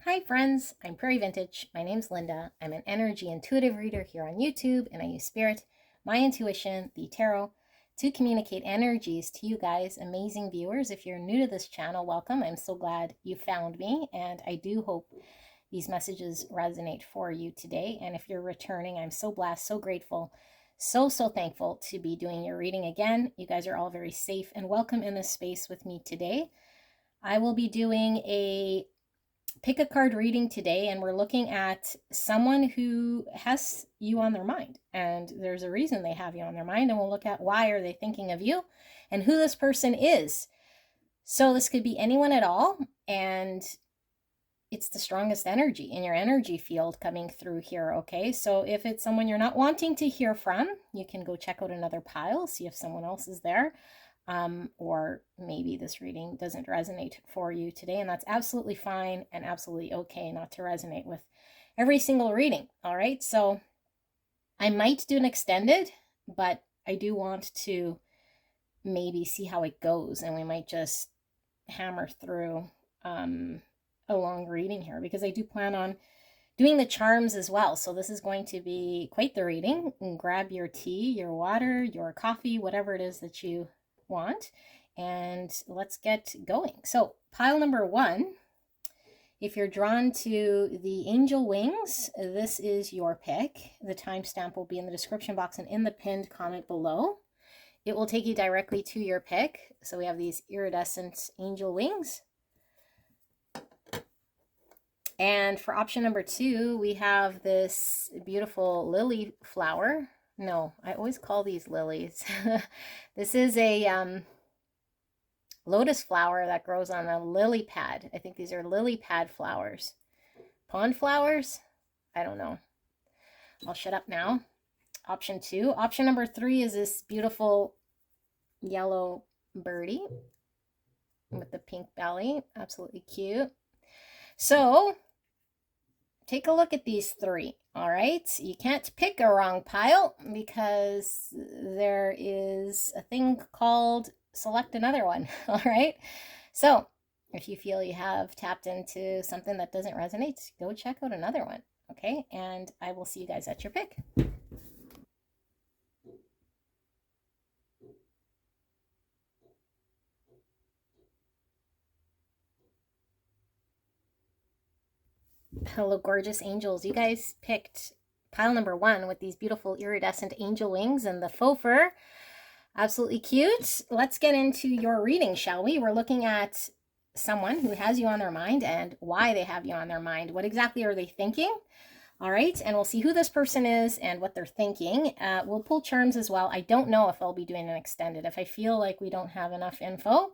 Hi friends, I'm Prairie Vintage. My name's Linda. I'm an energy intuitive reader here on YouTube, and I use spirit, my intuition, the tarot to communicate energies to you guys, amazing viewers. If you're new to this channel, welcome. I'm so glad you found me, and I do hope these messages resonate for you today. And if you're returning, I'm so blessed, so grateful, so thankful to be doing your reading again. You guys are all very safe and welcome in this space with me today. I will be doing a pick a card reading today, and we're looking at someone who has you on their mind, and there's a reason they have you on their mind, and we'll look at why are they thinking of you and who this person is. So this could be anyone at all, and it's the strongest energy in your energy field coming through here. Okay, so if it's someone you're not wanting to hear from, you can go check out another pile, see if someone else is there. Or maybe this reading doesn't resonate for you today, and that's absolutely fine and absolutely okay not to resonate with every single reading. All right, so I might do an extended, but I do want to maybe see how it goes, and we might just hammer through a long reading here, because I do plan on doing the charms as well. So this is going to be quite the reading. And grab your tea, your water, your coffee, whatever it is that you want, and let's get going. So pile number one, if you're drawn to the angel wings, this is your pick. The timestamp will be in the description box and in the pinned comment below. It will take you directly to your pick. So we have these iridescent angel wings. And for option number two, we have this beautiful lily flower. No, I always call these lilies. This is a lotus flower that grows on a lily pad. I think these are lily pad flowers. Pond flowers? I don't know. I'll shut up now. Option two. Option number three is this beautiful yellow birdie with the pink belly. Absolutely cute. So take a look at these three. All right, you can't pick a wrong pile, because there is a thing called select another one. All right, so if you feel you have tapped into something that doesn't resonate, go check out another one. Okay, and I will see you guys at your pick. Hello, gorgeous angels. You guys picked pile number one with these beautiful iridescent angel wings and the faux fur. Absolutely cute. Let's get into your reading, shall we? We're looking at someone who has you on their mind and why they have you on their mind. What exactly are they thinking? All right, and we'll see who this person is and what they're thinking. We'll pull charms as well. I don't know if I'll be doing an extended. If I feel like we don't have enough info,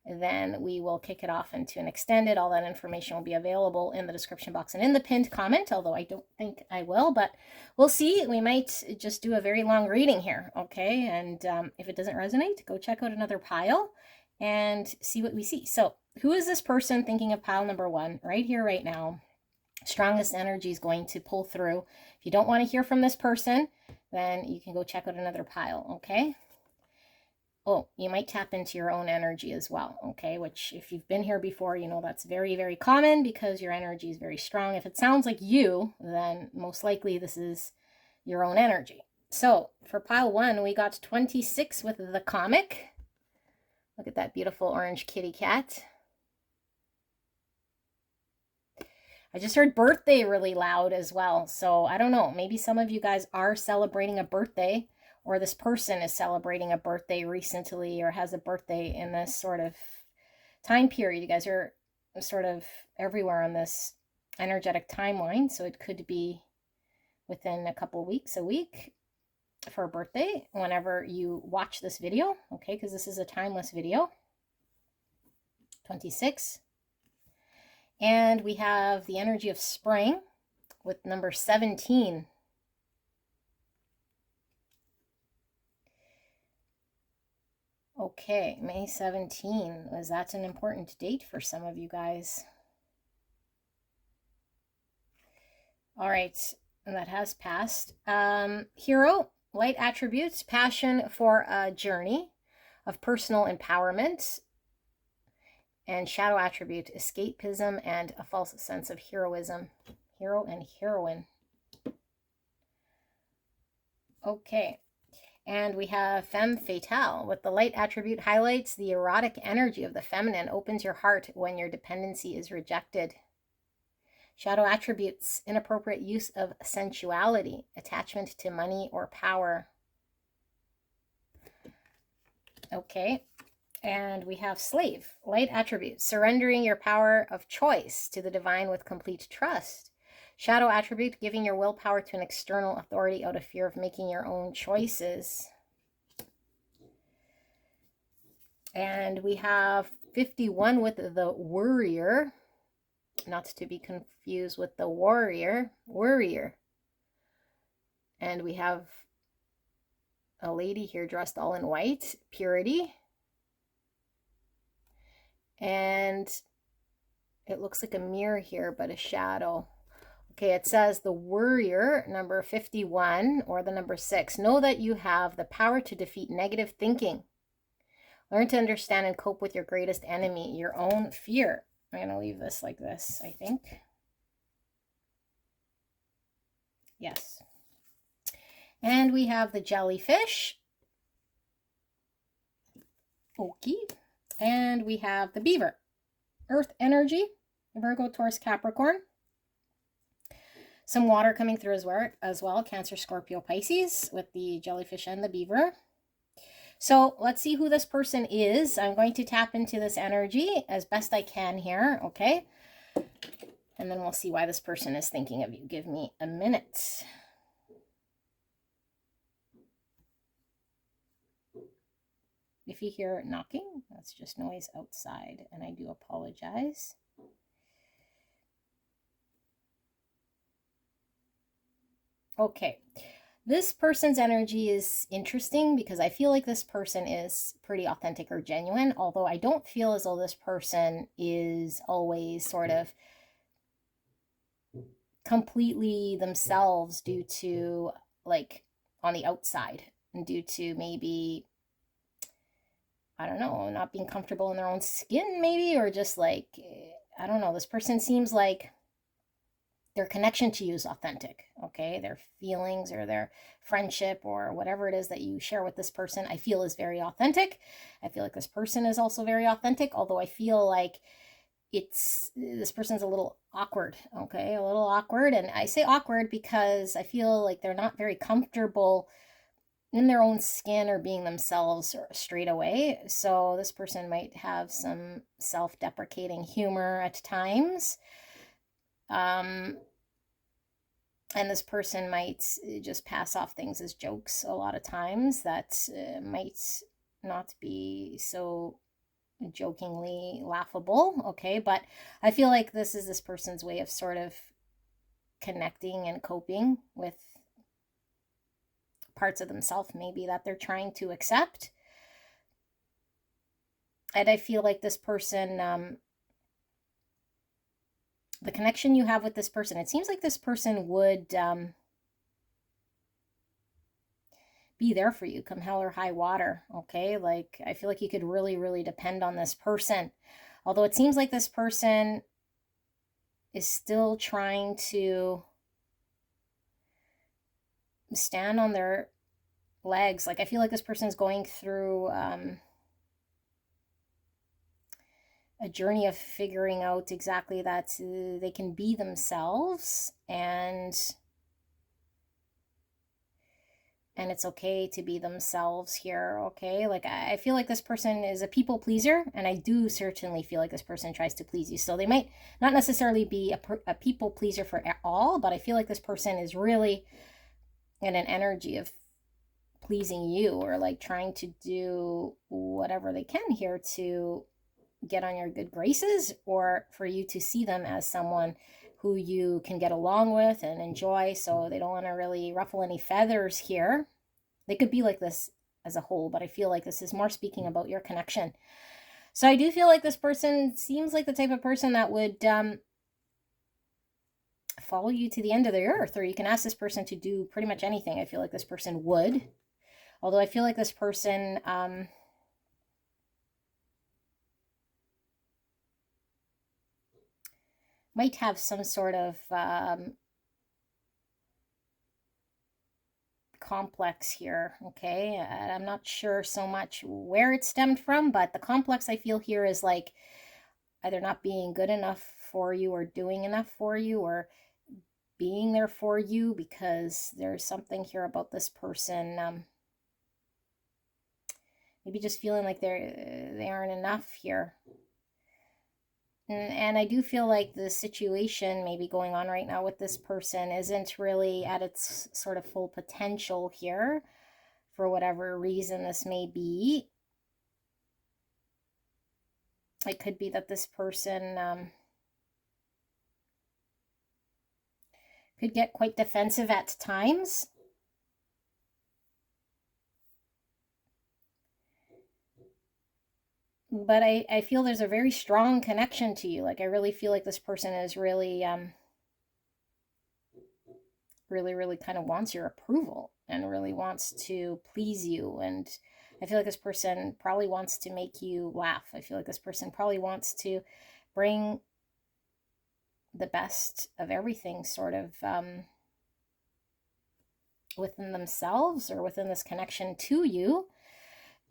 then we will kick it off into an extended. All that information will be available in the description box and in the pinned comment, although I don't think I will, but we'll see. We might just do a very long reading here, okay? And if it doesn't resonate, go check out another pile and see what we see. So who is this person thinking of pile number one right here, right now? Strongest energy is going to pull through. If you don't want to hear from this person, then you can go check out another pile, okay? Oh, you might tap into your own energy as well, okay? Which, if you've been here before, you know that's very, very common, because your energy is very strong. If it sounds like you, then most likely this is your own energy. So for pile one, we got 26 with the comic. Look at that beautiful orange kitty cat. I just heard birthday really loud as well. So I don't know, maybe some of you guys are celebrating a birthday, or this person is celebrating a birthday recently, or has a birthday in this sort of time period. You guys are sort of everywhere on this energetic timeline, so it could be within a couple weeks, a week, for a birthday whenever you watch this video, okay? Because this is a timeless video. 26. And we have the energy of spring with number 17. Okay, May 17. Was that an important date for some of you guys? All right, and that has passed. Hero, light attributes, passion for a journey of personal empowerment. And shadow attribute, escapism and a false sense of heroism. Hero and heroine. Okay. And we have femme fatale. With the light attribute, highlights the erotic energy of the feminine, opens your heart when your dependency is rejected. Shadow attributes, inappropriate use of sensuality, attachment to money or power. Okay. And we have slave, light attribute, surrendering your power of choice to the divine with complete trust. Shadow attribute, giving your willpower to an external authority out of fear of making your own choices. And we have 51 with the worrier, not to be confused with the warrior, worrier. And we have a lady here dressed all in white, purity. And it looks like a mirror here, but a shadow. Okay, it says the worrier, number 51, or the number 6. Know that you have the power to defeat negative thinking. Learn to understand and cope with your greatest enemy, your own fear. I'm going to leave this like this, I think. Yes. And we have the jellyfish. Okay. And we have the beaver. Earth energy, Virgo, Taurus, Capricorn. Some water coming through as well. Cancer, Scorpio, Pisces with the jellyfish and the beaver. So let's see who this person is. I'm going to tap into this energy as best I can here, okay? And then we'll see why this person is thinking of you. Give me a minute. If you hear knocking, that's just noise outside, and I do apologize. Okay, this person's energy is interesting because I feel like this person is pretty authentic or genuine, although I don't feel as though this person is always sort of completely themselves due to, like, on the outside, and due to maybe, I don't know, not being comfortable in their own skin maybe, or just like, I don't know, this person seems like their connection to you is authentic, okay? Their feelings or their friendship or whatever it is that you share with this person, I feel is very authentic. I feel like this person is also very authentic, although I feel like this person's a little awkward, okay? A little awkward. And I say awkward because I feel like they're not very comfortable in their own skin or being themselves straight away. So this person might have some self-deprecating humor at times. And this person might just pass off things as jokes a lot of times that might not be so jokingly laughable, okay? But I feel like this is this person's way of sort of connecting and coping with parts of themselves maybe that they're trying to accept. And I feel like this person, the connection you have with this person, it seems like this person would be there for you come hell or high water, okay? Like, I feel like you could really, really depend on this person. Although it seems like this person is still trying to stand on their legs. Like, I feel like this person is going through a journey of figuring out exactly that they can be themselves, and it's okay to be themselves here, okay? Like, I feel like this person is a people pleaser, and I do certainly feel like this person tries to please you. So they might not necessarily be a people pleaser for all, but I feel like this person is really in an energy of pleasing you, or like trying to do whatever they can here to get on your good graces, or for you to see them as someone who you can get along with and enjoy. So they don't want to really ruffle any feathers here. They could be like this as a whole, but I feel like this is more speaking about your connection. So I do feel like this person seems like the type of person that would follow you to the end of the earth, or you can ask this person to do pretty much anything. I feel like this person would. Although I feel like this person might have some sort of complex here, okay? I'm not sure so much where it stemmed from, but the complex I feel here is like either not being good enough for you or doing enough for you or being there for you, because there's something here about this person, maybe just feeling like they aren't enough here. And I do feel like the situation maybe going on right now with this person isn't really at its sort of full potential here, for whatever reason this may be. It could be that this person could get quite defensive at times. But I feel there's a very strong connection to you. Like, I really feel like this person is really, really kind of wants your approval and really wants to please you. And I feel like this person probably wants to make you laugh. I feel like this person probably wants to bring the best of everything sort of within themselves or within this connection to you.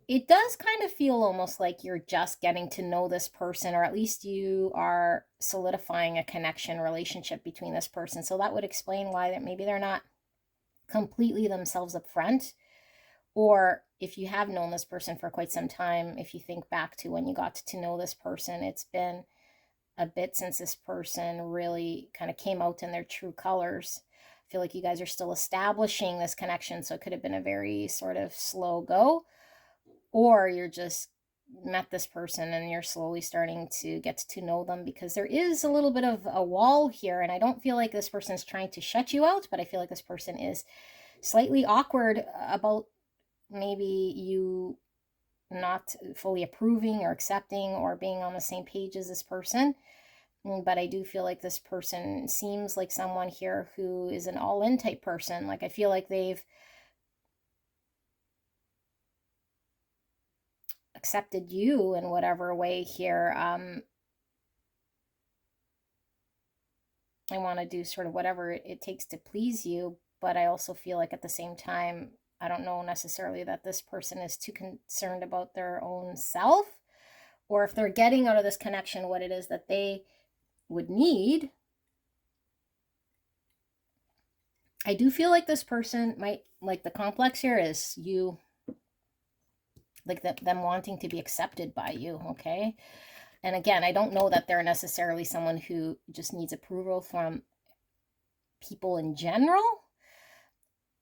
It does kind of feel almost like you're just getting to know this person, or at least you are solidifying a connection relationship between this person. So that would explain why that maybe they're not completely themselves up front. Or if you have known this person for quite some time, if you think back to when you got to know this person, it's been a bit since this person really kind of came out in their true colors. I feel like you guys are still establishing this connection, so it could have been a very sort of slow go. Or you're just met this person and you're slowly starting to get to know them, because there is a little bit of a wall here. And I don't feel like this person's trying to shut you out, but I feel like this person is slightly awkward about maybe you not fully approving or accepting or being on the same page as this person. But I do feel like this person seems like someone here who is an all-in type person. Like, I feel like they've accepted you in whatever way here. I want to do sort of whatever it takes to please you, but I also feel like at the same time, I don't know necessarily that this person is too concerned about their own self, or if they're getting out of this connection what it is that they would need. I do feel like this person might, like, the complex here is you, like them wanting to be accepted by you, okay? And again, I don't know that they're necessarily someone who just needs approval from people in general,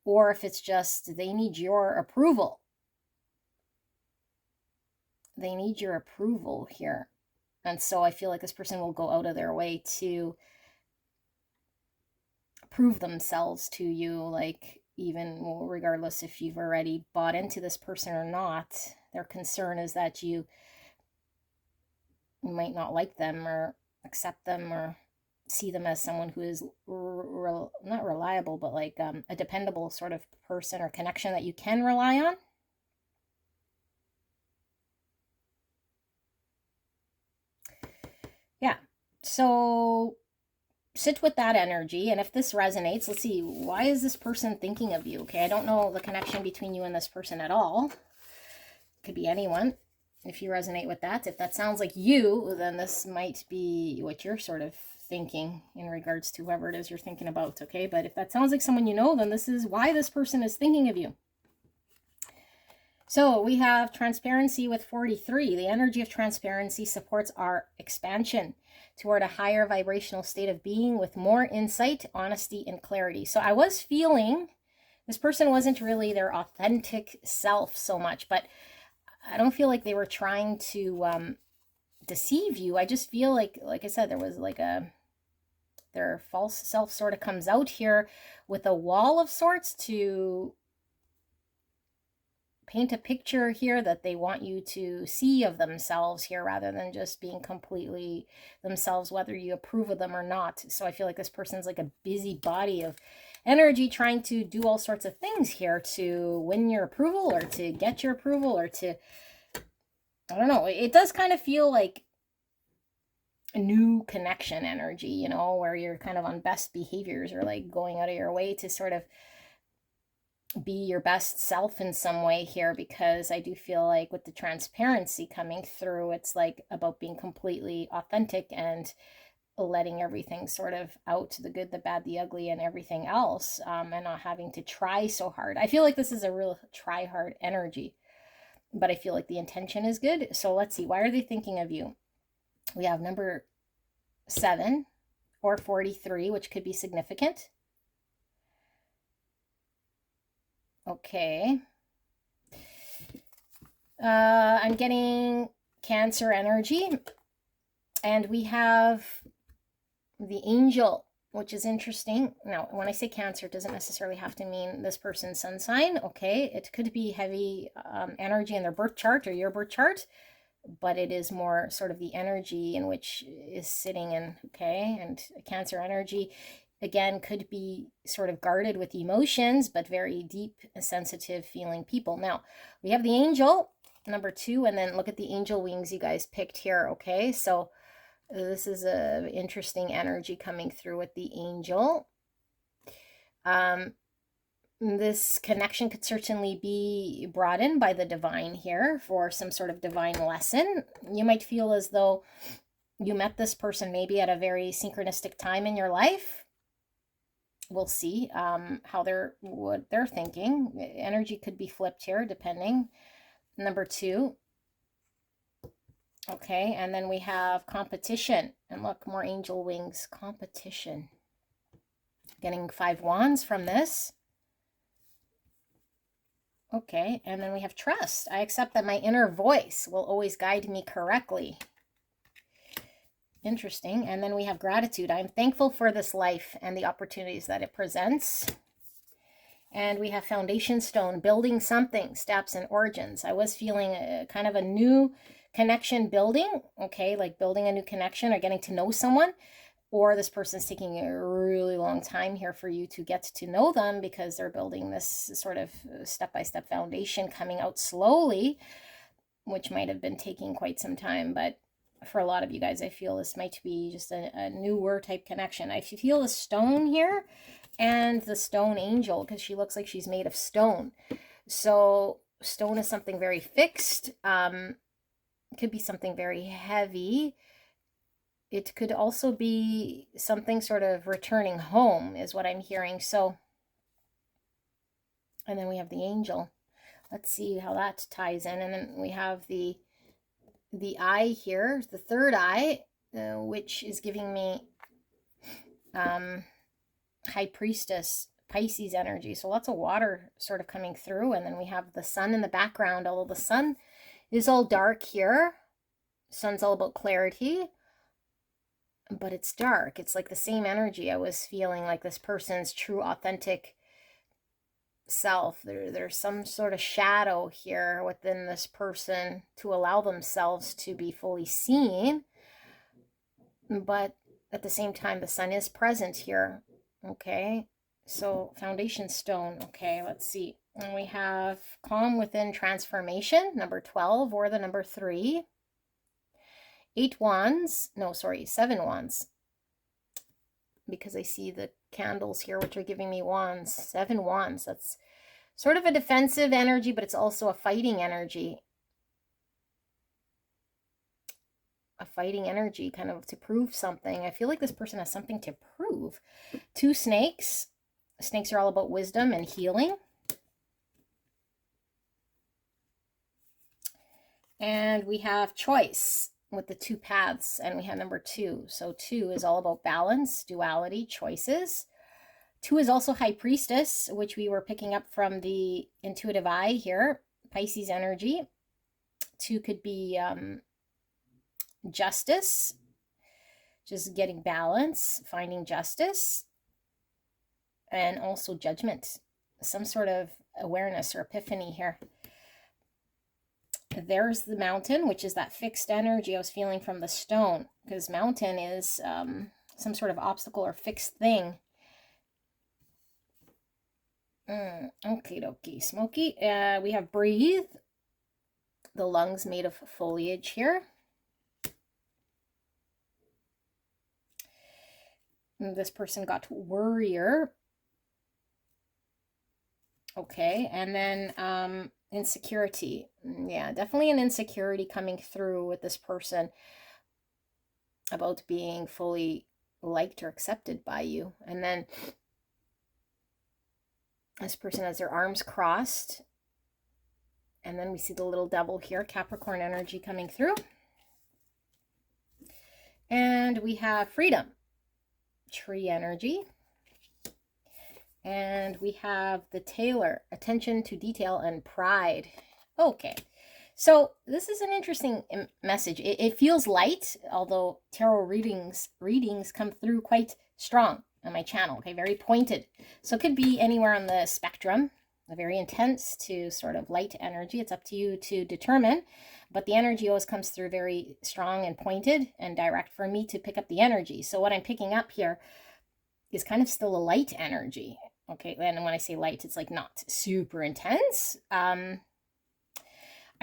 or if it's just they need your approval. They need your approval here. And so I feel like this person will go out of their way to prove themselves to you, like, even regardless if you've already bought into this person or not. Their concern is that you might not like them or accept them or see them as someone who is not reliable, but like a dependable sort of person or connection that you can rely on. Yeah, so sit with that energy, and if this resonates, let's see, why is this person thinking of you? Okay, I don't know the connection between you and this person at all. Could be anyone. If you resonate with that, if that sounds like you, then this might be what you're sort of thinking in regards to whoever it is you're thinking about, okay? But if that sounds like someone you know, then this is why this person is thinking of you. So we have transparency with 43. The energy of transparency supports our expansion toward a higher vibrational state of being with more insight, honesty, and clarity. So I was feeling this person wasn't really their authentic self so much, but I don't feel like they were trying to deceive you. I just feel like I said, there was like their false self sort of comes out here with a wall of sorts to paint a picture here that they want you to see of themselves here, rather than just being completely themselves, whether you approve of them or not. So I feel like this person's like a busy body of energy trying to do all sorts of things here to win your approval or to get your approval or to, I don't know. It does kind of feel like new connection energy, you know, where you're kind of on best behaviors or like going out of your way to sort of be your best self in some way here, because I do feel like with the transparency coming through, it's like about being completely authentic and letting everything sort of out, the good, the bad, the ugly, and everything else, and not having to try so hard. I feel like this is a real try hard energy, but I feel like the intention is good. So let's see, why are they thinking of you? We have number 7 or 43, which could be significant. Okay. I'm getting Cancer energy, and we have the Angel, which is interesting. Now, when I say Cancer, it doesn't necessarily have to mean this person's sun sign, okay? It could be heavy energy in their birth chart or your birth chart, but it is more sort of the energy in which is sitting in, okay? And Cancer energy, again, could be sort of guarded with emotions, but very deep, sensitive feeling people. Now, we have the Angel, number 2, and then look at the angel wings you guys picked here, okay? So this is a interesting energy coming through with the Angel. This connection could certainly be brought in by the divine here for some sort of divine lesson. You might feel as though you met this person maybe at a very synchronistic time in your life. We'll see what they're thinking. Energy could be flipped here, depending. Number 2. Okay, and then we have competition. And look, more angel wings. Competition. Getting 5 wands from this. Okay, and then we have trust. I accept that my inner voice will always guide me correctly. Interesting. And then we have gratitude. I'm thankful for this life and the opportunities that it presents. And we have foundation stone, building something, steps and origins. I was feeling kind of a new connection building, okay, like building a new connection or getting to know someone. Or this person's taking a really long time here for you to get to know them because they're building this sort of step-by-step foundation coming out slowly, which might have been taking quite some time. But for a lot of you guys, I feel this might be just a newer type connection. I feel the stone here and the stone angel because she looks like she's made of stone. So stone is something very fixed. It could be something very heavy. It could also be something sort of returning home is what I'm hearing. So, and then we have the angel. Let's see how that ties in. And then we have the eye here, the third eye, which is giving me High Priestess, Pisces energy. So lots of water sort of coming through. And then we have the sun in the background, although the sun is all dark here. Sun's all about clarity. But it's dark. It's like the same energy I was feeling, like this person's true, authentic self. There's some sort of shadow here within this person to allow themselves to be fully seen. But at the same time, the sun is present here. Okay, so foundation stone. Okay, let's see. And we have calm within transformation, number 12, or the number 3. 8 wands, no, sorry, 7 wands, because I see the candles here, which are giving me wands. 7 wands, that's sort of a defensive energy, but it's also a fighting energy. A fighting energy, kind of to prove something. I feel like this person has something to prove. 2 snakes. Snakes are all about wisdom and healing. And we have choice with the 2 paths, and we have number 2. So 2 is all about balance, duality, choices. 2 is also High Priestess, which we were picking up from the intuitive eye here, Pisces energy. 2 could be justice, just getting balance, finding justice, and also judgment, some sort of awareness or epiphany here. There's the mountain, which is that fixed energy I was feeling from the stone, because mountain is some sort of obstacle or fixed thing. Okie dokie, smoky. We have breathe, the lungs made of foliage here. This person got worrier. Okay, and then insecurity. Yeah, definitely an insecurity coming through with this person about being fully liked or accepted by you. And then this person has their arms crossed. And then we see the little devil here, Capricorn energy coming through. And we have freedom, tree energy. And we have the tailor, attention to detail and pride. Okay, so this is an interesting message. It feels light, although tarot readings come through quite strong on my channel, okay, very pointed. So it could be anywhere on the spectrum, a very intense to sort of light energy. It's up to you to determine, but the energy always comes through very strong and pointed and direct for me to pick up the energy. So what I'm picking up here is kind of still a light energy. Okay, and when I say light, it's like not super intense. I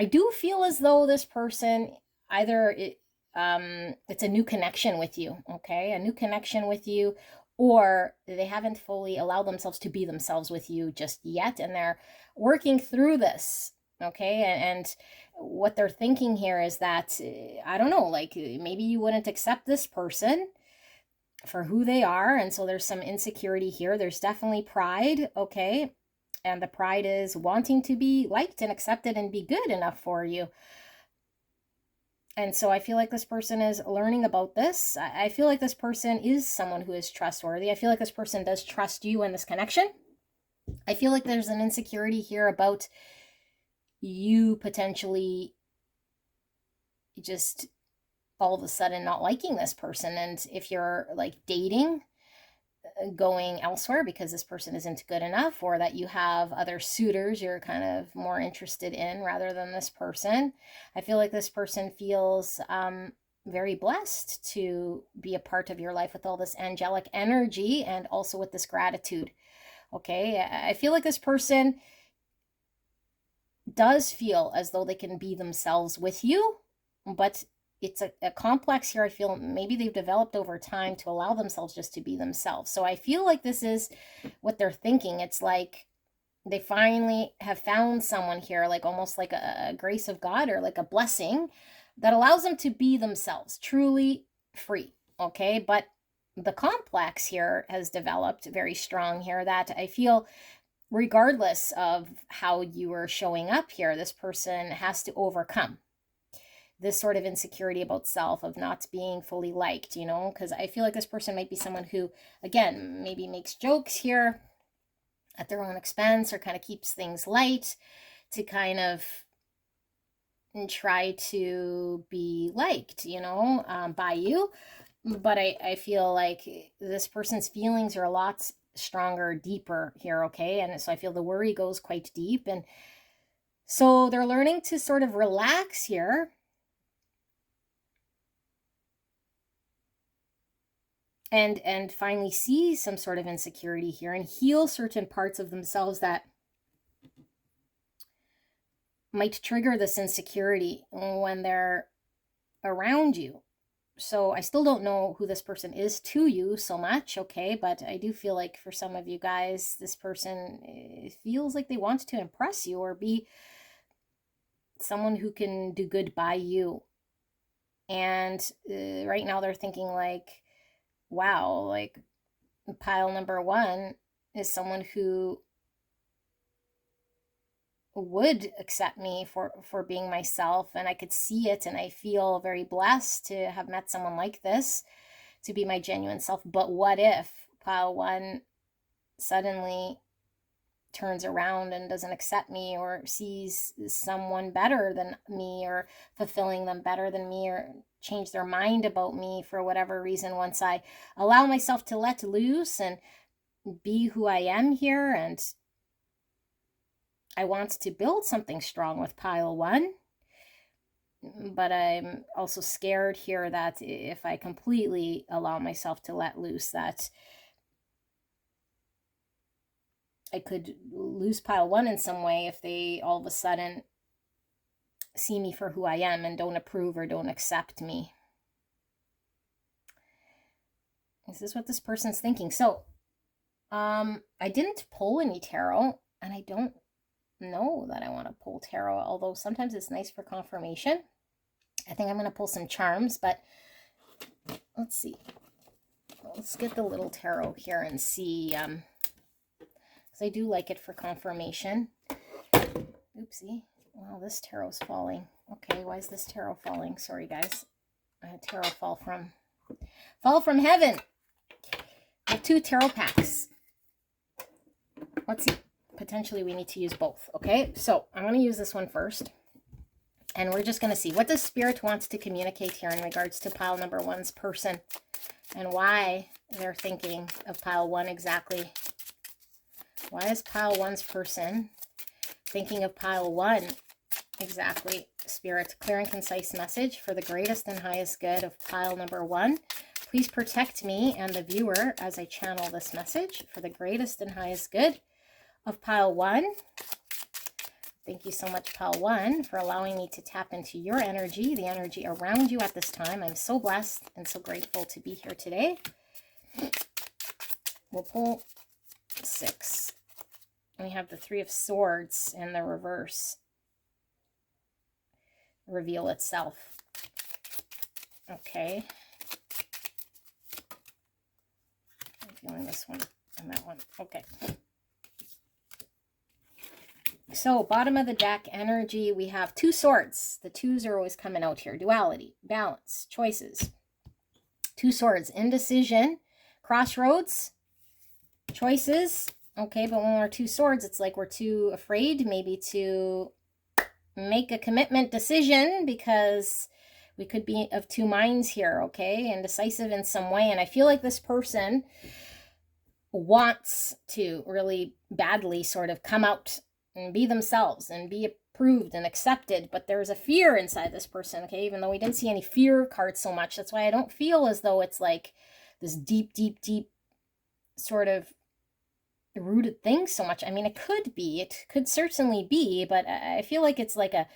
do feel as though this person either it's a new connection with you, okay, a new connection with you, or they haven't fully allowed themselves to be themselves with you just yet, and they're working through this, okay, and what they're thinking here is that, I don't know, like maybe you wouldn't accept this person for who they are, and so there's some insecurity here. There's definitely pride, okay, and the pride is wanting to be liked and accepted and be good enough for you. And so I feel like this person is learning about this. I feel like this person is someone who is trustworthy. I feel like this person does trust you in this connection. I feel like there's an insecurity here about you potentially just all of a sudden not liking this person. And if you're like dating, going elsewhere because this person isn't good enough, or that you have other suitors you're kind of more interested in rather than this person, I feel like this person feels very blessed to be a part of your life with all this angelic energy and also with this gratitude. Okay, I feel like this person does feel as though they can be themselves with you, but it's a complex here. I feel maybe they've developed over time to allow themselves just to be themselves. So I feel like this is what they're thinking. It's like they finally have found someone here, like almost like a grace of God or like a blessing that allows them to be themselves, truly free. Okay, but the complex here has developed very strong here that I feel regardless of how you are showing up here, this person has to overcome this sort of insecurity about self, of not being fully liked, you know, because I feel like this person might be someone who, again, maybe makes jokes here at their own expense or kind of keeps things light to kind of try to be liked, you know, by you. But I feel like this person's feelings are a lot stronger, deeper here, okay? And so I feel the worry goes quite deep. And so they're learning to sort of relax here and finally see some sort of insecurity here and heal certain parts of themselves that might trigger this insecurity when they're around you. So I still don't know who this person is to you so much, okay, but I do feel like for some of you guys, this person feels like they want to impress you or be someone who can do good by you. And right now they're thinking like, wow, like pile number one is someone who would accept me for being myself, and I could see it, and I feel very blessed to have met someone like this to be my genuine self. But what if pile one suddenly turns around and doesn't accept me, or sees someone better than me, or fulfilling them better than me, or change their mind about me for whatever reason once I allow myself to let loose and be who I am here? And I want to build something strong with pile one, but I'm also scared here that if I completely allow myself to let loose, that I could lose pile one in some way if they all of a sudden see me for who I am and don't approve or don't accept me. Is this what this person's thinking? So, I didn't pull any tarot, and I don't know that I want to pull tarot, although sometimes it's nice for confirmation. I think I'm going to pull some charms, but let's see. Let's get the little tarot here and see, because I do like it for confirmation. Oopsie. Wow, this tarot's falling. Okay, why is this tarot falling? Sorry, guys. I had tarot fall from heaven. We have 2 tarot packs. Let's see. Potentially we need to use both. Okay, so I'm going to use this one first. And we're just going to see what the Spirit wants to communicate here in regards to pile number 1's person. And why they're thinking of pile 1 exactly. Why is pile 1's person thinking of pile 1 exactly? Spirit, clear and concise message for the greatest and highest good of pile number 1. Please protect me and the viewer as I channel this message for the greatest and highest good of pile 1. Thank you so much, pile 1, for allowing me to tap into your energy, the energy around you at this time. I'm so blessed and so grateful to be here today. We'll pull 6. We have the 3 of Swords in the reverse. Reveal itself. Okay. I'm feeling this one and that one. Okay. So, bottom of the deck energy, we have 2 swords. The 2s are always coming out here. Duality, balance, choices. 2 swords, indecision, crossroads, choices. Okay, but when we're 2 swords, it's like we're too afraid maybe to make a commitment decision because we could be of 2 minds here, okay? Indecisive in some way. And I feel like this person wants to really badly sort of come out and be themselves and be approved and accepted, but there's a fear inside this person, okay? Even though we didn't see any fear cards so much, that's why I don't feel as though it's like this deep, deep, deep sort of rooted thing so much. I mean, it could certainly be, but I feel like it's like a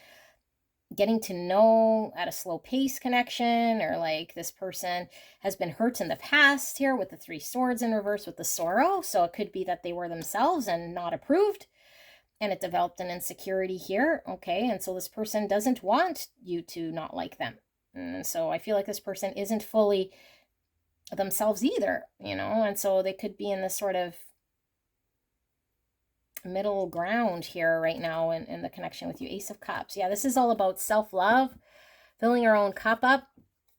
getting to know at a slow pace connection, or like this person has been hurt in the past here with the 3 swords in reverse with the sorrow. So it could be that they were themselves and not approved, and it developed an insecurity here, okay? And so this person doesn't want you to not like them. And so I feel like this person isn't fully themselves either, you know? And so they could be in this sort of middle ground here right now in the connection with you. Ace of Cups. Yeah, this is all about self-love, filling your own cup up,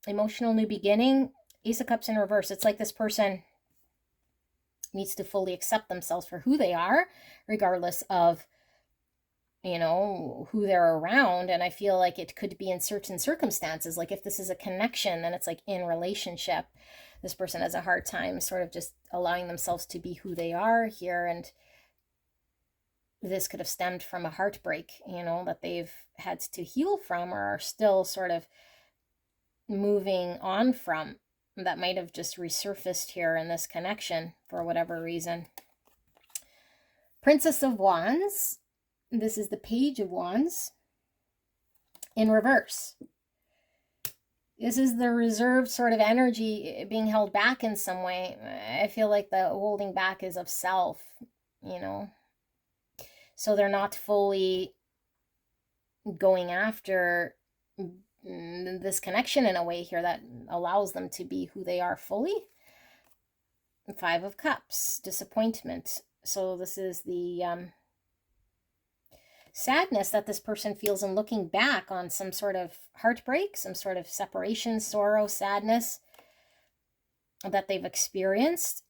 emotional new beginning. Ace of Cups in reverse. It's like this person needs to fully accept themselves for who they are, regardless of, you know, who they're around. And I feel like it could be in certain circumstances. Like if this is a connection, then it's like in relationship. This person has a hard time sort of just allowing themselves to be who they are here. And this could have stemmed from a heartbreak, you know, that they've had to heal from or are still sort of moving on from, that might have just resurfaced here in this connection for whatever reason. Princess of Wands. This is the Page of Wands in reverse. This is the reserved sort of energy being held back in some way. I feel like the holding back is of self, you know. So they're not fully going after this connection in a way here that allows them to be who they are fully. 5 of Cups, disappointment. So this is the sadness that this person feels in looking back on some sort of heartbreak, some sort of separation, sorrow, sadness that they've experienced,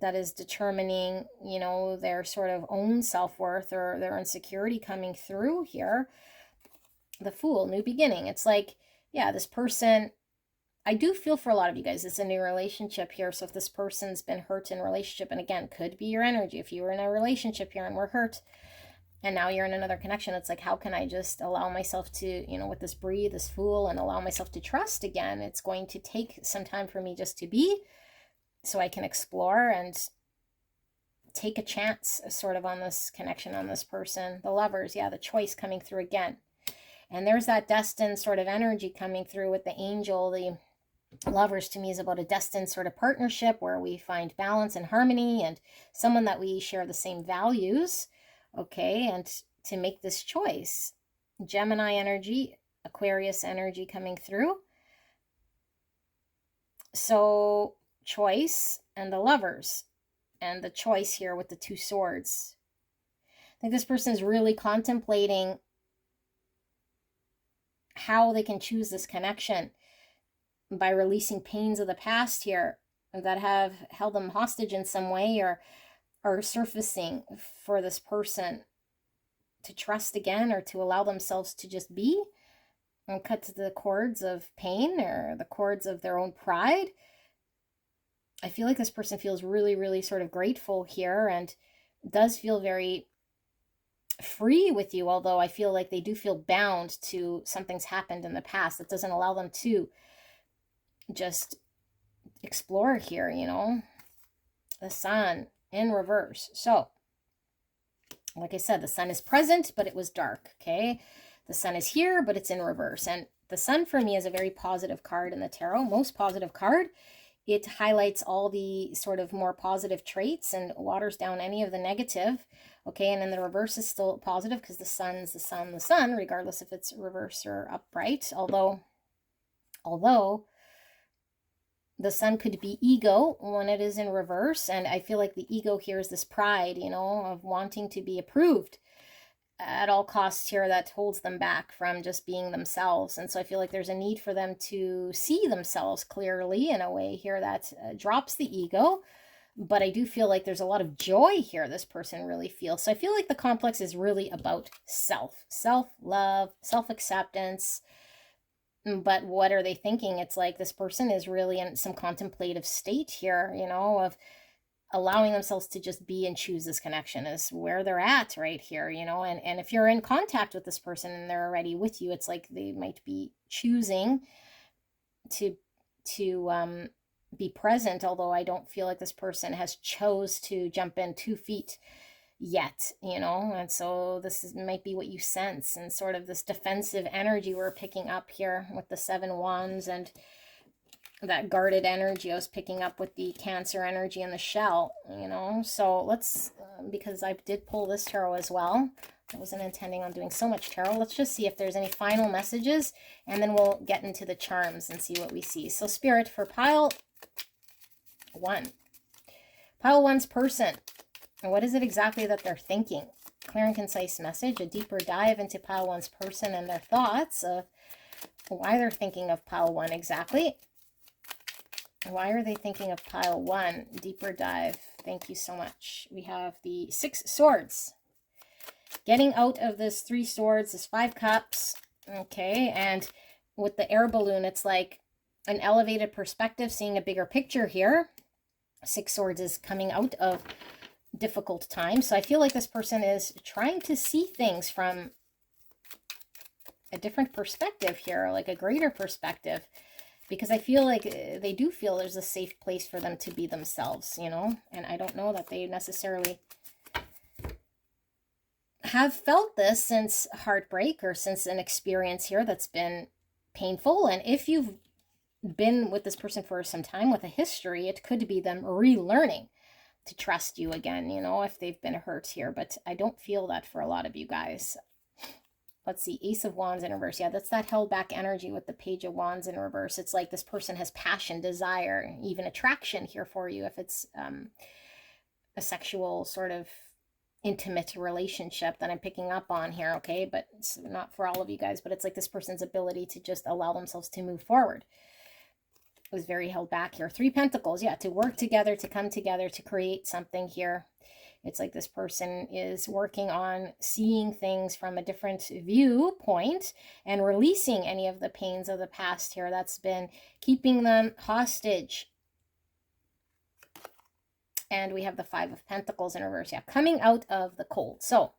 that is determining, you know, their sort of own self-worth or their insecurity coming through here. The Fool, new beginning. It's like, yeah, this person, I do feel for a lot of you guys, it's a new relationship here. So if this person's been hurt in relationship, and again, could be your energy. If you were in a relationship here and were hurt, and now you're in another connection, it's like, how can I just allow myself to, you know, with this breathe, this Fool, and allow myself to trust again? It's going to take some time for me just to be, so I can explore and take a chance sort of on this connection, on this person. The Lovers, yeah, the choice coming through again. And there's that destined sort of energy coming through with the Angel, the Lovers to me is about a destined sort of partnership where we find balance and harmony and someone that we share the same values, okay, and to make this choice. Gemini energy, Aquarius energy coming through. So choice and the Lovers, and the choice here with the 2 swords. I think this person is really contemplating how they can choose this connection by releasing pains of the past here that have held them hostage in some way, or are surfacing for this person to trust again, or to allow themselves to just be and cut to the cords of pain or the cords of their own pride. I feel like this person feels really, really sort of grateful here and does feel very free with you, although I feel like they do feel bound to something's happened in the past that doesn't allow them to just explore here, you know. The Sun in reverse. So, like I said, the Sun is present, but it was dark, okay? The Sun is here, but it's in reverse. And the Sun for me is a very positive card in the tarot, most positive card. It highlights all the sort of more positive traits and waters down any of the negative, okay? And then the reverse is still positive because the Sun's the Sun, regardless if it's reverse or upright. Although the Sun could be ego when it is in reverse. And I feel like the ego here is this pride, you know, of wanting to be approved at all costs here, that holds them back from just being themselves. And so I feel like there's a need for them to see themselves clearly in a way here that drops the ego. But I do feel like there's a lot of joy here this person really feels. So I feel like the complex is really about self-love, self-acceptance. But what are they thinking? It's like this person is really in some contemplative state here, you know, of allowing themselves to just be and choose this connection is where they're at right here, you know. And if you're in contact with this person and they're already with you, it's like they might be choosing to be present, although I don't feel like this person has chose to jump in 2 feet yet, you know. And so might be what you sense, and sort of this defensive energy we're picking up here with the 7 wands, and that guarded energy I was picking up with the Cancer energy and the shell, you know. So let's, because I did pull this tarot as well, I wasn't intending on doing so much tarot. Let's just see if there's any final messages, and then we'll get into the charms and see what we see. So Spirit, for pile 1. Pile 1's person. What is it exactly that they're thinking? Clear and concise message, a deeper dive into pile 1's person and their thoughts of why they're thinking of pile 1 exactly. Why are they thinking of pile 1? Deeper dive. Thank you so much. We have the 6 swords. Getting out of this 3 swords is 5 cups. Okay, and with the air balloon, it's like an elevated perspective, seeing a bigger picture here. 6 swords is coming out of difficult times. So I feel like this person is trying to see things from a different perspective here, like a greater perspective, because I feel like they do feel there's a safe place for them to be themselves, you know. And I don't know that they necessarily have felt this since heartbreak, or since an experience here that's been painful. And if you've been with this person for some time with a history, it could be them relearning to trust you again, you know, if they've been hurt here. But I don't feel that for a lot of you guys. Let's see, Ace of Wands in reverse. Yeah, that's that held back energy with the Page of Wands in reverse. It's like this person has passion, desire, even attraction here for you if it's a sexual sort of intimate relationship that I'm picking up on here, okay? But it's not for all of you guys, but it's like this person's ability to just allow themselves to move forward was very held back here. 3 Pentacles, yeah, to work together, to come together, to create something here. It's like this person is working on seeing things from a different viewpoint and releasing any of the pains of the past here that's been keeping them hostage. And we have the 5 of Pentacles in reverse. Yeah, coming out of the cold. So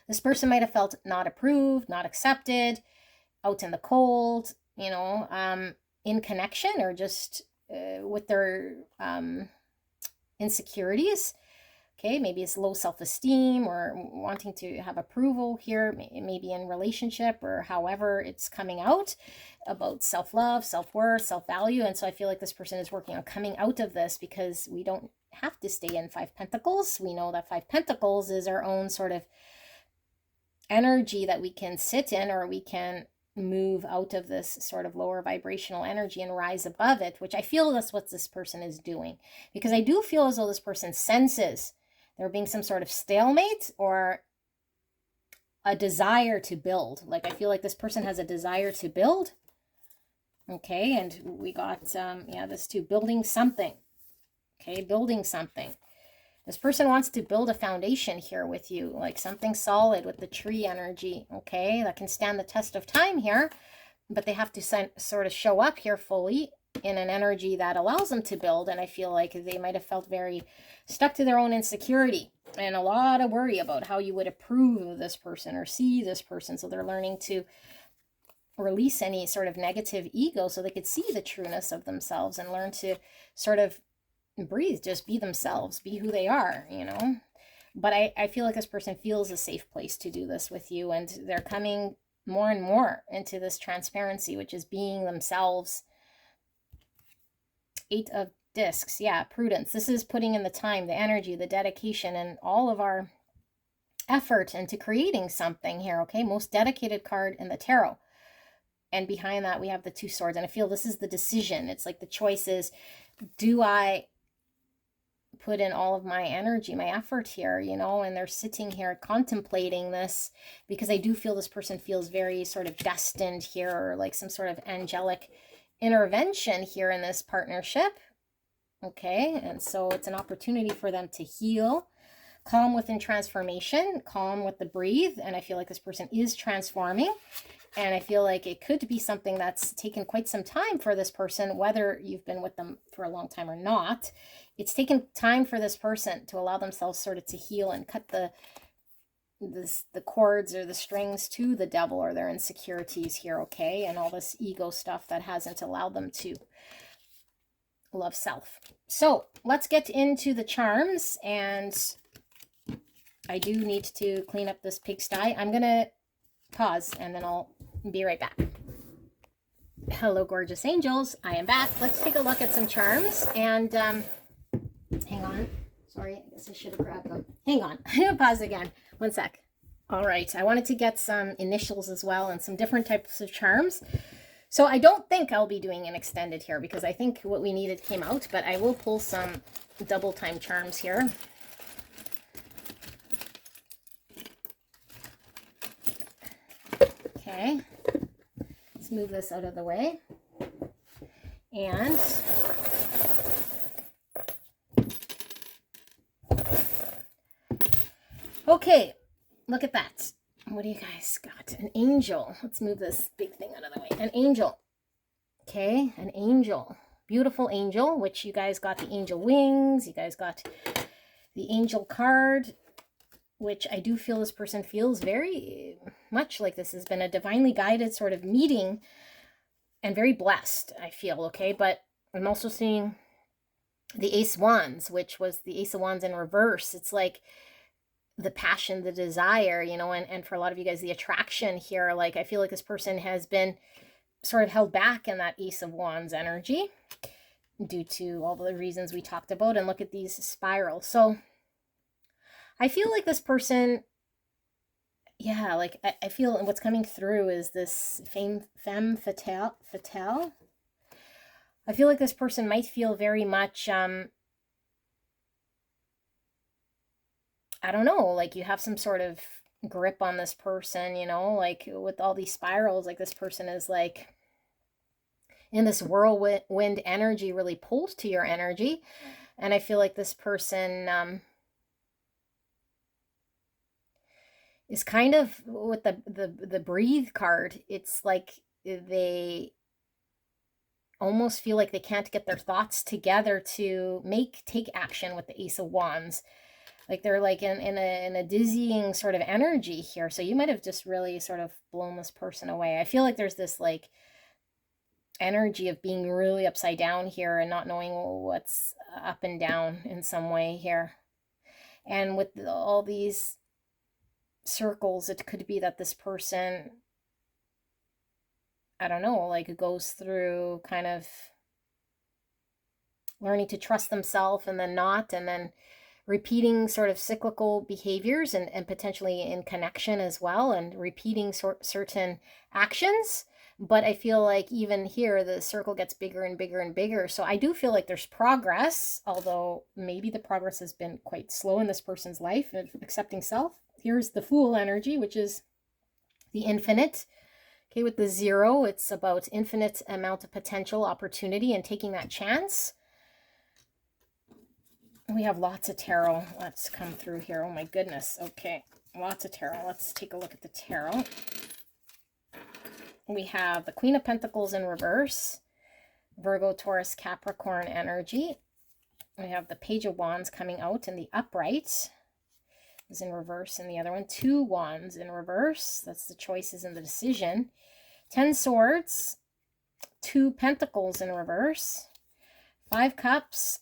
this person might have felt not approved, not accepted, out in the cold, you know, in connection, or just with their insecurities. Okay, maybe it's low self-esteem or wanting to have approval here, maybe in relationship or however it's coming out about self-love, self-worth, self-value. And so I feel like this person is working on coming out of this, because we don't have to stay in Five Pentacles. We know that Five Pentacles is our own sort of energy that we can sit in, or we can move out of this sort of lower vibrational energy and rise above it, which I feel that's what this person is doing. Because I do feel as though this person senses there being some sort of stalemate or a desire to build. Like, I feel like this person has a desire to build. Okay, and we got, yeah, this too, building something. Okay, building something. This person wants to build a foundation here with you, like something solid with the tree energy, okay, that can stand the test of time here, but they have to sort of show up here fully in an energy that allows them to build. And I feel like they might have felt very stuck to their own insecurity and a lot of worry about how you would approve of this person or see this person. So they're learning to release any sort of negative ego so they could see the trueness of themselves and learn to sort of breathe, just be themselves, be who they are, you know. But I feel like this person feels a safe place to do this with you, and they're coming more and more into this transparency, which is being themselves. Eight of Discs, yeah, prudence. This is putting in the time, the energy, the dedication, and all of our effort into creating something here, okay? Most dedicated card in the tarot. And behind that, we have the Two Swords. And I feel this is the decision. It's like the choice is, do I put in all of my energy, my effort here, you know? And they're sitting here contemplating this, because I do feel this person feels very sort of destined here, or like some sort of angelic intervention here in this partnership. Okay, and so it's an opportunity for them to heal, calm within transformation, calm with the breathe. And I feel like this person is transforming. And I feel like it could be something that's taken quite some time for this person, whether you've been with them for a long time or not. It's taken time for this person to allow themselves sort of to heal and cut the cords or the strings to the devil or their insecurities here, okay? And all this ego stuff that hasn't allowed them to love self. So let's get into the charms. And I do need to clean up this pigsty. I'm going to pause and then I'll be right back. Hello, gorgeous angels. I am back. Let's take a look at some charms. And hang on. Sorry, I guess I should have grabbed them. Hang on. I'm going to pause again. One sec. All right. I wanted to get some initials as well and some different types of charms. So I don't think I'll be doing an extended here, because I think what we needed came out, but I will pull some double time charms here. Okay, let's move this out of the way. And okay, look at that. What do you guys got? An angel. Let's move this big thing out of the way. An angel. Okay, an angel. Beautiful angel, which you guys got the angel wings. You guys got the angel card, which I do feel this person feels very much like this has been a divinely guided sort of meeting and very blessed, I feel, okay? But I'm also seeing the Ace of Wands, which was the Ace of Wands in reverse. It's like the passion, the desire, you know, and for a lot of you guys, the attraction here. Like, I feel like this person has been sort of held back in that Ace of Wands energy due to all the reasons we talked about. And look at these spirals. So I feel like this person, yeah, like I feel what's coming through is this femme fatale. I feel like this person might feel very much, I don't know, like you have some sort of grip on this person, you know, like with all these spirals, like this person is like in this whirlwind energy, really pulled to your energy. And I feel like this person is kind of with the breathe card. It's like they almost feel like they can't get their thoughts together to take action with the Ace of Wands. Like they're like in a dizzying sort of energy here. So you might have just really sort of blown this person away. I feel like there's this like energy of being really upside down here and not knowing what's up and down in some way here. And with all these circles, it could be that this person, I don't know, like goes through kind of learning to trust themselves and then not, and then repeating sort of cyclical behaviors and potentially in connection as well, and repeating certain actions. But I feel like even here, the circle gets bigger and bigger and bigger. So I do feel like there's progress, although maybe the progress has been quite slow in this person's life of accepting self. Here's the Fool energy, which is the infinite. Okay, with the 0, it's about infinite amount of potential, opportunity, and taking that chance. We have lots of tarot. Let's come through here. Oh my goodness. Okay, lots of tarot. Let's take a look at the tarot. We have the Queen of Pentacles in reverse, Virgo, Taurus, Capricorn energy. We have the Page of Wands coming out in the upright. Is in reverse, and the other one, 2 Wands in reverse. That's the choices and the decision. 10 Swords, 2 Pentacles in reverse, 5 Cups.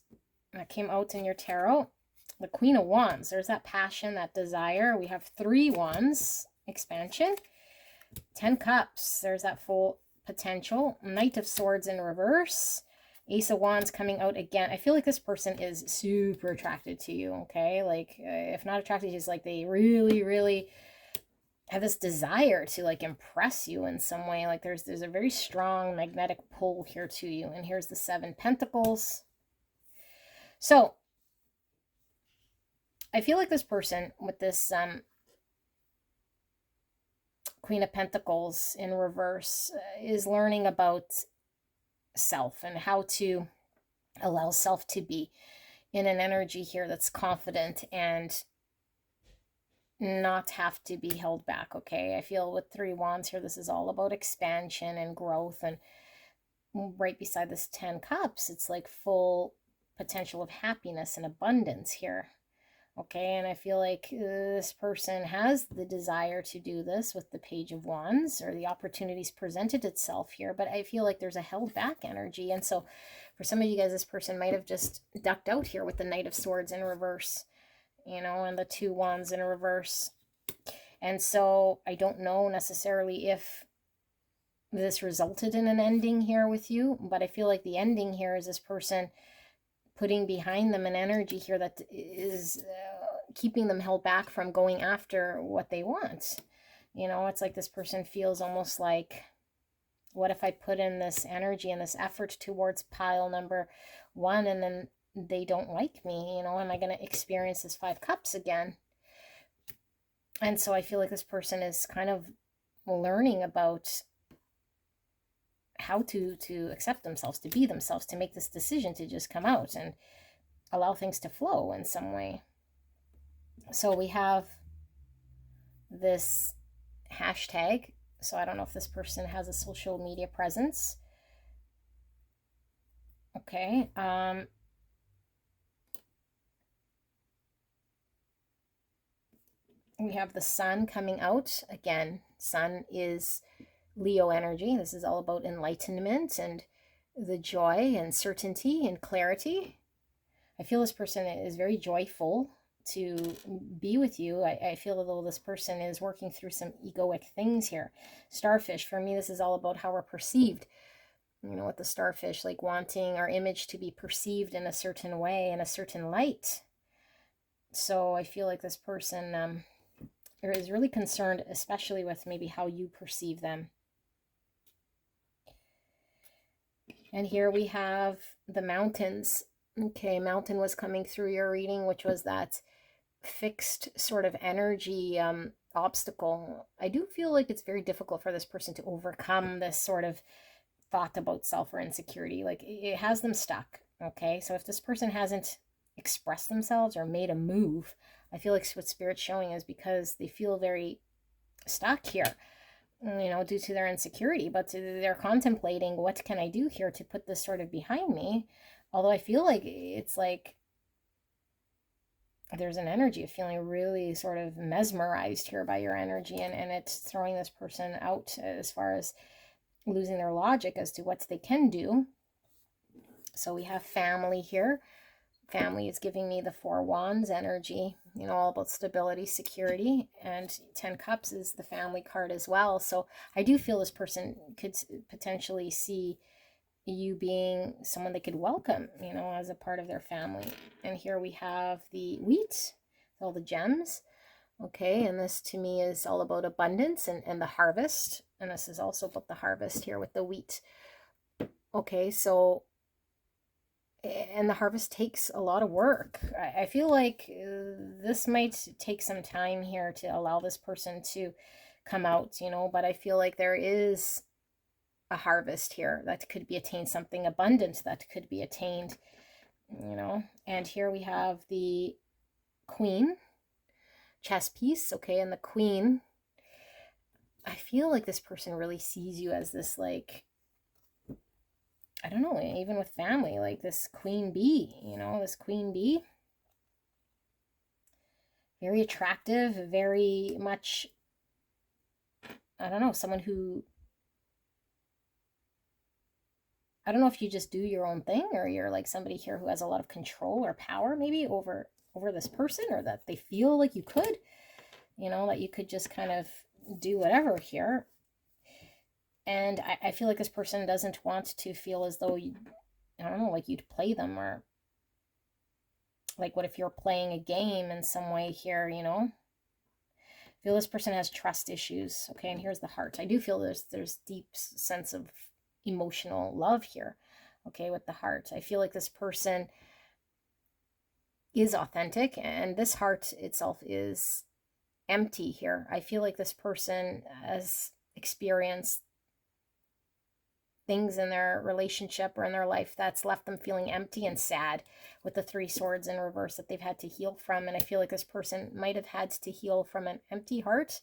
That came out in your tarot. The Queen of Wands, there's that passion, that desire. We have 3 Wands, expansion. 10 Cups, there's that full potential. Knight of Swords in reverse. Ace of Wands coming out again. I feel like this person is super attracted to you, okay? Like, if not attracted, it's like they really, really have this desire to like impress you in some way. Like there's a very strong magnetic pull here to you. And here's the 7 Pentacles. So I feel like this person with this Queen of Pentacles in reverse is learning about self and how to allow self to be in an energy here that's confident and not have to be held back. Okay, I feel with 3 Wands here, this is all about expansion and growth. And right beside this 10 Cups, it's like full potential of happiness and abundance here. Okay, and I feel like this person has the desire to do this with the Page of Wands, or the opportunities presented itself here, but I feel like there's a held back energy. And so for some of you guys, this person might have just ducked out here with the Knight of Swords in reverse, you know, and the 2 Wands in reverse. And so I don't know necessarily if this resulted in an ending here with you, but I feel like the ending here is this person putting behind them an energy here that is keeping them held back from going after what they want. You know, it's like this person feels almost like, what if I put in this energy and this effort towards pile number 1 and then they don't like me? You know, am I going to experience this 5 Cups again? And so I feel like this person is kind of learning about how to accept themselves, to be themselves, to make this decision to just come out and allow things to flow in some way. So we have this hashtag. So I don't know if this person has a social media presence. Okay. We have the Sun coming out. Again, Sun is Leo energy. This is all about enlightenment and the joy and certainty and clarity. I feel this person is very joyful to be with you. I feel as though this person is working through some egoic things here. Starfish, for me, this is all about how we're perceived. You know, with the starfish, like wanting our image to be perceived in a certain way, in a certain light. So I feel like this person is really concerned, especially with maybe how you perceive them. And here we have the mountains. Okay, mountain was coming through your reading, which was that fixed sort of energy obstacle. I do feel like it's very difficult for this person to overcome this sort of thought about self or insecurity. Like it has them stuck. Okay, so if this person hasn't expressed themselves or made a move, I feel like what Spirit's showing is because they feel very stuck here, you know, due to their insecurity, but they're contemplating, what can I do here to put this sort of behind me? Although I feel like it's like there's an energy of feeling really sort of mesmerized here by your energy, and it's throwing this person out as far as losing their logic as to what they can do. So we have family here family is giving me the 4 Wands energy, you know, all about stability, security, and 10 Cups is the family card as well. So I do feel this person could potentially see you being someone they could welcome, you know, as a part of their family. And here we have the wheat, all the gems. Okay, and this to me is all about abundance and the harvest. And this is also about the harvest here with the wheat. Okay, so, and the harvest takes a lot of work. I feel like this might take some time here to allow this person to come out, you know, but I feel like there is a harvest here that could be attained, something abundant that could be attained, you know. And here we have the Queen, chess piece, okay, and the Queen, I feel like this person really sees you as this, like, I don't know, even with family, like this queen bee, you know, this queen bee. Very attractive, very much, I don't know, someone who, I don't know if you just do your own thing or you're like somebody here who has a lot of control or power maybe over this person, or that they feel like you could, you know, that you could just kind of do whatever here. And I feel like this person doesn't want to feel as though you, I don't know, like you'd play them, or like what if you're playing a game in some way here, you know. I feel this person has trust issues. Okay, and here's the heart. I do feel there's deep sense of emotional love here. Okay, with the heart, I feel like this person is authentic, and this heart itself is empty here. I feel like this person has experienced things in their relationship or in their life that's left them feeling empty and sad, with the 3 swords in reverse that they've had to heal from. And I feel like this person might have had to heal from an empty heart,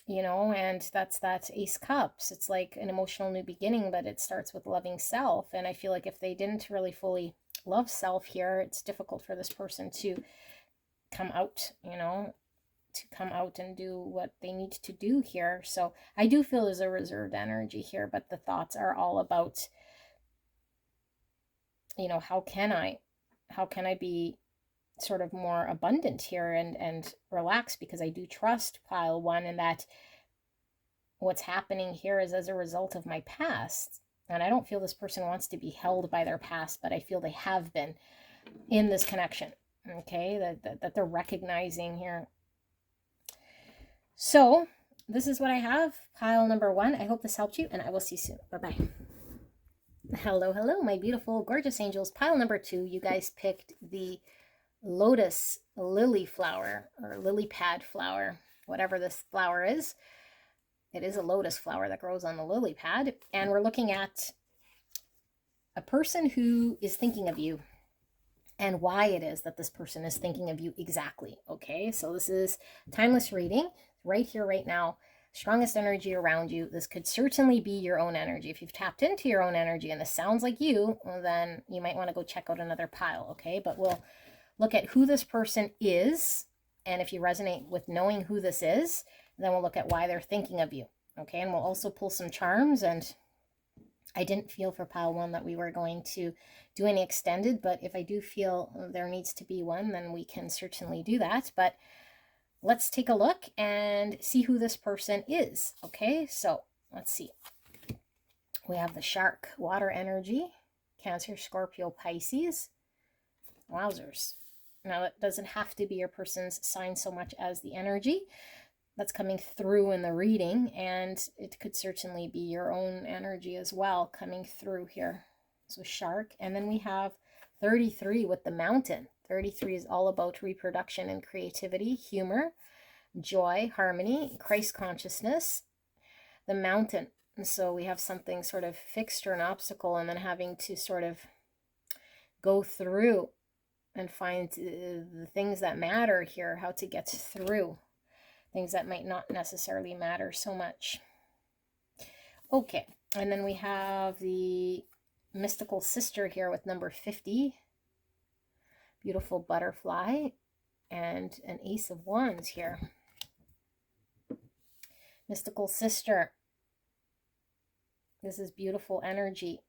you know, and that's that Ace Cups. It's like an emotional new beginning, but it starts with loving self. And I feel like if they didn't really fully love self here, it's difficult for this person to come out, you know, to come out and do what they need to do here. So I do feel there's a reserved energy here, but the thoughts are all about, you know, how can I be sort of more abundant here and relax, because I do trust pile 1, and that what's happening here is as a result of my past. And I don't feel this person wants to be held by their past, but I feel they have been in this connection. Okay, that they're recognizing here. So this is what I have, pile number 1. I hope this helped you, and I will see you soon. Bye-bye. Hello, hello, my beautiful, gorgeous angels. Pile number 2, you guys picked the lotus lily flower, or lily pad flower, whatever this flower is. It is a lotus flower that grows on the lily pad. And we're looking at a person who is thinking of you, and why it is that this person is thinking of you exactly. Okay, so this is timeless reading right here, right now. Strongest energy around you. This could certainly be your own energy. If you've tapped into your own energy and this sounds like you, well, then you might want to go check out another pile. Okay, but we'll look at who this person is, and if you resonate with knowing who this is, then we'll look at why they're thinking of you. Okay, and we'll also pull some charms. And I didn't feel for pile 1 that we were going to do any extended, but if I do feel there needs to be one, then we can certainly do that. But let's take a look and see who this person is. Okay, so let's see. We have the shark, water energy, Cancer, Scorpio, Pisces. Wowzers. Now, it doesn't have to be your person's sign so much as the energy that's coming through in the reading, and it could certainly be your own energy as well coming through here. So shark, and then we have 33 with the mountain. 33 is all about reproduction and creativity, humor, joy, harmony, Christ consciousness. The mountain, so we have something sort of fixed or an obstacle, and then having to sort of go through and find the things that matter here, how to get through things that might not necessarily matter so much. Okay, and then we have the mystical sister here with number 50. Beautiful butterfly and an ace of wands here. Mystical sister. This is beautiful energy.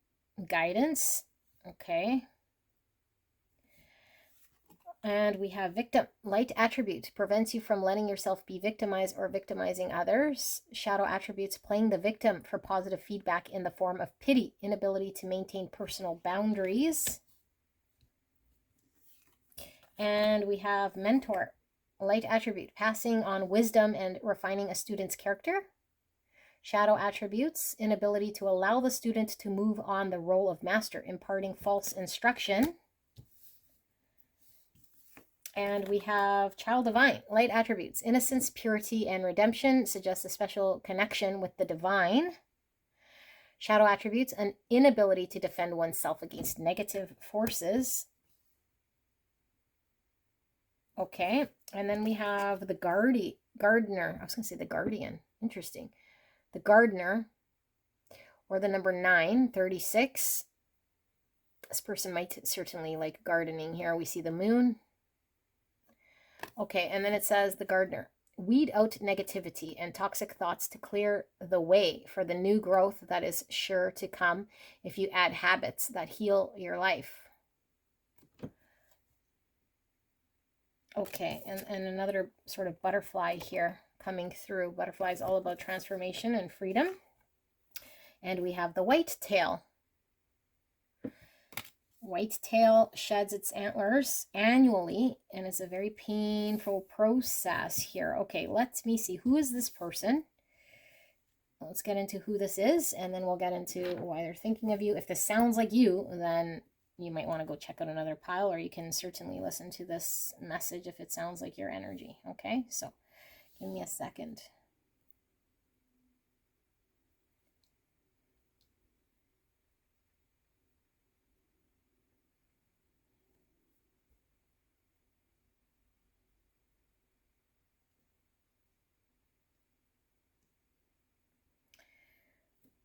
Guidance. Okay. And we have victim. Light attribute prevents you from letting yourself be victimized or victimizing others. Shadow attributes playing the victim for positive feedback in the form of pity, inability to maintain personal boundaries. And we have mentor. Light attribute passing on wisdom and refining a student's character. Shadow attributes inability to allow the student to move on the role of master, imparting false instruction. And we have child divine. Light attributes innocence, purity, and redemption suggest a special connection with the divine. Shadow attributes an inability to defend oneself against negative forces. Okay, and then we have the gardener. I was going to say the guardian. Interesting. The gardener, or the number 9, 36. This person might certainly like gardening here. We see the moon. Okay, and then it says the gardener. Weed out negativity and toxic thoughts to clear the way for the new growth that is sure to come if you add habits that heal your life. Okay, and another sort of butterfly here coming through. Butterfly is all about transformation and freedom. And we have the white tail. White tail sheds its antlers annually, and it's a very painful process here. Okay, let me see. Who is this person? Let's get into who this is, and then we'll get into why they're thinking of you. If this sounds like you, then you might want to go check out another pile, or you can certainly listen to this message if it sounds like your energy. Okay, so give me a second.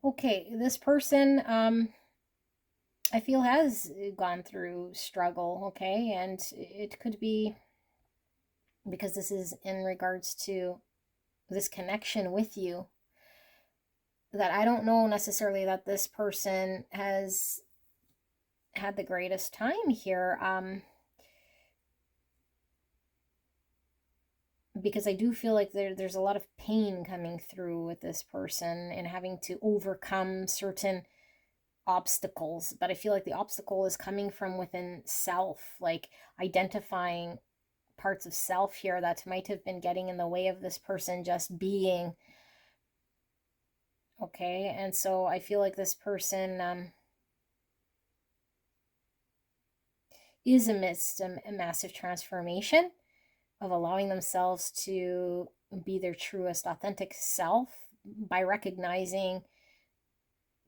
Okay, this person, I feel has gone through struggle, okay? And it could be because this is in regards to this connection with you, that I don't know necessarily that this person has had the greatest time here. Because I do feel like there's a lot of pain coming through with this person and having to overcome certain obstacles. But I feel like the obstacle is coming from within self, like identifying parts of self here that might have been getting in the way of this person just being. Okay, and so I feel like this person is amidst a massive transformation of allowing themselves to be their truest authentic self by recognizing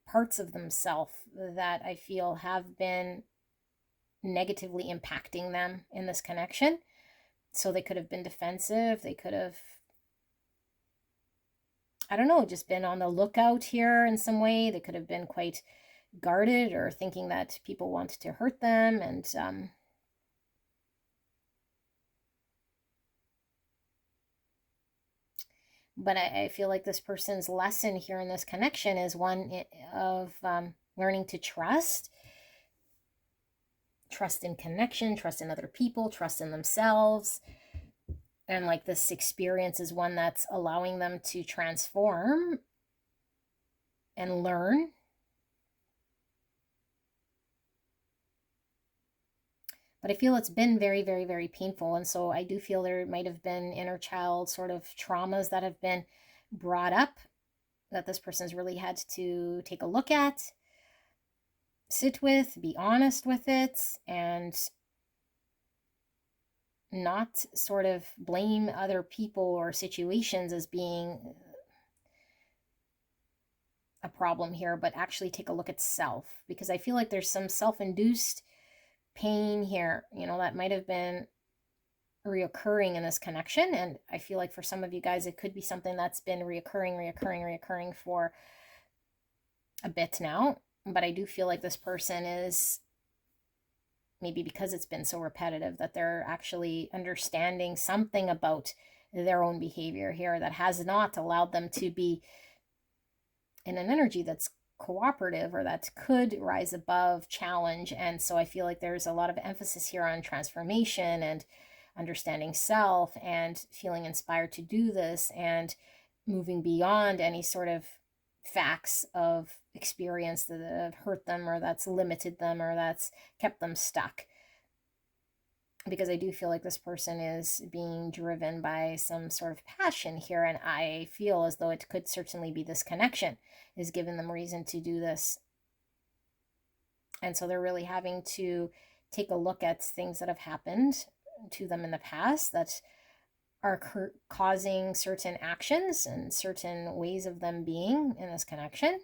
parts of themselves that I feel have been negatively impacting them in this connection. So they could have been defensive, they could have, I don't know, just been on the lookout here in some way. They could have been quite guarded or thinking that people wanted to hurt them, and but I feel like this person's lesson here in this connection is one of learning to trust in connection, trust in other people, trust in themselves. And like this experience is one that's allowing them to transform and learn. But I feel it's been very, very, very painful. And so I do feel there might have been inner child sort of traumas that have been brought up that this person's really had to take a look at, sit with, be honest with it, and not sort of blame other people or situations as being a problem here, but actually take a look at self. Because I feel like there's some self-induced pain here, you know, that might have been reoccurring in this connection. And I feel like for some of you guys, it could be something that's been reoccurring for a bit now. But I do feel like this person is, maybe because it's been so repetitive, that they're actually understanding something about their own behavior here that has not allowed them to be in an energy that's cooperative, or that could rise above challenge. And so I feel like there's a lot of emphasis here on transformation and understanding self and feeling inspired to do this and moving beyond any sort of facts of experience that have hurt them or that's limited them or that's kept them stuck. Because I do feel like this person is being driven by some sort of passion here, and I feel as though it could certainly be this connection is giving them reason to do this. And so they're really having to take a look at things that have happened to them in the past that are causing certain actions and certain ways of them being in this connection.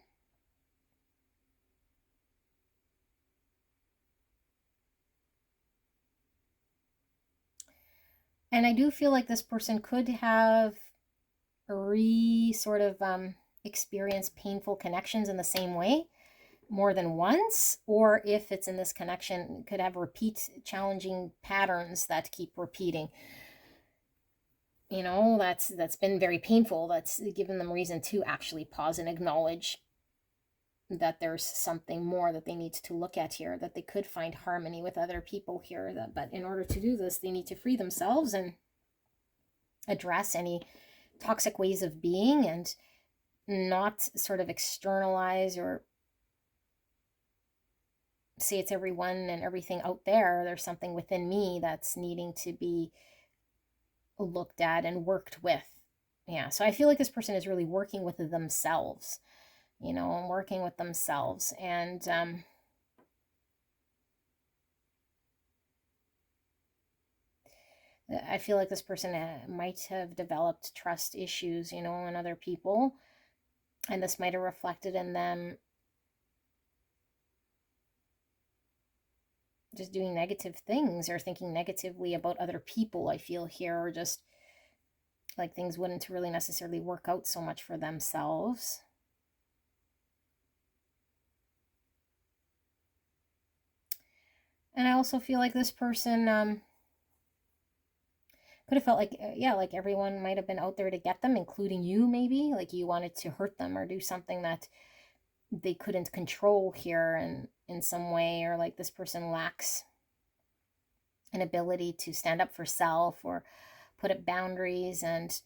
And I do feel like this person could have sort of experienced painful connections in the same way more than once, or if it's in this connection, could have repeat challenging patterns that keep repeating. You know, that's been very painful. That's given them reason to actually pause and acknowledge that there's something more that they need to look at here, that they could find harmony with other people here. But in order to do this, they need to free themselves and address any toxic ways of being and not sort of externalize or say it's everyone and everything out there. There's something within me that's needing to be looked at and worked with. Yeah, so I feel like this person is really working with themselves, you know, working with themselves. And I feel like this person might have developed trust issues, you know, in other people. And this might have reflected in them just doing negative things or thinking negatively about other people, I feel here, or just like things wouldn't really necessarily work out so much for themselves. And I also feel like this person could have felt like, yeah, like everyone might have been out there to get them, including you, maybe. Like you wanted to hurt them or do something that they couldn't control here in some way, or like this person lacks an ability to stand up for self or put up boundaries. And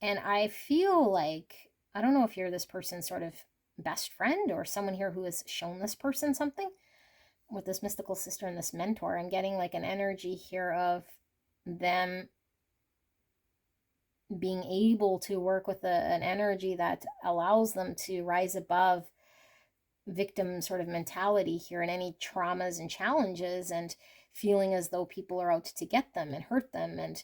I feel like, I don't know if you're this person's sort of best friend or someone here who has shown this person something. With this mystical sister and this mentor, I'm getting like an energy here of them being able to work with an energy that allows them to rise above victim sort of mentality here and any traumas and challenges, and feeling as though people are out to get them and hurt them, and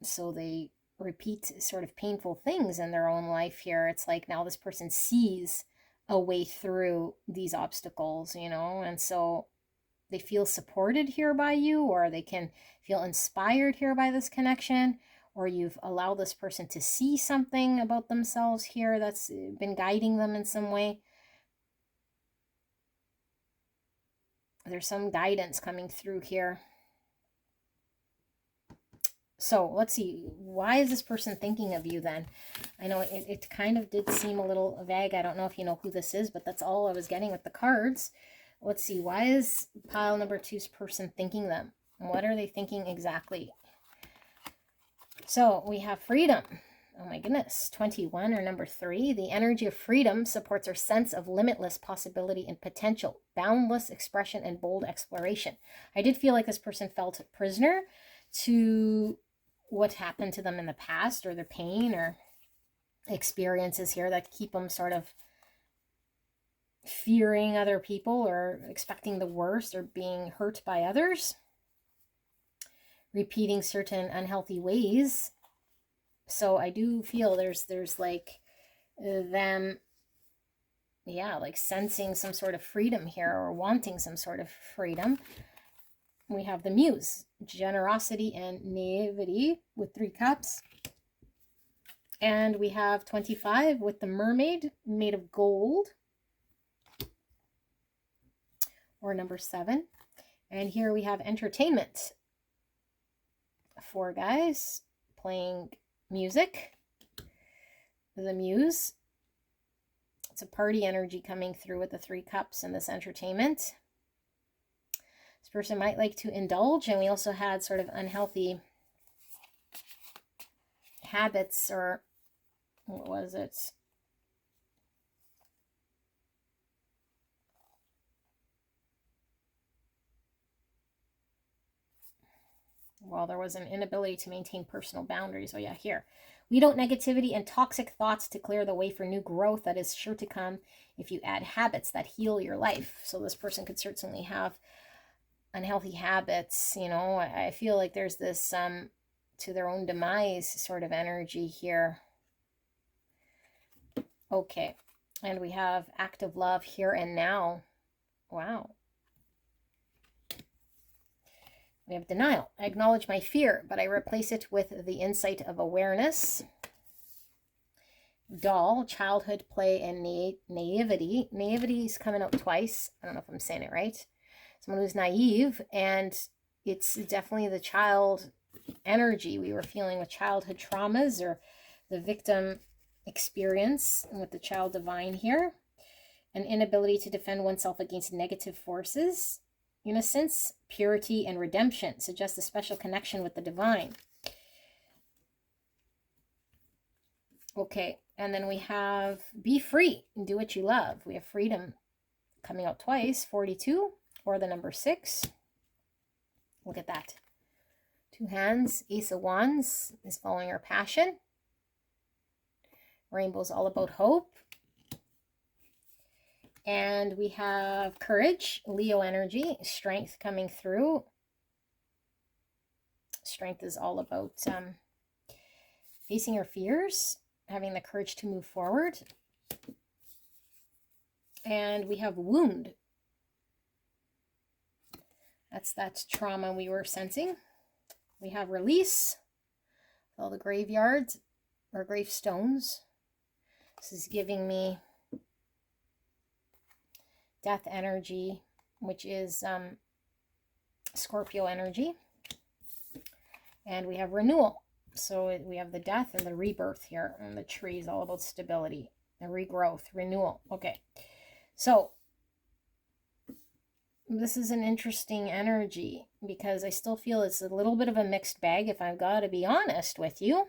so they repeat sort of painful things in their own life here. It's like now this person sees a way through these obstacles, you know, and so they feel supported here by you, or they can feel inspired here by this connection, or you've allowed this person to see something about themselves here that's been guiding them in some way. There's some guidance coming through here. So let's see, why is this person thinking of you then? I know it kind of did seem a little vague. I don't know if you know who this is, but that's all I was getting with the cards. Let's see, why is pile number 2's person thinking them? What are they thinking exactly? So we have freedom. Oh my goodness, 21 or number 3. The energy of freedom supports our sense of limitless possibility and potential, boundless expression and bold exploration. I did feel like this person felt a prisoner to what happened to them in the past, or their pain or experiences here that keep them sort of fearing other people or expecting the worst or being hurt by others, repeating certain unhealthy ways. So I do feel there's like them, yeah, like sensing some sort of freedom here, or wanting some sort of freedom. We have the Muse, generosity and naivety with 3 cups. And we have 25 with the Mermaid made of gold, or number 7. And here we have entertainment, 4 guys playing music. The muse. It's a party energy coming through with the 3 cups and this entertainment. This person might like to indulge, and we also had sort of unhealthy habits, or what was it? Well, there was an inability to maintain personal boundaries. Oh yeah, here. Weed out negativity and toxic thoughts to clear the way for new growth that is sure to come if you add habits that heal your life. So this person could certainly have unhealthy habits. You know, I feel like there's this to their own demise sort of energy here. Okay, and we have active love here and now. Wow. We have denial. I acknowledge my fear, but I replace it with the insight of awareness. Doll, childhood play and naivety. Naivety is coming out twice. I don't know if I'm saying it right. Someone who's naive, and it's definitely the child energy we were feeling with childhood traumas, or the victim experience with the child divine here. An inability to defend oneself against negative forces. Innocence, purity, and redemption suggest a special connection with the divine. Okay, and then we have be free and do what you love. We have freedom coming out twice, 42, or the number 6. Look at that. 2 hands, Ace of Wands is following our passion. Rainbow's all about hope. And we have courage, Leo energy, strength coming through. Strength is all about facing your fears, having the courage to move forward. And we have wound. That's that trauma we were sensing. We have release, all the graveyards or gravestones. This is giving me death energy, which is Scorpio energy. And we have renewal. So we have the death and the rebirth here. And the tree is all about stability and regrowth, renewal. Okay. So this is an interesting energy because I still feel it's a little bit of a mixed bag, if I've got to be honest with you.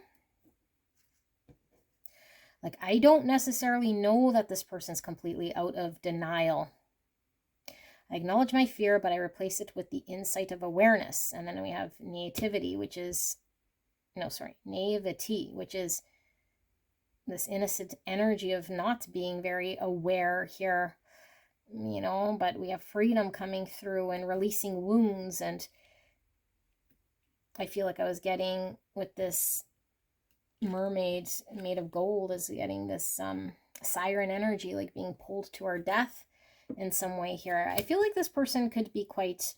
Like, I don't necessarily know that this person's completely out of denial. I acknowledge my fear, but I replace it with the insight of awareness. And then we have naivety, which is, naivety, which is this innocent energy of not being very aware here, but we have freedom coming through and releasing wounds. And I feel like I was getting with this mermaid made of gold is getting this siren energy, like being pulled to our death in some way here. I feel like this person could be quite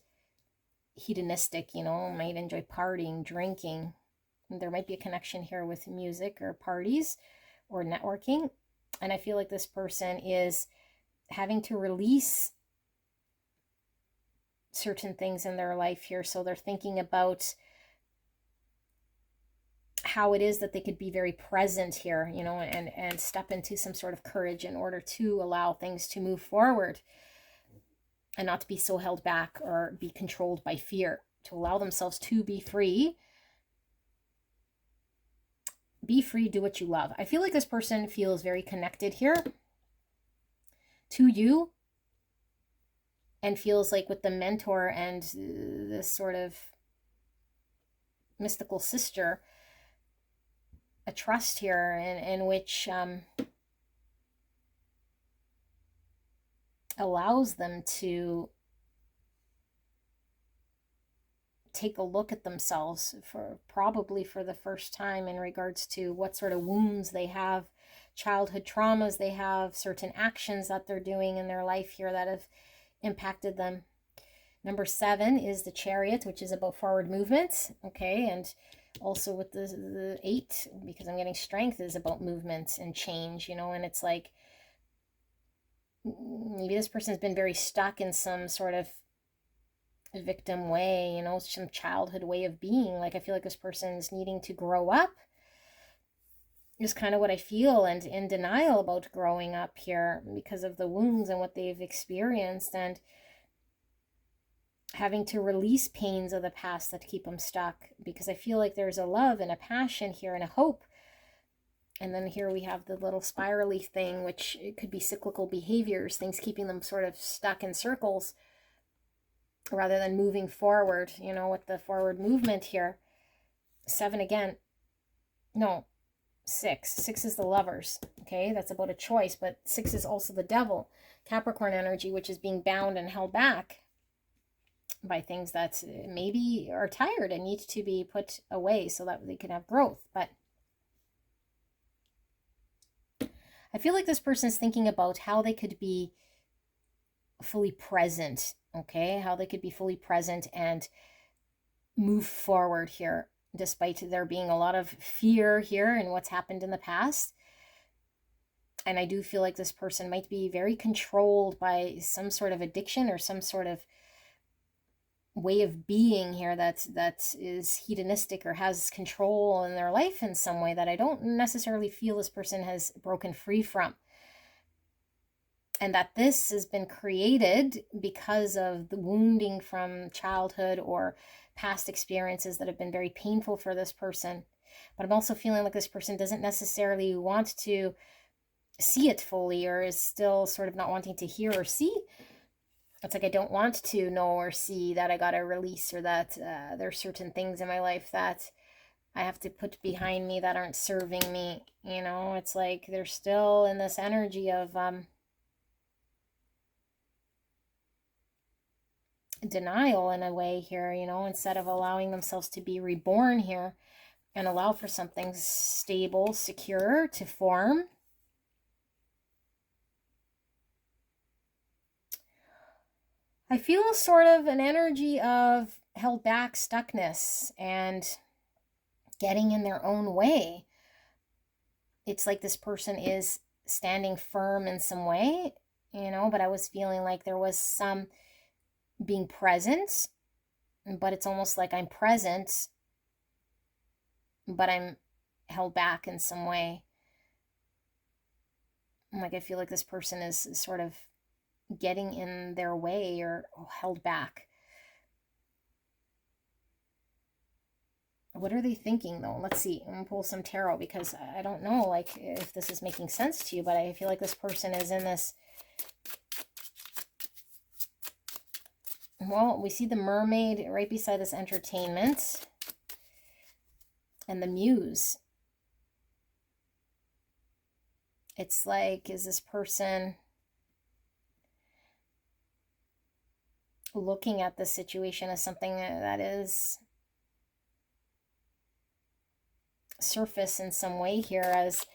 hedonistic, might enjoy partying, drinking. There might be a connection here with music or parties or networking. And I feel like this person is having to release certain things in their life here. So they're thinking about how it is that they could be very present here, and step into some sort of courage in order to allow things to move forward and not to be so held back or be controlled by fear, to allow themselves to be free. Be free, do what you love. I feel like this person feels very connected here to you and feels like with the mentor and this sort of mystical sister, a trust here in which allows them to take a look at themselves probably for the first time in regards to what sort of wounds they have, childhood traumas they have, certain actions that they're doing in their life here that have impacted them. Number 7 is the Chariot, which is about forward movement. Okay, and also with the 8, because I'm getting strength, is about movement and change, and it's like maybe this person has been very stuck in some sort of victim way, you know, some childhood way of being. Like I feel like this person's needing to grow up is kind of what I feel, and in denial about growing up here because of the wounds and what they've experienced, and having to release pains of the past that keep them stuck, because I feel like there's a love and a passion here and a hope. And then here we have the little spirally thing, which it could be cyclical behaviors, things keeping them sort of stuck in circles rather than moving forward, you know, with the forward movement here. 7 again. No, 6. 6 is the Lovers. Okay, that's about a choice, but 6 is also the Devil. Capricorn energy, which is being bound and held back by things that maybe are tired and need to be put away so that they can have growth. But I feel like this person is thinking about how they could be fully present, okay? How they could be fully present and move forward here, despite there being a lot of fear here in what's happened in the past. And I do feel like this person might be very controlled by some sort of addiction or some sort of way of being here that is hedonistic or has control in their life in some way that I don't necessarily feel this person has broken free from. And that this has been created because of the wounding from childhood or past experiences that have been very painful for this person. But I'm also feeling like this person doesn't necessarily want to see it fully, or is still sort of not wanting to hear or see. It's like I don't want to know or see that I got to release, or that there are certain things in my life that I have to put behind me that aren't serving me. You know, it's like they're still in this energy of denial in a way here, you know, instead of allowing themselves to be reborn here and allow for something stable, secure to form. I feel sort of an energy of held back stuckness and getting in their own way. It's like this person is standing firm in some way, you know, but I was feeling like there was some being present, but it's almost like I'm present, but I'm held back in some way. Like I feel like this person is sort of getting in their way or held back. What are they thinking though? Let's see. I'm gonna pull some tarot because I don't know like if this is making sense to you, but I feel like this person is in this. Well, we see the Mermaid right beside this Entertainment and the Muse. It's like, is this person looking at the situation as something that is surface in some way here, as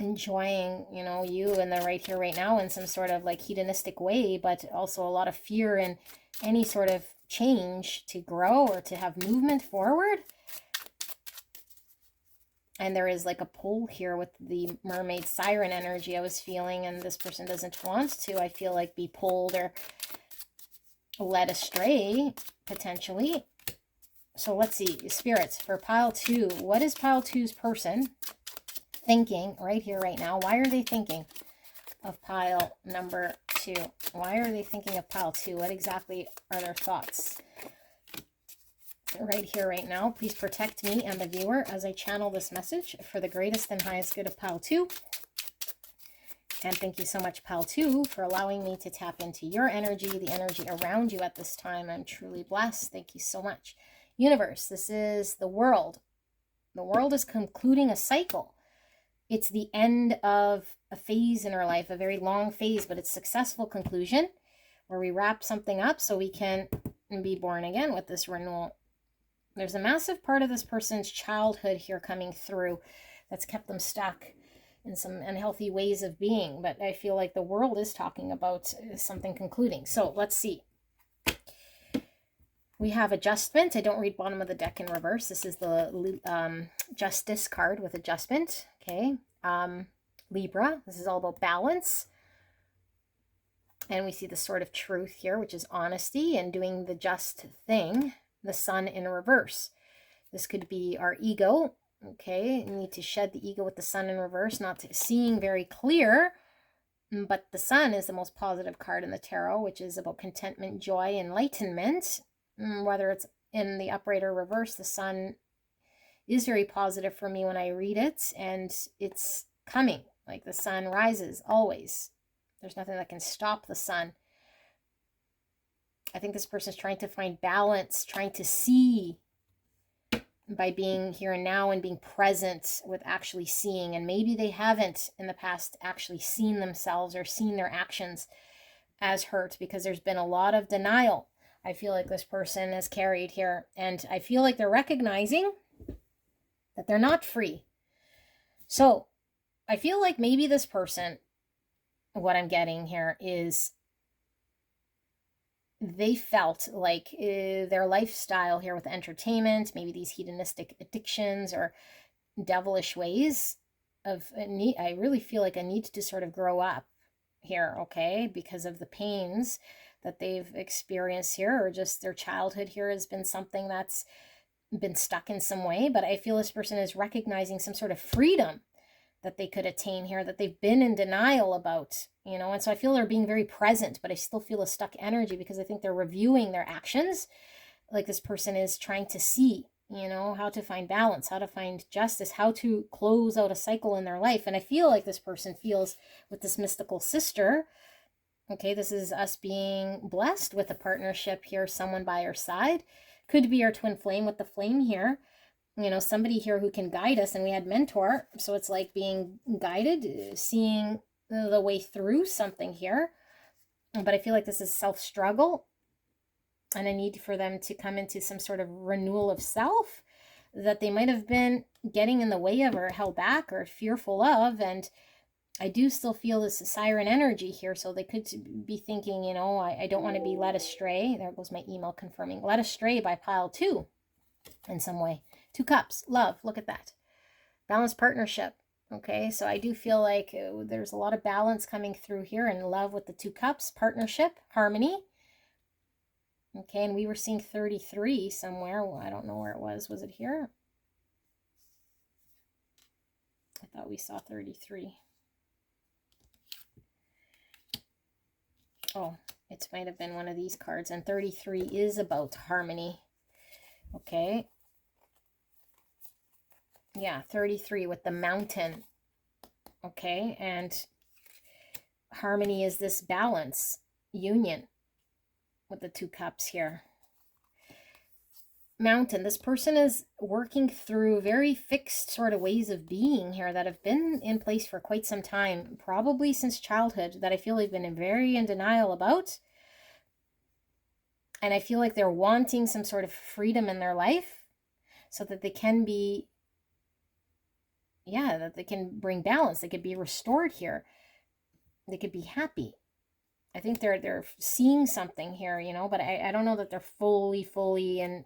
enjoying, you know, you and the right here, right now in some sort of like hedonistic way, but also a lot of fear in any sort of change to grow or to have movement forward. And there is like a pull here with the Mermaid Siren energy I was feeling, and this person doesn't want to, I feel like, be pulled or led astray, potentially. So let's see, spirits, for pile 2, what is pile 2's person thinking right here, right now? Why are they thinking of pile number 2? Why are they thinking of pile 2? What exactly are their thoughts right here, right now? Please protect me and the viewer as I channel this message for the greatest and highest good of pile 2. And thank you so much, pile 2, for allowing me to tap into your energy, the energy around you at this time. I'm truly blessed. Thank you so much. Universe, this is the world. The world is concluding a cycle. It's the end of a phase in our life, a very long phase, but it's a successful conclusion where we wrap something up so we can be born again with this renewal. There's a massive part of this person's childhood here coming through that's kept them stuck in some unhealthy ways of being, but I feel like the world is talking about something concluding. So let's see. We have adjustment. I don't read bottom of the deck in reverse. This is the Justice card with adjustment. Okay. Libra. This is all about balance. And we see the sword of truth here, which is honesty and doing the just thing. The sun in reverse. This could be our ego. Okay, you need to shed the ego with the sun in reverse, not seeing very clear. But the sun is the most positive card in the tarot, which is about contentment, joy, enlightenment. Whether it's in the upright or reverse, the sun is very positive for me when I read it, and it's coming. Like the sun rises always. There's nothing that can stop the sun. I think this person is trying to find balance, trying to see by being here and now and being present with actually seeing. And maybe they haven't in the past actually seen themselves or seen their actions as hurt, because there's been a lot of denial I feel like this person has carried here. And I feel like they're recognizing that they're not free. So I feel like maybe this person, what I'm getting here is they felt like their lifestyle here with entertainment, maybe these hedonistic addictions or devilish ways of I really feel like I need to sort of grow up here, okay, because of the pains that they've experienced here, or just their childhood here has been something that's been stuck in some way. But I feel this person is recognizing some sort of freedom that they could attain here that they've been in denial about, you know. And so I feel they're being very present, but I still feel a stuck energy because I think they're reviewing their actions. Like this person is trying to see, you know, how to find balance, how to find justice, how to close out a cycle in their life. And I feel like this person feels with this mystical sister, okay, this is us being blessed with a partnership here, someone by our side. Could be our twin flame with the flame here, you know, somebody here who can guide us. And we had mentor, so it's like being guided, seeing the way through something here. But I feel like this is self-struggle and a need for them to come into some sort of renewal of self that they might have been getting in the way of or held back or fearful of. And I do still feel this siren energy here, so they could be thinking, you know, I don't want to be led astray. There goes my email confirming. Led astray by pile 2 in some way. 2 cups, love, look at that. Balanced partnership, okay? So I do feel like there's a lot of balance coming through here in love with the 2 cups, partnership, harmony. Okay, and we were seeing 33 somewhere. Well, I don't know where it was. Was it here? I thought we saw 33. Oh, it might have been one of these cards. And 33 is about harmony. Okay. Yeah, 33 with the mountain. Okay, and harmony is this balance, union with the 2 cups here. Mountain, this person is working through very fixed sort of ways of being here that have been in place for quite some time, probably since childhood, that I feel they've been very in denial about. And I feel like they're wanting some sort of freedom in their life so that they can be, yeah, that they can bring balance. They could be restored here. They could be happy. I think they're seeing something here, you know, but I don't know that they're fully in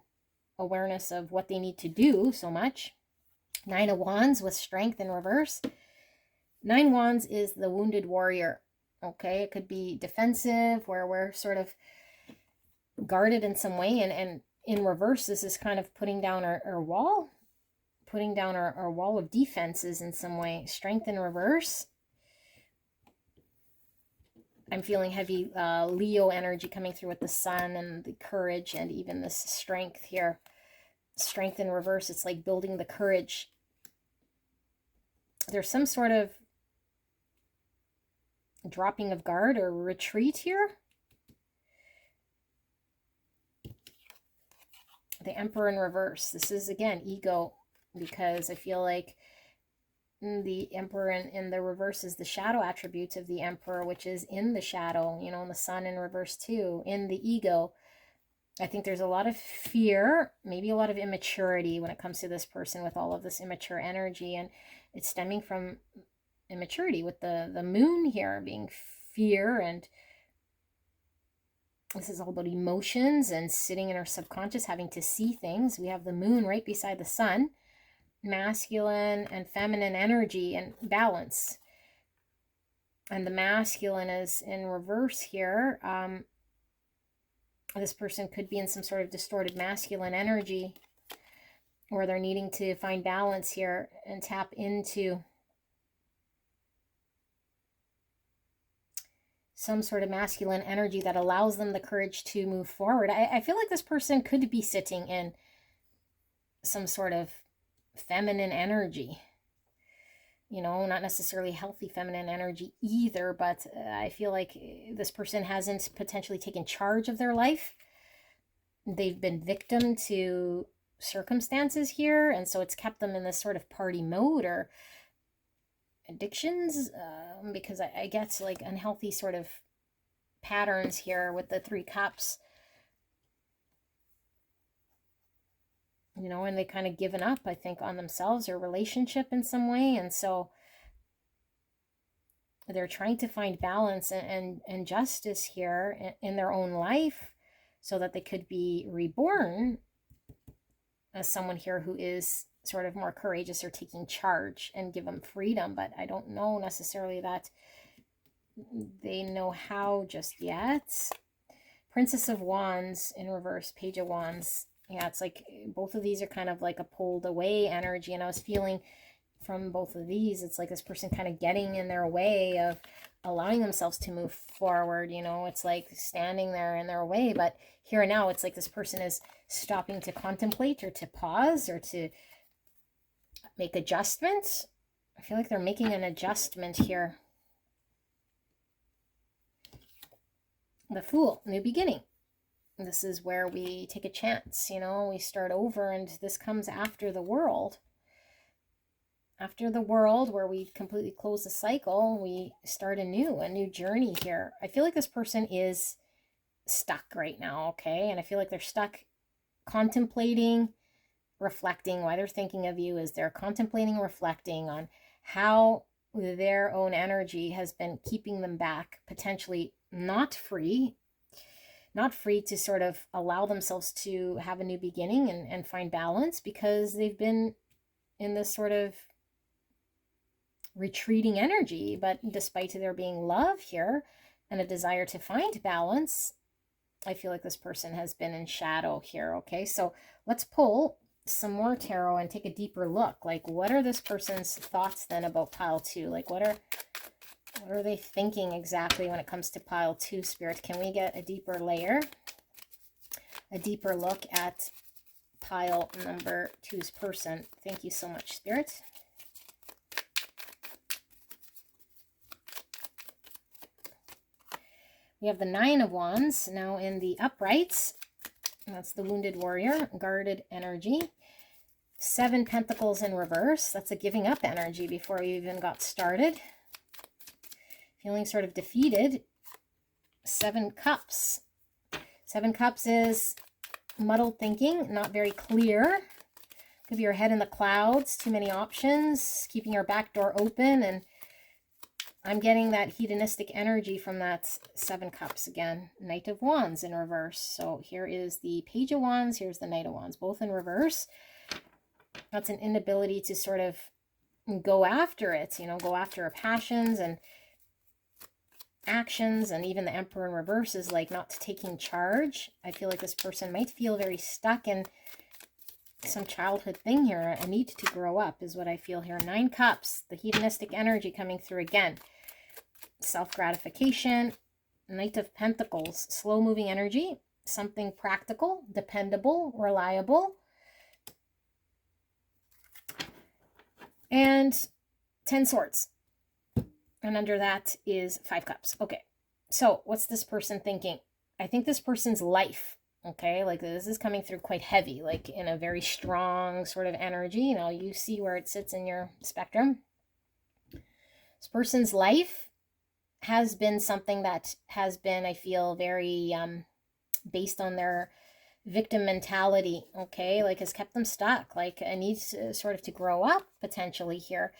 awareness of what they need to do so much. 9 of Wands with strength in reverse. 9 Wands is the wounded warrior. Okay, it could be defensive, where we're sort of guarded in some way, and in reverse, this is kind of putting down our wall, putting down our wall of defenses in some way. Strength in reverse. I'm feeling heavy Leo energy coming through with the sun and the courage and even this strength here. Strength in reverse, it's like building the courage. There's some sort of dropping of guard or retreat here. The Emperor in reverse. This is, again, ego, because I feel like the Emperor in the reverse is the shadow attributes of the Emperor, which is in the shadow, you know, and the Sun in reverse too, in the ego. I think there's a lot of fear, maybe a lot of immaturity when it comes to this person with all of this immature energy, and it's stemming from immaturity with the moon here being fear, and this is all about emotions and sitting in our subconscious, having to see things. We have the moon right beside the sun. Masculine and feminine energy and balance. And the masculine is in reverse here. This person could be in some sort of distorted masculine energy, or they're needing to find balance here and tap into some sort of masculine energy that allows them the courage to move forward. I feel like this person could be sitting in some sort of feminine energy, you know, not necessarily healthy feminine energy either, but I feel like this person hasn't potentially taken charge of their life. They've been victim to circumstances here, and so it's kept them in this sort of party mode or addictions, because I get like unhealthy sort of patterns here with the 3 cups, you know, and they kind of given up, I think, on themselves or relationship in some way, and so they're trying to find balance and justice here in their own life so that they could be reborn as someone here who is sort of more courageous or taking charge and give them freedom. But I don't know necessarily that they know how just yet. Princess of Wands in reverse, Page of Wands. Yeah, it's like both of these are kind of like a pulled away energy, and I was feeling from both of these, it's like this person kind of getting in their way of allowing themselves to move forward. You know, it's like standing there in their way, but here and now it's like this person is stopping to contemplate or to pause or to make adjustments. I feel like they're making an adjustment here. The Fool, new beginning. This is where we take a chance, you know, we start over, and this comes after the World. After the World, where we completely close the cycle, we start a new journey here. I feel like this person is stuck right now, okay? And I feel like they're stuck contemplating, reflecting. Why they're thinking of you is they're contemplating, reflecting on how their own energy has been keeping them back, potentially not free to sort of allow themselves to have a new beginning and find balance, because they've been in this sort of retreating energy. But despite there being love here and a desire to find balance, I feel like this person has been in shadow here. Okay, so let's pull some more tarot and take a deeper look. Like, what are this person's thoughts then about pile 2? Like, what are they thinking exactly when it comes to pile 2, Spirit? Can we get a deeper layer, a deeper look at pile number 2's person? Thank you so much, Spirit. We have the 9 of Wands now in the uprights. That's the wounded warrior, guarded energy. 7 Pentacles in reverse. That's a giving up energy before you even got started. Feeling sort of defeated. 7 Cups. 7 Cups is muddled thinking, not very clear. Could be your head in the clouds, too many options, keeping your back door open, and I'm getting that hedonistic energy from that 7 Cups again. Knight of Wands in reverse. So here is the Page of Wands. Here's the Knight of Wands, both in reverse. That's an inability to sort of go after it, you know, go after our passions and actions. And even the Emperor in reverse is like not taking charge. I feel like this person might feel very stuck in some childhood thing here. A need to grow up is what I feel here. 9 Cups, the hedonistic energy coming through again. Self-gratification. Knight of Pentacles, slow-moving energy, something practical, dependable, reliable. And 10 Swords. And under that is 5 Cups. Okay, so what's this person thinking? I think this person's life, okay, like this is coming through quite heavy, like in a very strong sort of energy. You know, you see where it sits in your spectrum. This person's life has been something that has been, I feel, very based on their victim mentality, okay, like has kept them stuck, like a need sort of to grow up potentially here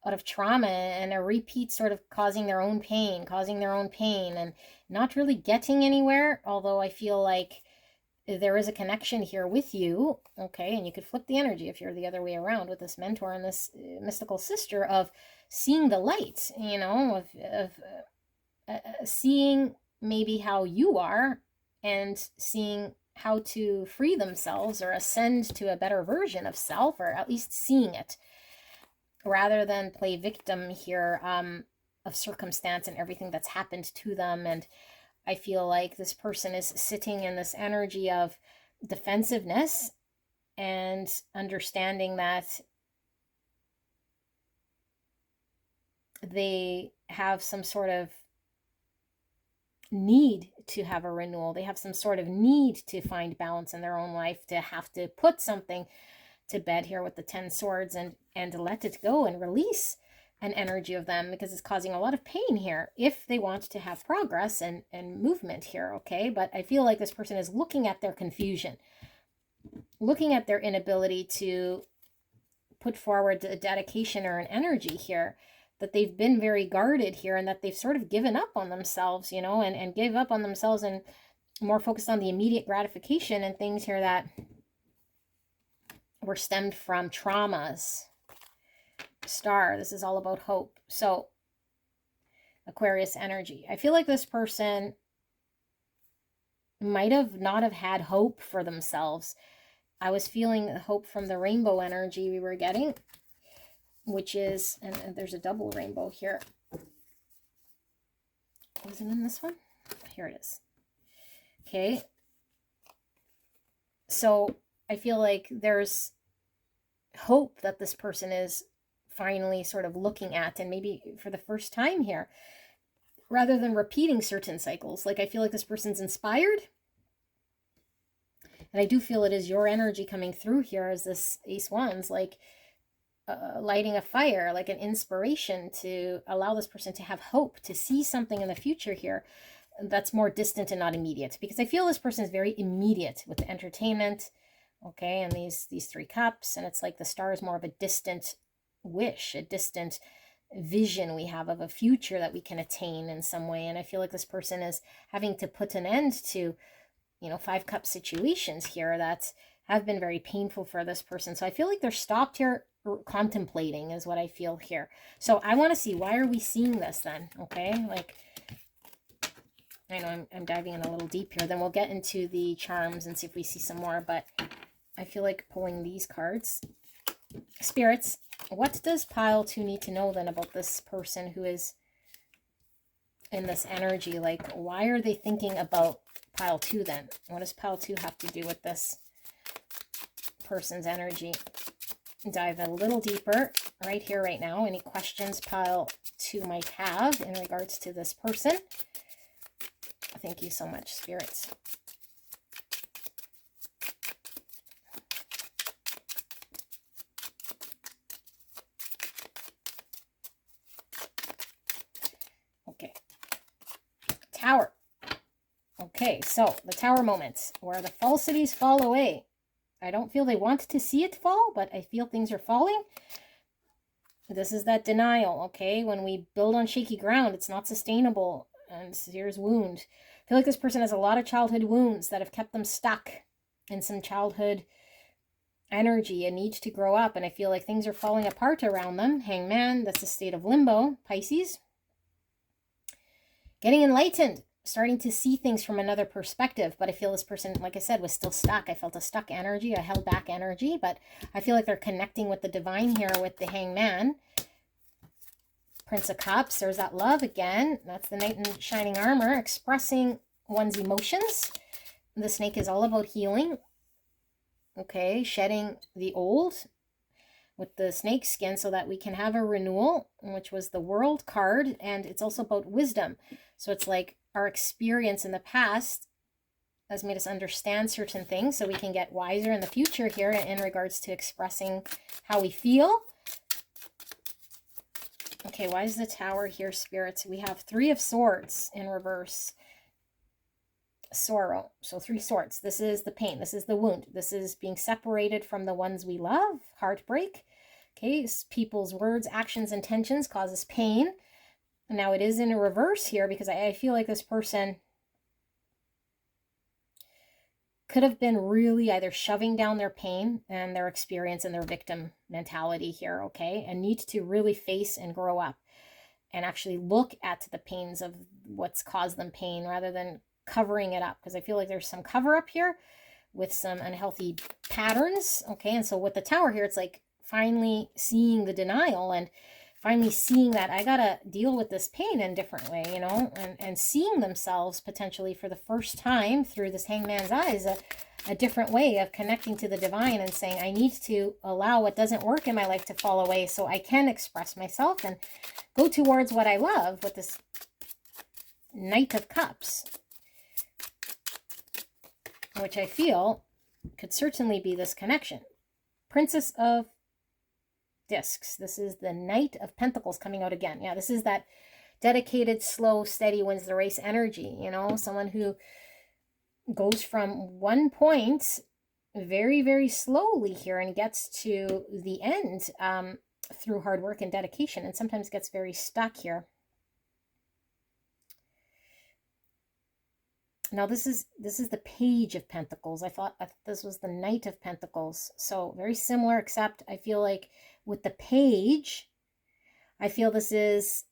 out of trauma, and a repeat sort of causing their own pain and not really getting anywhere. Although I feel like there is a connection here with you, okay? And you could flip the energy if you're the other way around with this mentor and this mystical sister of seeing the light, you know, of seeing maybe how you are and seeing how to free themselves or ascend to a better version of self, or at least seeing it, rather than play victim here of circumstance and everything that's happened to them. And I feel like this person is sitting in this energy of defensiveness and understanding that they have some sort of need to have a renewal. They have some sort of need to find balance in their own life, to have to put something to bed here with the 10 swords and let it go and release an energy of them, because it's causing a lot of pain here if they want to have progress and movement here, okay? But I feel like this person is looking at their confusion, looking at their inability to put forward a dedication or an energy here, that they've been very guarded here, and that they've sort of given up on themselves, you know, and gave up on themselves and more focused on the immediate gratification and things here that were stemmed from traumas. Star, this is all about hope. So Aquarius energy, I feel like this person might have not have had hope for themselves. I was feeling hope from the rainbow energy we were getting, which is, and there's a double rainbow here. Was it in this one? Here it is. Okay. So I feel like there's hope that this person is finally sort of looking at, and maybe for the first time here, rather than repeating certain cycles. Like I feel like this person's inspired, and I do feel it is your energy coming through here as this Ace Wands, like lighting a fire, like an inspiration to allow this person to have hope, to see something in the future here that's more distant and not immediate. Because I feel this person is very immediate with the entertainment, okay, and these 3 cups, and it's like the star is more of a distant wish, a distant vision we have of a future that we can attain in some way. And I feel like this person is having to put an end to, you know, 5 cup situations here that have been very painful for this person. So I feel like they're stopped here contemplating is what I feel here. So I want to see, why are we seeing this then? Okay, like I know I'm diving in a little deep here. Then we'll get into the charms and see if we see some more. But I feel like pulling these cards. Spirits, what does pile 2 need to know then about this person who is in this energy? Like, why are they thinking about pile 2 then? What does pile 2 have to do with this person's energy? Dive a little deeper right here, right now. Any questions pile 2 might have in regards to this person? Thank you so much, spirits. Okay. Tower. Okay, so the tower moments where the falsities fall away. I don't feel they want to see it fall, but I feel things are falling. This is that denial, okay? When we build on shaky ground, it's not sustainable. And here's wound. I feel like this person has a lot of childhood wounds that have kept them stuck in some childhood energy, a need to grow up. And I feel like things are falling apart around them. Hangman, that's a state of limbo. Pisces. Getting enlightened. Starting to see things from another perspective. But I feel this person, like I said, was still stuck. I felt a stuck energy, a held back energy. But I feel like they're connecting with the divine here with the Hangman. Prince of Cups, there's that love again. That's the Knight in Shining Armor, expressing one's emotions. The snake is all about healing. Okay, shedding the old with the snake skin so that we can have a renewal, which was the World card. And it's also about wisdom. So it's like our experience in the past has made us understand certain things so we can get wiser in the future here in regards to expressing how we feel. Okay, why is the Tower here, spirits? We have 3 of Swords in reverse. Sorrow. So 3 swords. This is the pain. This is the wound. This is being separated from the ones we love. Heartbreak. Okay, people's words, actions, intentions causes pain. Now it is in a reverse here because I feel like this person could have been really either shoving down their pain and their experience and their victim mentality here, okay? And need to really face and grow up and actually look at the pains of what's caused them pain rather than covering it up. Because I feel like there's some cover up here with some unhealthy patterns, okay? And so with the Tower here, it's like finally seeing the denial and finally seeing that I gotta deal with this pain in a different way, you know, and seeing themselves potentially for the first time through this Hangman's eyes, a different way of connecting to the divine and saying, I need to allow what doesn't work in my life to fall away so I can express myself and go towards what I love with this Knight of Cups, which I feel could certainly be this connection. Princess of Discs. This is the Knight of Pentacles coming out again. Yeah, this is that dedicated, slow, steady wins the race energy. You know, someone who goes from one point very, very slowly here and gets to the end through hard work and dedication, and sometimes gets very stuck here. Now this is the Page of Pentacles. I thought this was the Knight of Pentacles. So very similar, except I feel like with the Page, I feel this is,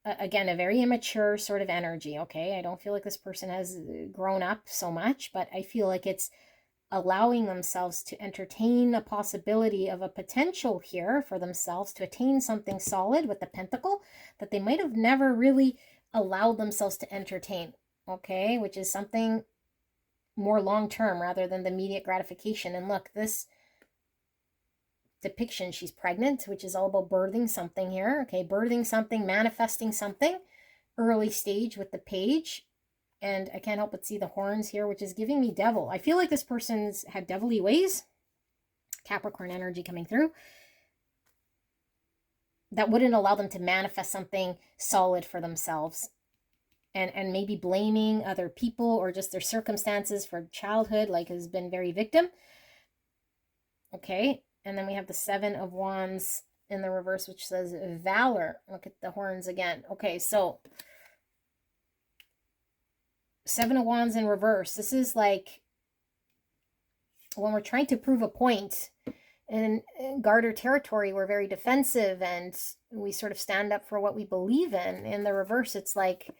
again, a very immature sort of energy, okay? I don't feel like this person has grown up so much, but I feel like it's allowing themselves to entertain a possibility of a potential here for themselves to attain something solid with the Pentacle that they might have never really allowed themselves to entertain, okay? Which is something more long-term rather than the immediate gratification. And look, this depiction, she's pregnant, which is all about birthing something here, okay? Birthing something, manifesting something, early stage with the Page. And I can't help but see the horns here, which is giving me devil. I feel like this person's had devilly ways, Capricorn energy coming through, that wouldn't allow them to manifest something solid for themselves. And maybe blaming other people or just their circumstances for childhood, like has been very victim. Okay, and then we have the Seven of Wands in the reverse, which says valor. Look at the horns again. Okay, so Seven of Wands in reverse. This is like when we're trying to prove a point in guard our territory, we're very defensive and we sort of stand up for what we believe in. In the reverse, it's like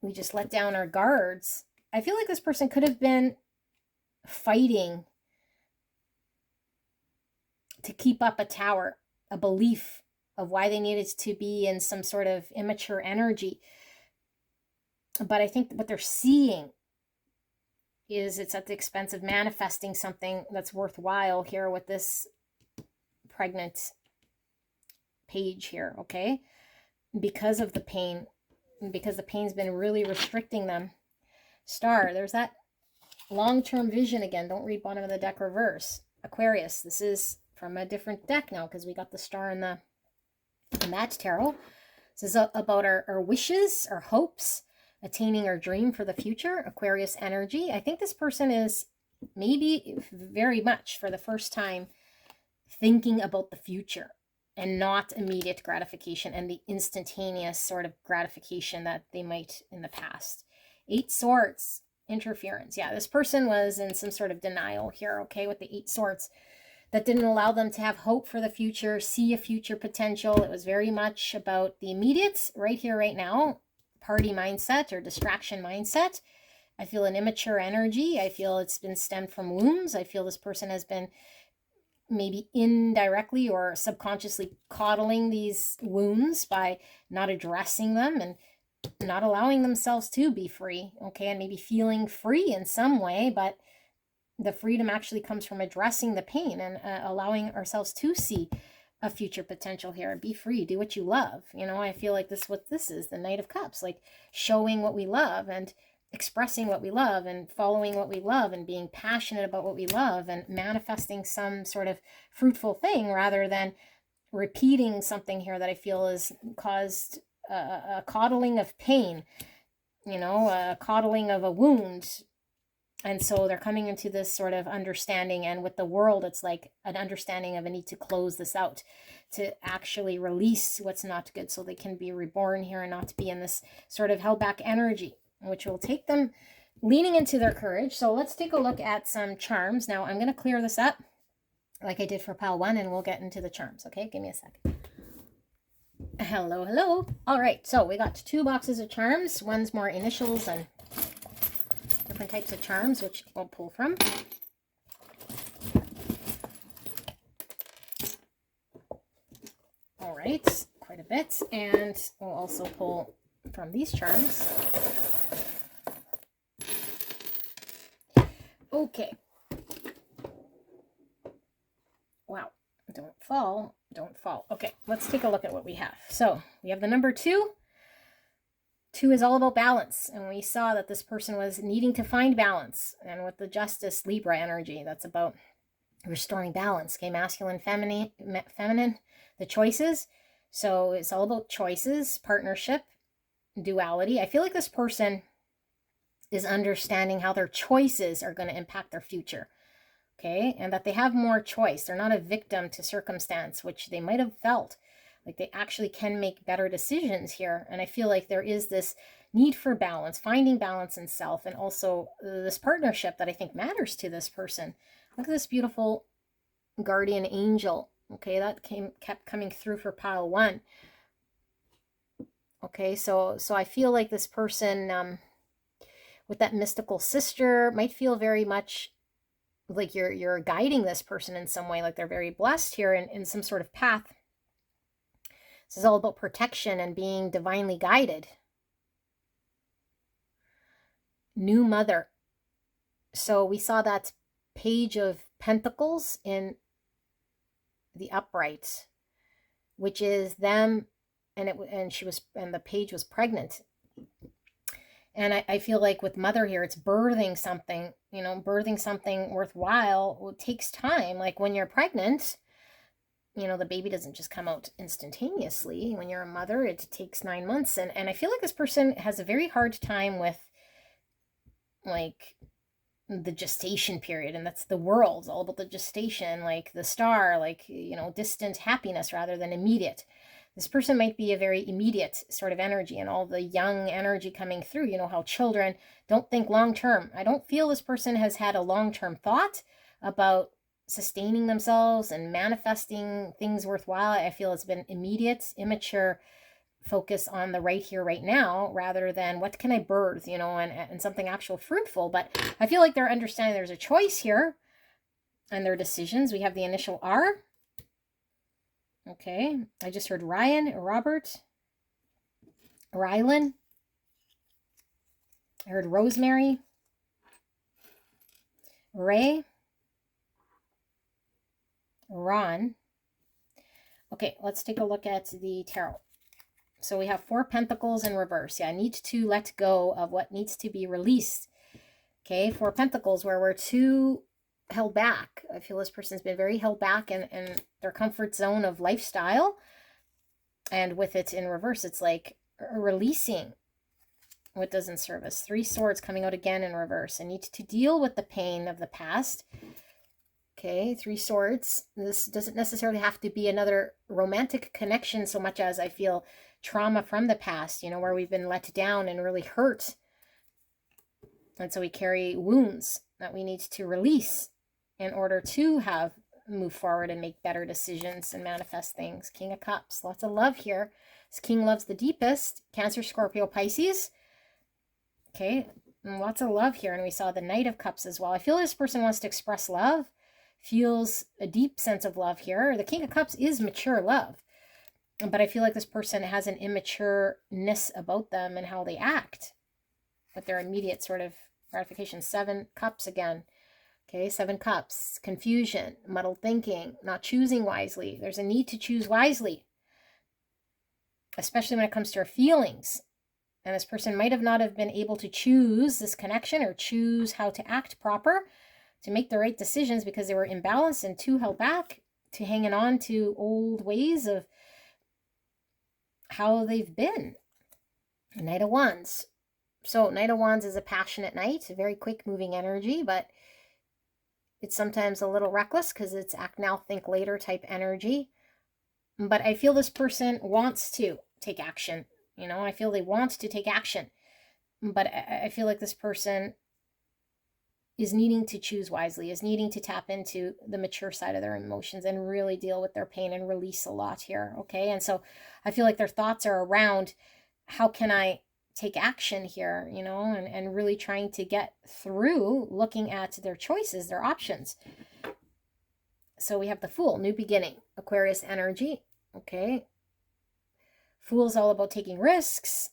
we just let down our guards. I feel like this person could have been fighting to keep up a tower, a belief of why they needed to be in some sort of immature energy. But I think what they're seeing is it's at the expense of manifesting something that's worthwhile here with this pregnant Page here, okay? Because of the pain, because the pain's been really restricting them. Star, there's that long-term vision again. Don't read bottom of the deck reverse. Aquarius, this is from a different deck now because we got the star in the Match Tarot. This is about our wishes, our hopes, attaining our dream for the future. Aquarius energy. I think this person is maybe very much for the first time thinking about the future and not immediate gratification and the instantaneous sort of gratification that they might in the past. Eight Swords, interference. Yeah, this person was in some sort of denial here, okay, with the Eight Swords. That didn't allow them to have hope for the future, see a future potential. It was very much about the immediate, right here, right now, party mindset or distraction mindset. I feel an immature energy. I feel it's been stemmed from wounds. I feel this person has been maybe indirectly or subconsciously coddling these wounds by not addressing them and not allowing themselves to be free, okay, and maybe feeling free in some way, but the freedom actually comes from addressing the pain and allowing ourselves to see a future potential here. Be free, do what you love. You know, I feel like this is what this is, the Knight of Cups, like showing what we love and expressing what we love and following what we love and being passionate about what we love and manifesting some sort of fruitful thing rather than repeating something here that I feel has caused a coddling of pain, you know, a coddling of a wound. And so they're coming into this sort of understanding, and with the world, it's like an understanding of a need to close this out, to actually release what's not good so they can be reborn here and not to be in this sort of held back energy, which will take them leaning into their courage. So let's take a look at some charms. Now I'm going to clear this up like I did for pile 1, and we'll get into the charms. Okay, give me a second. Hello, hello. All right, so we got 2 boxes of charms. One's more initials and different types of charms, which we'll pull from. All right, quite a bit. And we'll also pull from these charms. Okay. Wow, don't fall, don't fall. Okay, let's take a look at what we have. So we have the number 2. 2 is all about balance, and we saw that this person was needing to find balance. And with the Justice Libra energy, that's about restoring balance. Okay, masculine, feminine, the choices. So it's all about choices, partnership, duality. I feel like this person is understanding how their choices are going to impact their future. Okay, and that they have more choice. They're not a victim to circumstance, which they might have felt. Like they actually can make better decisions here. And I feel like there is this need for balance, finding balance in self, and also this partnership that I think matters to this person. Look at this beautiful guardian angel. Okay, that kept coming through for pile 1. Okay, so I feel like this person with that mystical sister might feel very much like you're guiding this person in some way, like they're very blessed here in some sort of path. This is all about protection and being divinely guided. New mother. So we saw that Page of Pentacles in the upright, which is them, and the page was pregnant. And I feel like with mother here, it's birthing something, birthing something worthwhile. It takes time. Like when you're pregnant, the baby doesn't just come out instantaneously. When you're a mother, it takes 9 months. And I feel like this person has a very hard time with like the gestation period. And that's the world. It's all about the gestation, like the star, like, distant happiness rather than immediate. This person might be a very immediate sort of energy, and all the young energy coming through, how children don't think long term. I don't feel this person has had a long-term thought about sustaining themselves and manifesting things worthwhile. I feel it's been immediate, immature focus on the right here, right now, rather than what can I birth, and something actual fruitful. But I feel like they're understanding there's a choice here and their decisions. We have the initial R. Okay, I just heard Ryan, Robert, Rylan. I heard Rosemary, Ray, Ron. Okay, let's take a look at the tarot. So we have 4 Pentacles in reverse. Yeah, I need to let go of what needs to be released. Okay, 4 Pentacles where we're too held back. I feel this person's been very held back in their comfort zone of lifestyle. And with it in reverse, it's like releasing what doesn't serve us. 3 Swords coming out again in reverse. I need to deal with the pain of the past. Okay, 3 Swords. This doesn't necessarily have to be another romantic connection so much as I feel trauma from the past, where we've been let down and really hurt. And so we carry wounds that we need to release in order to move forward and make better decisions and manifest things. King of Cups, lots of love here. This king loves the deepest. Cancer, Scorpio, Pisces. Okay, and lots of love here. And we saw the Knight of Cups as well. I feel this person wants to express love, feels a deep sense of love here. The King of Cups is mature love. But I feel like this person has an immatureness about them and how they act with their immediate sort of gratification. 7 Cups again. Okay, 7 Cups, confusion, muddled thinking, not choosing wisely. There's a need to choose wisely, especially when it comes to our feelings. And this person might have not have been able to choose this connection or choose how to act proper to make the right decisions because they were imbalanced and too held back to hanging on to old ways of how they've been. Knight of Wands. So Knight of Wands is a passionate knight, a very quick moving energy, but it's sometimes a little reckless because it's act now, think later type energy. But I feel this person wants to take action. I feel they want to take action. But I feel like this person is needing to choose wisely, is needing to tap into the mature side of their emotions and really deal with their pain and release a lot here, okay? And so I feel like their thoughts are around, how can I take action here, you know, and really trying to get through looking at their choices, their options. So we have the Fool, new beginning, Aquarius energy, okay? Fool's all about taking risks,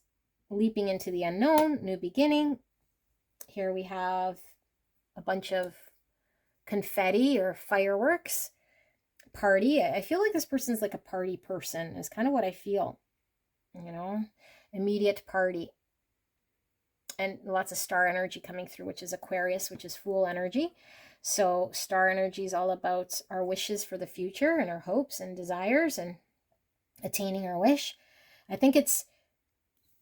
leaping into the unknown, new beginning. Here we have a bunch of confetti or fireworks, party. I feel like this person's like a party person is kind of what I feel, you know, immediate party. And lots of star energy coming through, which is Aquarius, which is Fool energy. So star energy is all about our wishes for the future and our hopes and desires and attaining our wish. I think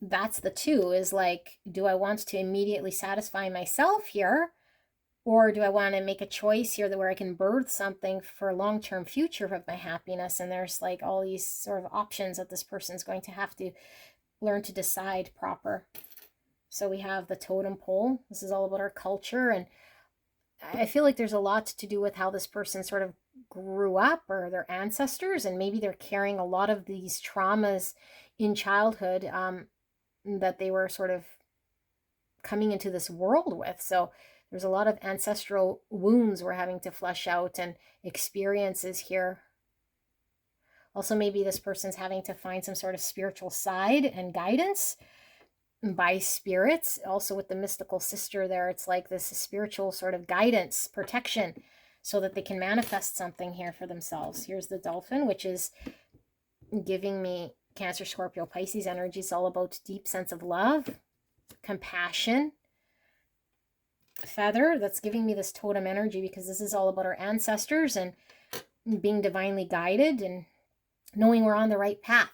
that's the two, is like, do I want to immediately satisfy myself here, or do I want to make a choice here that where I can birth something for a long-term future of my happiness? And there's like all these sort of options that this person's going to have to learn to decide proper. So we have the totem pole. This is all about our culture, and I feel like there's a lot to do with how this person sort of grew up, or their ancestors, and maybe they're carrying a lot of these traumas in childhood that they were sort of coming into this world with. So there's a lot of ancestral wounds we're having to flesh out and experiences here. Also, maybe this person's having to find some sort of spiritual side and guidance by spirits. Also with the mystical sister there, it's like this spiritual sort of guidance, protection, so that they can manifest something here for themselves. Here's the dolphin, which is giving me Cancer, Scorpio, Pisces energy. It's all about deep sense of love, compassion. Feather, that's giving me this totem energy, because this is all about our ancestors and being divinely guided and knowing we're on the right path.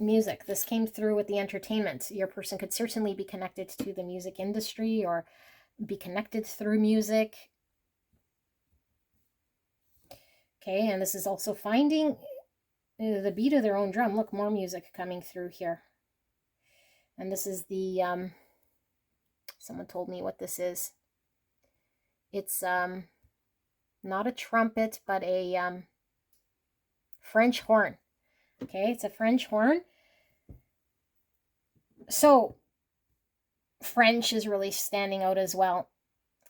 Music, this came through with the entertainment. Your person could certainly be connected to the music industry or be connected through music. Okay, and this is also finding the beat of their own drum. Look, more music coming through here. And this is the, someone told me what this is. It's not a trumpet, but a French horn. Okay, it's a French horn. So French is really standing out as well.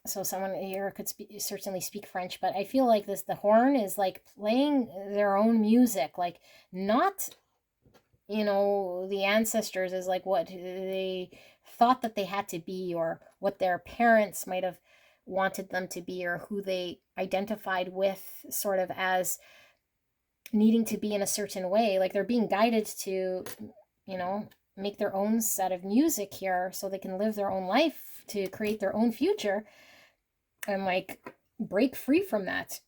So someone here could certainly speak French, but I feel like the horn is like playing their own music, like not, you know, the ancestors is like what they thought that they had to be, or what their parents might have wanted them to be, or who they identified with sort of as needing to be in a certain way. Like they're being guided to, you know, make their own set of music here so they can live their own life, to create their own future and like break free from that.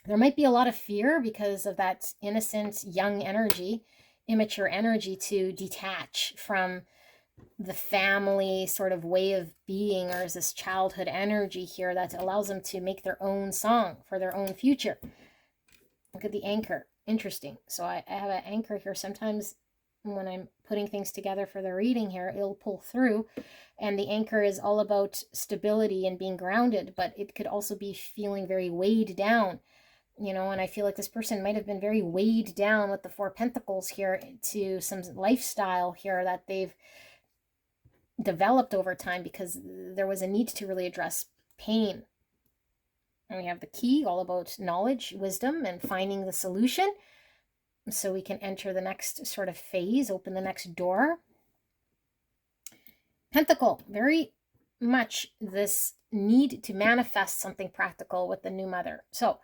There might be a lot of fear because of that innocent young energy, immature energy, to detach from the family sort of way of being, or is this childhood energy here that allows them to make their own song for their own future. Look at the anchor. Interesting. So I have an anchor here. Sometimes when I'm putting things together for the reading here, it'll pull through, and the anchor is all about stability and being grounded, but it could also be feeling very weighed down, you know, and I feel like this person might have been very weighed down with the Four Pentacles here to some lifestyle here that they've developed over time, because there was a need to really address pain. And we have the key, all about knowledge, wisdom, and finding the solution, so we can enter the next sort of phase, open the next door. Pentacle, very much this need to manifest something practical with the new mother. So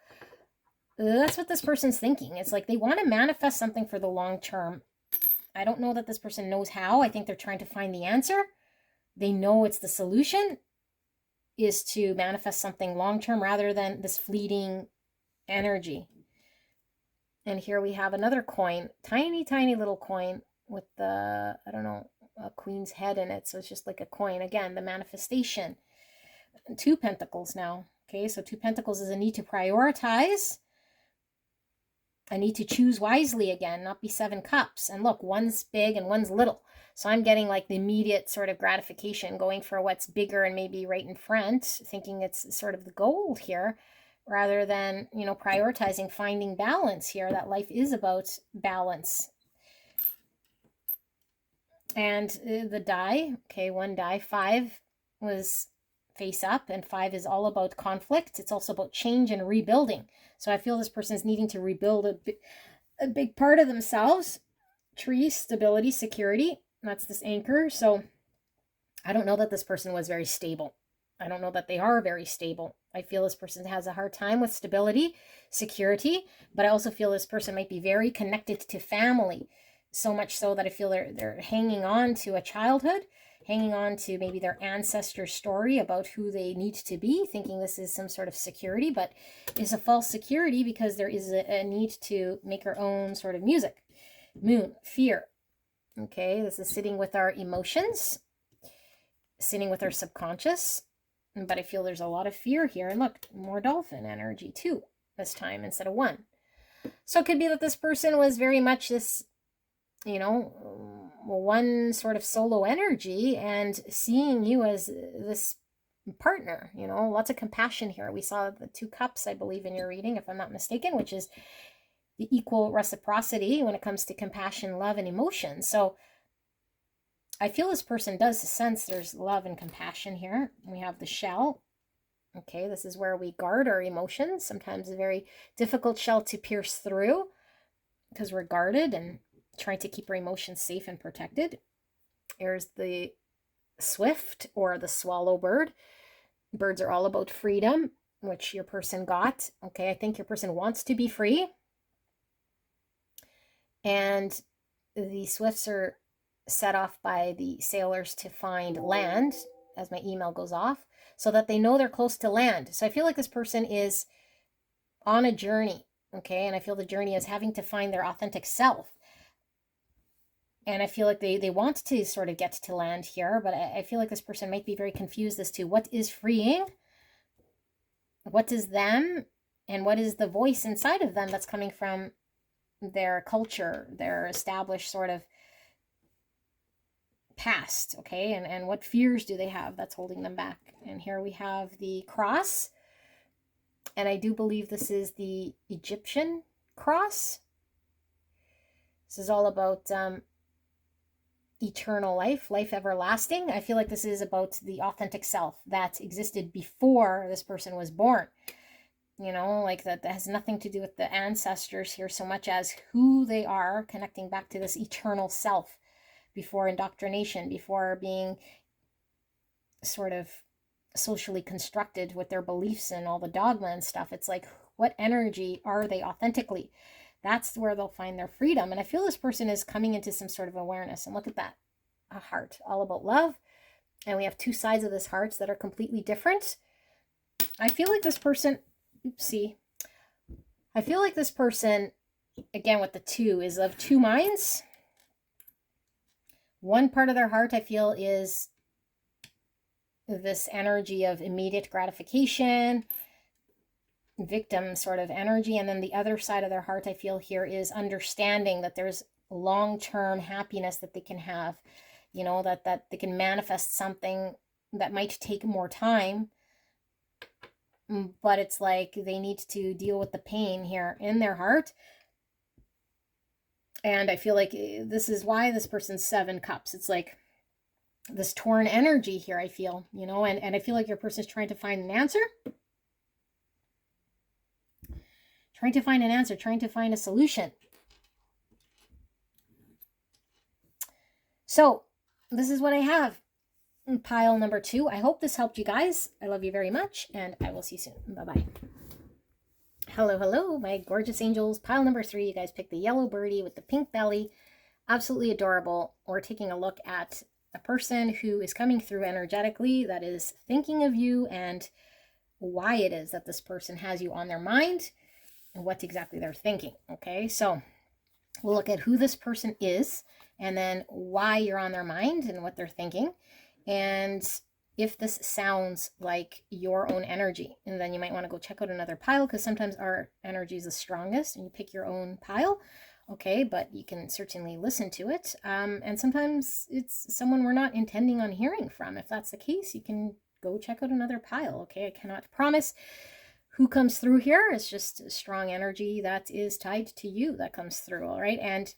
that's what this person's thinking. It's like they want to manifest something for the long term. I don't know that this person knows how. I think they're trying to find the answer. They know it's the solution is to manifest something long term rather than this fleeting energy. And here we have another coin, tiny, tiny little coin with the, I don't know, a queen's head in it. So it's just like a coin. Again, the manifestation. Two pentacles now. Okay, so two pentacles is a need to prioritize. I need to choose wisely again, not be 7 cups. And look, one's big and one's little. So I'm getting like the immediate sort of gratification, going for what's bigger and maybe right in front, thinking it's sort of the goal here, rather than, you know, prioritizing finding balance here, that life is about balance. And the die, okay, 1 die, 5 was face up, and 5 is all about conflict. It's also about change and rebuilding. So I feel this person's needing to rebuild a big part of themselves. Tree, stability, security. That's this anchor. So I don't know that this person was very stable. I don't know that they are very stable. I feel this person has a hard time with stability, security, but I also feel this person might be very connected to family. So much so that I feel they're hanging on to a childhood, hanging on to maybe their ancestor story about who they need to be, thinking this is some sort of security, but is a false security because there is a need to make our own sort of music. Moon, fear. Okay, this is sitting with our emotions, sitting with our subconscious, but I feel there's a lot of fear here. And look, more dolphin energy too this time instead of 1. So it could be that this person was very much this, you know, 1 sort of solo energy, and seeing you as this partner, you know, lots of compassion here. We saw the 2 cups, I believe, in your reading, if I'm not mistaken, which is the equal reciprocity when it comes to compassion, love, and emotion. So I feel this person does sense there's love and compassion here. We have the shell. Okay, this is where we guard our emotions. Sometimes a very difficult shell to pierce through because we're guarded and trying to keep our emotions safe and protected. Here's the swift or the swallow bird. Birds are all about freedom, which your person got. Okay, I think your person wants to be free. And the swifts are set off by the sailors to find land as my email goes off, so that they know they're close to land. So I feel like this person is on a journey, okay? And I feel the journey is having to find their authentic self. And I feel like they want to sort of get to land here, but I feel like this person might be very confused as to what is freeing, what is them, and what is the voice inside of them that's coming from their culture, their established sort of past, okay? And what fears do they have that's holding them back? And here we have the cross, and I do believe this is the Egyptian cross. This is all about eternal life, life everlasting. I feel like this is about the authentic self that existed before this person was born. You know, like that has nothing to do with the ancestors here so much as who they are, connecting back to this eternal self before indoctrination, before being sort of socially constructed with their beliefs and all the dogma and stuff. It's like, what energy are they authentically? That's where they'll find their freedom. And I feel this person is coming into some sort of awareness. And look at that, a heart, all about love. And we have 2 sides of this heart that are completely different. I feel like this person, I feel like this person, again with the 2, is of 2 minds. One part of their heart, I feel, is this energy of immediate gratification, victim sort of energy. And then the other side of their heart, I feel here, is understanding that there's long-term happiness that they can have, you know, that they can manifest something that might take more time, but it's like they need to deal with the pain here in their heart. And I feel like this is why this person's 7 cups. It's like this torn energy here, I feel, you know, and I feel like your person is trying to find an answer. Trying to find an answer, trying to find a solution. So this is what I have in pile number 2. I hope this helped you guys. I love you very much, and I will see you soon. Bye-bye. Hello, hello, my gorgeous angels. Pile number 3, you guys picked the yellow birdie with the pink belly. Absolutely adorable. We're taking a look at a person who is coming through energetically, that is thinking of you, and why it is that this person has you on their mind and what exactly they're thinking. Okay, so we'll look at who this person is, and then why you're on their mind and what they're thinking. And if this sounds like your own energy. And then you might want to go check out another pile, because sometimes our energy is the strongest and you pick your own pile. Okay, but you can certainly listen to it. And sometimes it's someone we're not intending on hearing from. If that's the case, you can go check out another pile. Okay, I cannot promise who comes through here. It's just strong energy that is tied to you that comes through. All right, and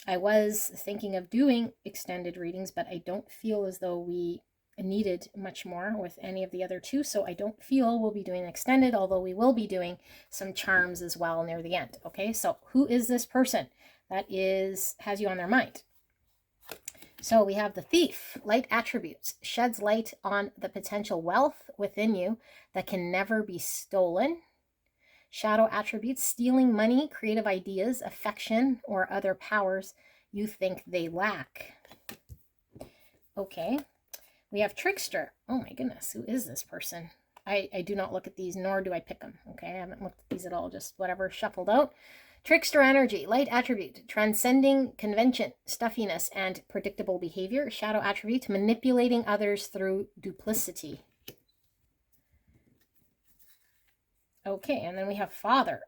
I was thinking of doing extended readings, but I don't feel as though we needed much more with any of the other two, so I don't feel we'll be doing extended, although we will be doing some charms as well near the end. Okay, so who is this person that has you on their mind? So we have the Thief. Light attributes. Sheds light on the potential wealth within you that can never be stolen. Shadow attributes. Stealing money, creative ideas, affection, or other powers you think they lack. Okay. We have Trickster. Oh my goodness, who is this person? I do not look at these, nor do I pick them. Okay, I haven't looked at these at all, just whatever shuffled out. Trickster energy, light attribute, transcending convention, stuffiness, and predictable behavior. Shadow attribute, manipulating others through duplicity. Okay, and then we have Father.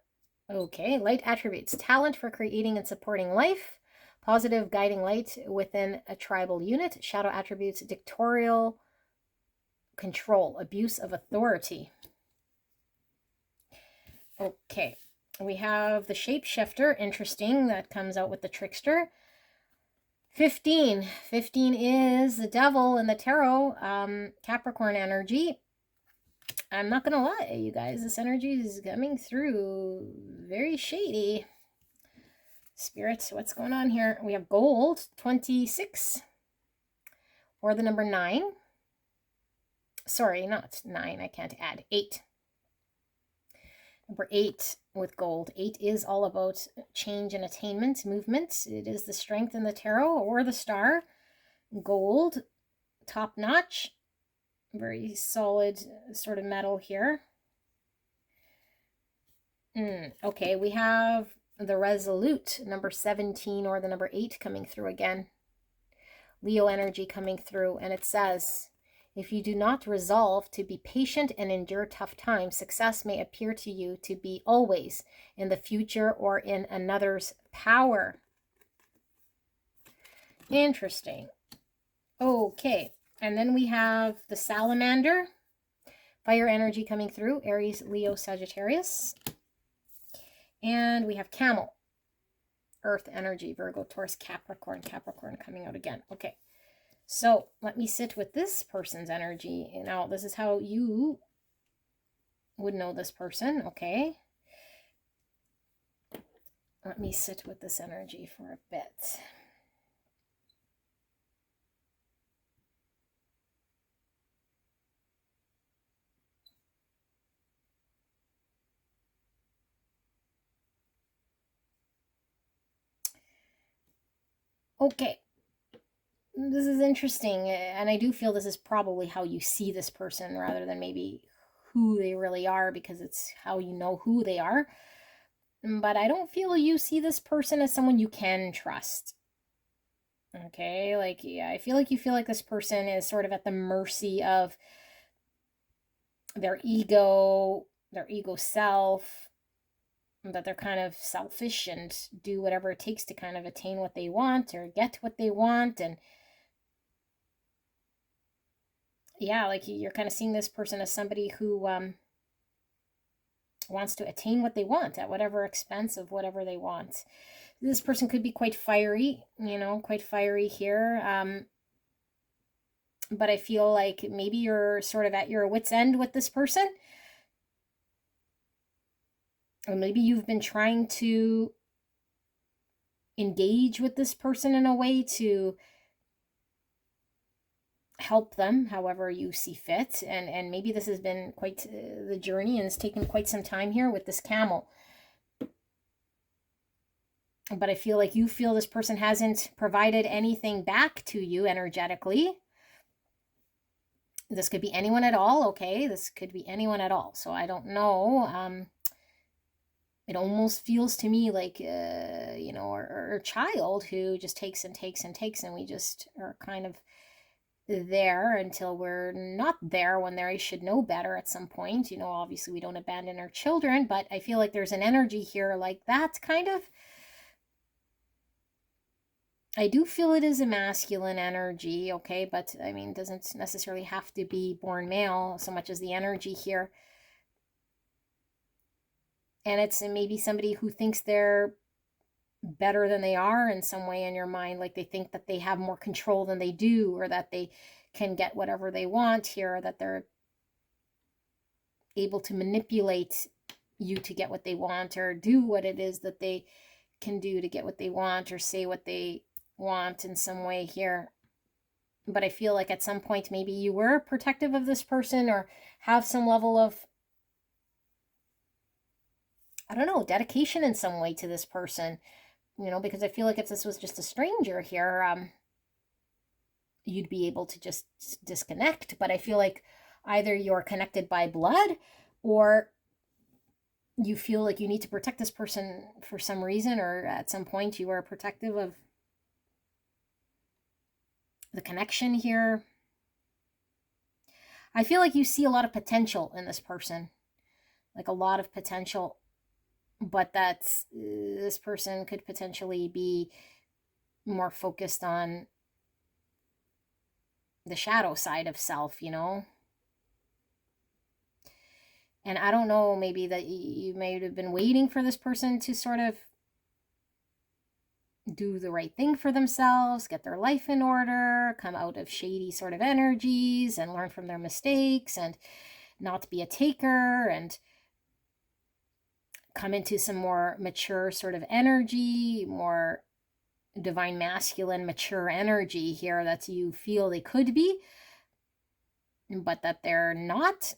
Okay, light attributes, talent for creating and supporting life. Positive guiding light within a tribal unit. Shadow attributes, dictatorial control, abuse of authority. Okay, we have the Shapeshifter. Interesting, that comes out with the Trickster. 15. 15 is the Devil in the Tarot, Capricorn energy. I'm not going to lie, you guys, this energy is coming through very shady. Spirit, what's going on here? We have Gold, 26, or the number 9. Sorry, not 9, I can't add. 8. Number 8 with Gold. 8 is all about change and attainment, movement. It is the Strength in the Tarot, or the Star. Gold, top notch. Very solid sort of metal here. Okay, we have the Resolute, number 17, or the number 8 coming through again. Leo energy coming through, and it says, if you do not resolve to be patient and endure tough times, success may appear to you to be always in the future or in another's power. Interesting. Okay, and then we have the Salamander, fire energy coming through, Aries, Leo, Sagittarius. And we have Camel, earth energy, Virgo, Taurus, Capricorn, Capricorn coming out again. Okay, so let me sit with this person's energy. Now, this is how you would know this person, okay? Let me sit with this energy for a bit. Okay, this is interesting, and I do feel this is probably how you see this person rather than maybe who they really are, because it's how you know who they are. But I don't feel you see this person as someone you can trust. Okay, like, yeah, I feel like you feel like this person is sort of at the mercy of their ego self, that they're kind of selfish and do whatever it takes to kind of attain what they want or get what they want. And yeah, like, you're kind of seeing this person as somebody who wants to attain what they want at whatever expense of whatever they want. This person could be quite fiery, quite fiery here. But I feel like maybe you're sort of at your wit's end with this person. Or maybe you've been trying to engage with this person in a way to help them however you see fit. And maybe this has been quite the journey, and it's taken quite some time here with this Camel. But I feel like you feel this person hasn't provided anything back to you energetically. This could be anyone at all, okay? This could be anyone at all. So I don't know. It almost feels to me like, or a child who just takes and takes and takes, and we just are kind of there until we're not there when they should know better at some point. Obviously we don't abandon our children, but I feel like there's an energy here like that kind of. I do feel it is a masculine energy, okay, but I mean, doesn't necessarily have to be born male so much as the energy here. And it's maybe somebody who thinks they're better than they are in some way in your mind, like they think that they have more control than they do, or that they can get whatever they want here, or that they're able to manipulate you to get what they want, or do what it is that they can do to get what they want, or say what they want in some way here. But I feel like at some point maybe you were protective of this person, or have some level of, I don't know, dedication in some way to this person. Because I feel like if this was just a stranger here, you'd be able to just disconnect. But I feel like either you're connected by blood, or you feel like you need to protect this person for some reason, or at some point you are protective of the connection here. I feel like you see a lot of potential in this person, like a lot of potential, but that this person could potentially be more focused on the shadow side of self, And I don't know, maybe that you may have been waiting for this person to sort of do the right thing for themselves, get their life in order, come out of shady sort of energies and learn from their mistakes, and not be a taker, and come into some more mature sort of energy, more divine masculine mature energy here that you feel they could be, but that they're not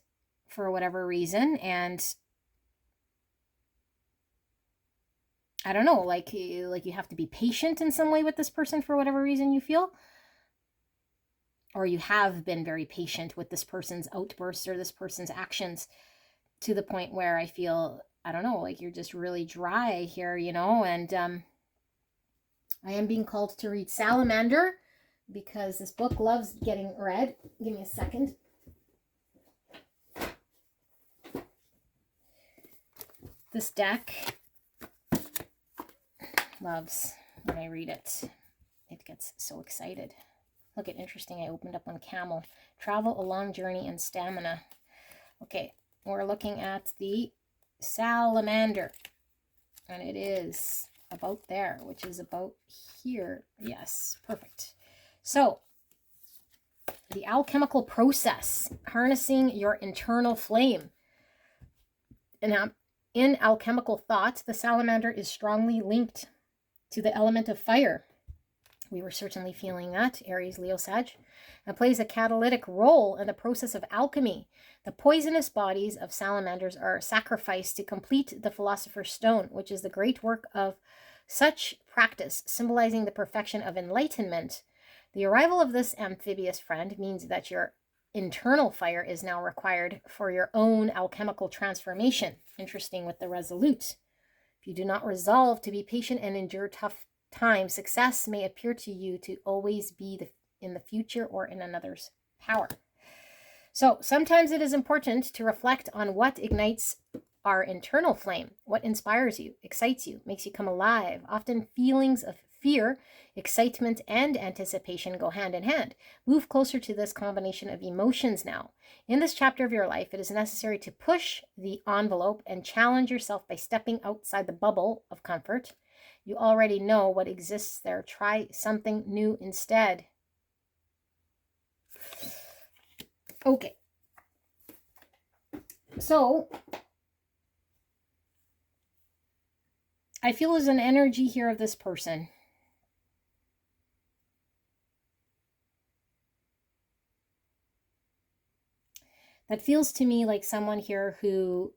for whatever reason. And I don't know, like you have to be patient in some way with this person for whatever reason you feel, or you have been very patient with this person's outbursts or this person's actions, to the point where I feel, I don't know, like you're just really dry here, and I am being called to read Salamander because this book loves getting read. Give me a second. This deck loves when I read it. It gets so excited. Look at, interesting, I opened up on Camel. Travel, a long journey, and stamina. Okay, we're looking at the Salamander. And it is about there, which is about here. Yes, perfect. So, the alchemical process, harnessing your internal flame. And in alchemical thought, the salamander is strongly linked to the element of fire. We were certainly feeling that, Aries, Leo, Sag, and plays a catalytic role in the process of alchemy. The poisonous bodies of salamanders are sacrificed to complete the Philosopher's Stone, which is the great work of such practice, symbolizing the perfection of enlightenment. The arrival of this amphibious friend means that your internal fire is now required for your own alchemical transformation. Interesting with the resolute. If you do not resolve to be patient and endure tough times, success may appear to you to always be in the future or in another's power. So sometimes it is important to reflect on what ignites our internal flame, what inspires you, excites you, makes you come alive. Often feelings of fear, excitement, and anticipation go hand in hand. Move closer to this combination of emotions now. In this chapter of your life, it is necessary to push the envelope and challenge yourself by stepping outside the bubble of comfort. You already know what exists there. Try something new instead. Okay. So, I feel there's an energy here of this person. That feels to me like someone here who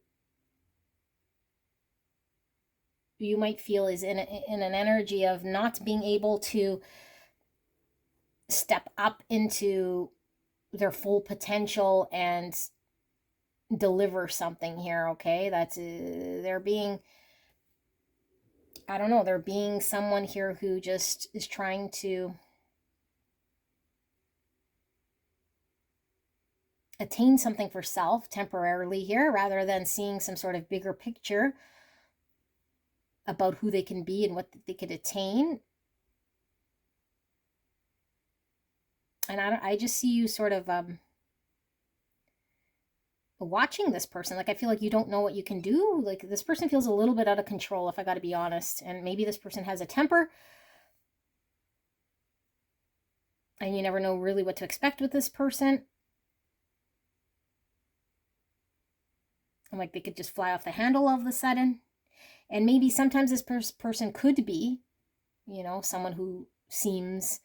you might feel is in an energy of not being able to step up into their full potential and deliver something here, okay? That's they're being, I don't know, they're being someone here who just is trying to attain something for self temporarily here, rather than seeing some sort of bigger picture about who they can be and what they could attain. And I just see you sort of watching this person. Like, I feel like you don't know what you can do. Like, this person feels a little bit out of control, if I got to be honest. And maybe this person has a temper, and you never know really what to expect with this person. And like, they could just fly off the handle all of a sudden. And maybe sometimes this person could be, you know, someone who seems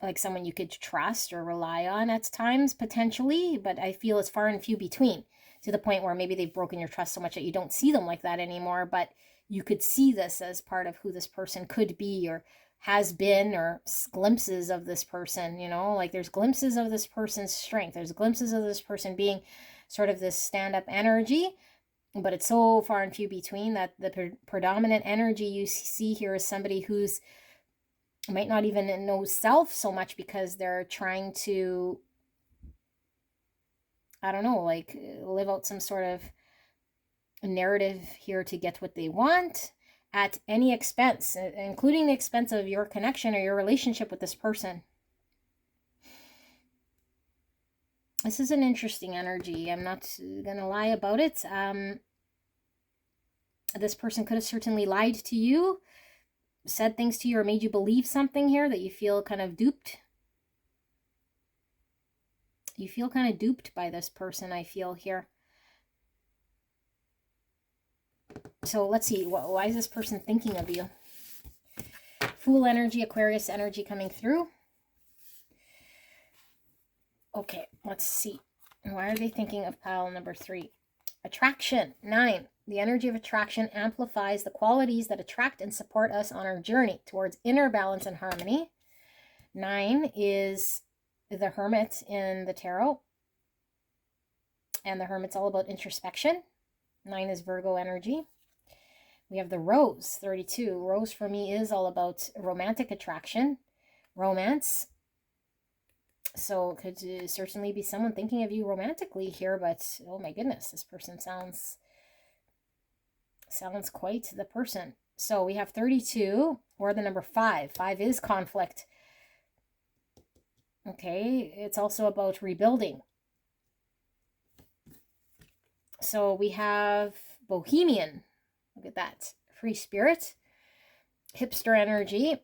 like someone you could trust or rely on at times, potentially. But I feel it's far and few between, to the point where maybe they've broken your trust so much that you don't see them like that anymore. But you could see this as part of who this person could be, or has been, or glimpses of this person, you know, like there's glimpses of this person's strength. There's glimpses of this person being sort of this stand-up energy, but it's so far and few between that the predominant energy you see here is somebody who's might not even know self so much, because they're trying to, I don't know, like live out some sort of narrative here to get what they want at any expense, including the expense of your connection or your relationship with this person. This is an interesting energy. I'm not going to lie about it. This person could have certainly lied to you, said things to you, or made you believe something here that you feel kind of duped. You feel kind of duped by this person, I feel here. So let's see, why is this person thinking of you? Fool energy, Aquarius energy coming through. Okay, let's see. Why are they thinking of pile number 3? Attraction, 9. The energy of attraction amplifies the qualities that attract and support us on our journey towards inner balance and harmony. 9 is the Hermit in the tarot. And the Hermit's all about introspection. 9 is Virgo energy. We have the Rose, 32. Rose for me is all about romantic attraction, romance. So it could certainly be someone thinking of you romantically here, but oh my goodness, this person sounds quite the person. So we have 32, or the number 5. 5 is conflict. Okay, it's also about rebuilding. So we have Bohemian. Look at that. Free spirit. Hipster energy.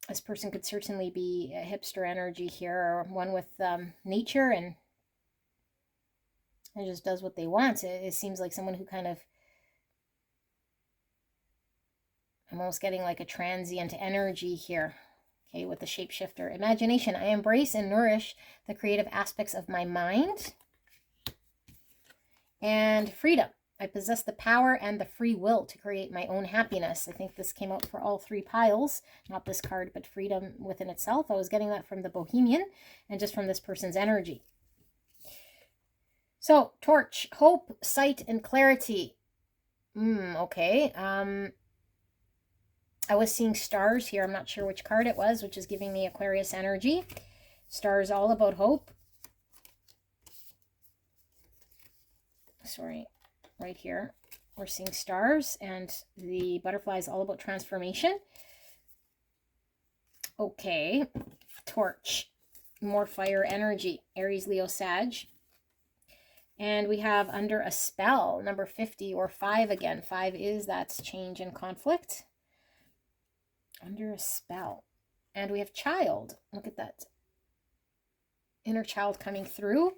This person could certainly be a hipster energy here, or one with nature, and just does what they want. It seems like someone who kind of, I'm almost getting like a transient energy here. Okay, with the shapeshifter. Imagination. I embrace and nourish the creative aspects of my mind. And freedom. I possess the power and the free will to create my own happiness. I think this came out for all 3 piles. Not this card, but freedom within itself. I was getting that from the Bohemian and just from this person's energy. So, Torch, hope, sight, and clarity. Okay. I was seeing stars here. I'm not sure which card it was, which is giving me Aquarius energy. Stars all about hope. Sorry. Right here, we're seeing stars, and the butterfly is all about transformation. Okay, Torch, more fire energy, Aries, Leo, Sag. And we have under a spell, number 50, or 5 again. 5 is that change and conflict. Under a spell. And we have child. Look at that. Inner child coming through.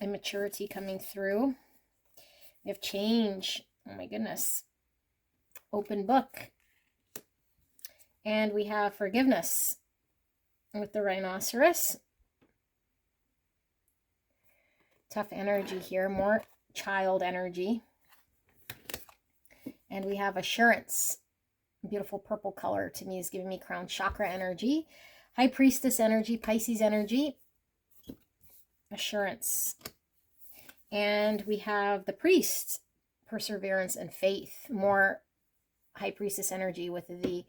Immaturity coming through. We have change. Oh my goodness. Open book. And we have forgiveness with the rhinoceros. Tough energy here. More child energy. And we have assurance. Beautiful purple color to me is giving me crown chakra energy. High priestess energy. Pisces energy. Assurance. And we have the priest, perseverance and faith. More High Priestess energy with the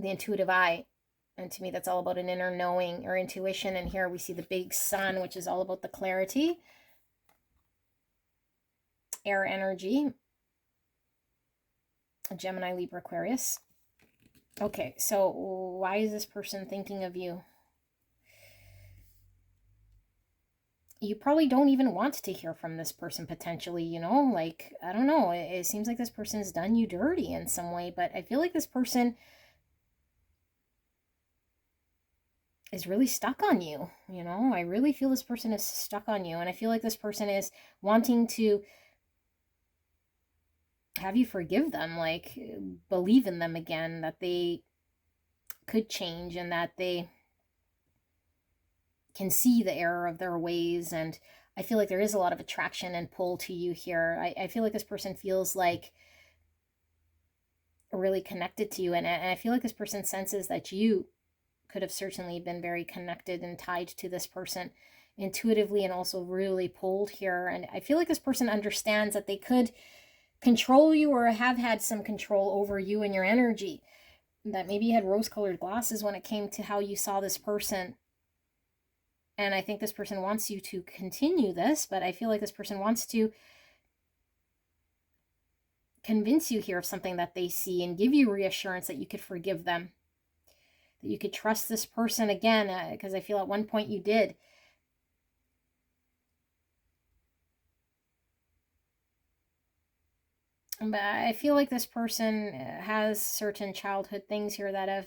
intuitive eye. And to me, that's all about an inner knowing or intuition. And here we see the big sun, which is all about the clarity. Air energy. Gemini, Libra, Aquarius. Okay, so why is this person thinking of you? You probably don't even want to hear from this person potentially, you know? Like, I don't know. It seems like this person's done you dirty in some way, but I feel like this person is really stuck on you, you know? I really feel this person is stuck on you, and I feel like this person is wanting to have you forgive them, like believe in them again, that they could change and that they can see the error of their ways. And I feel like there is a lot of attraction and pull to you here. I feel like this person feels like really connected to you, and I feel like this person senses that you could have certainly been very connected and tied to this person intuitively, and also really pulled here. And I feel like this person understands that they could control you or have had some control over you and your energy, that maybe you had rose-colored glasses when it came to how you saw this person. And I think this person wants you to continue this, but I feel like this person wants to convince you here of something that they see and give you reassurance that you could forgive them, that you could trust this person again, because I feel at one point you did. But I feel like this person has certain childhood things here that have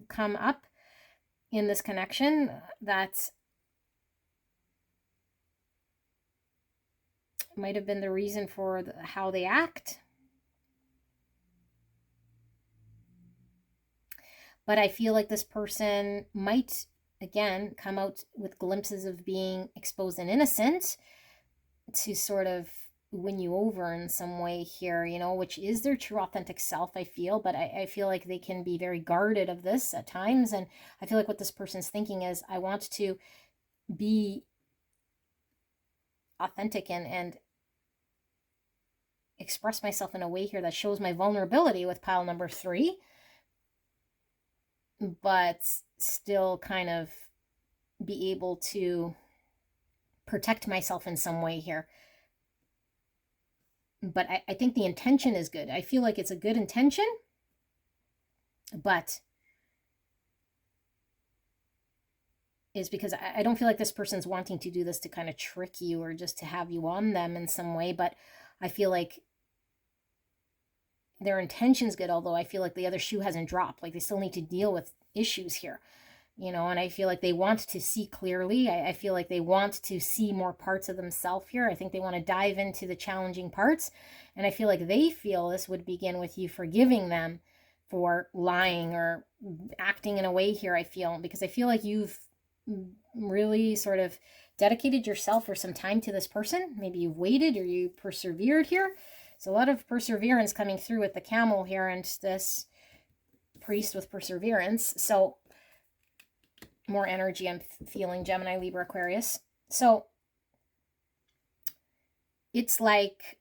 come up in this connection that might have been the reason for how they act. But I feel like this person might, again, come out with glimpses of being exposed and innocent to sort of win you over in some way here, you know, which is their true authentic self, I feel. But I feel like they can be very guarded of this at times. And I feel like what this person's thinking is, I want to be authentic and express myself in a way here that shows my vulnerability with pile number 3, but still kind of be able to protect myself in some way here. But I think the intention is good. I feel like it's a good intention, but is because I don't feel like this person's wanting to do this to kind of trick you or just to have you on them in some way. But I feel like their intention's good, although I feel like the other shoe hasn't dropped. Like they still need to deal with issues here, you know, and I feel like they want to see clearly. I feel like they want to see more parts of themselves here. I think they want to dive into the challenging parts. And I feel like they feel this would begin with you forgiving them for lying or acting in a way here, I feel, because I feel like you've really sort of dedicated yourself for some time to this person. Maybe you've waited or you persevered here. So a lot of perseverance coming through with the camel here and this priest with perseverance. So more energy I'm feeling, Gemini, Libra, Aquarius. So it's like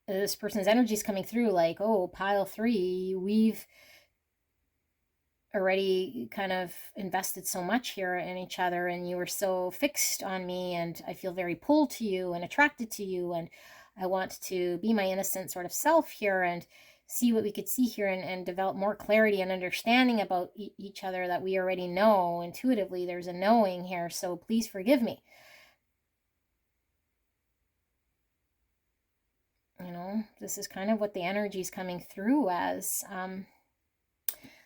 this person's energy is coming through like, oh, pile 3, we've already kind of invested so much here in each other, and you were so fixed on me, and I feel very pulled to you and attracted to you, and I want to be my innocent sort of self here and see what we could see here, and develop more clarity and understanding about each other that we already know intuitively. There's a knowing here, so please forgive me. You know, this is kind of what the energy is coming through as.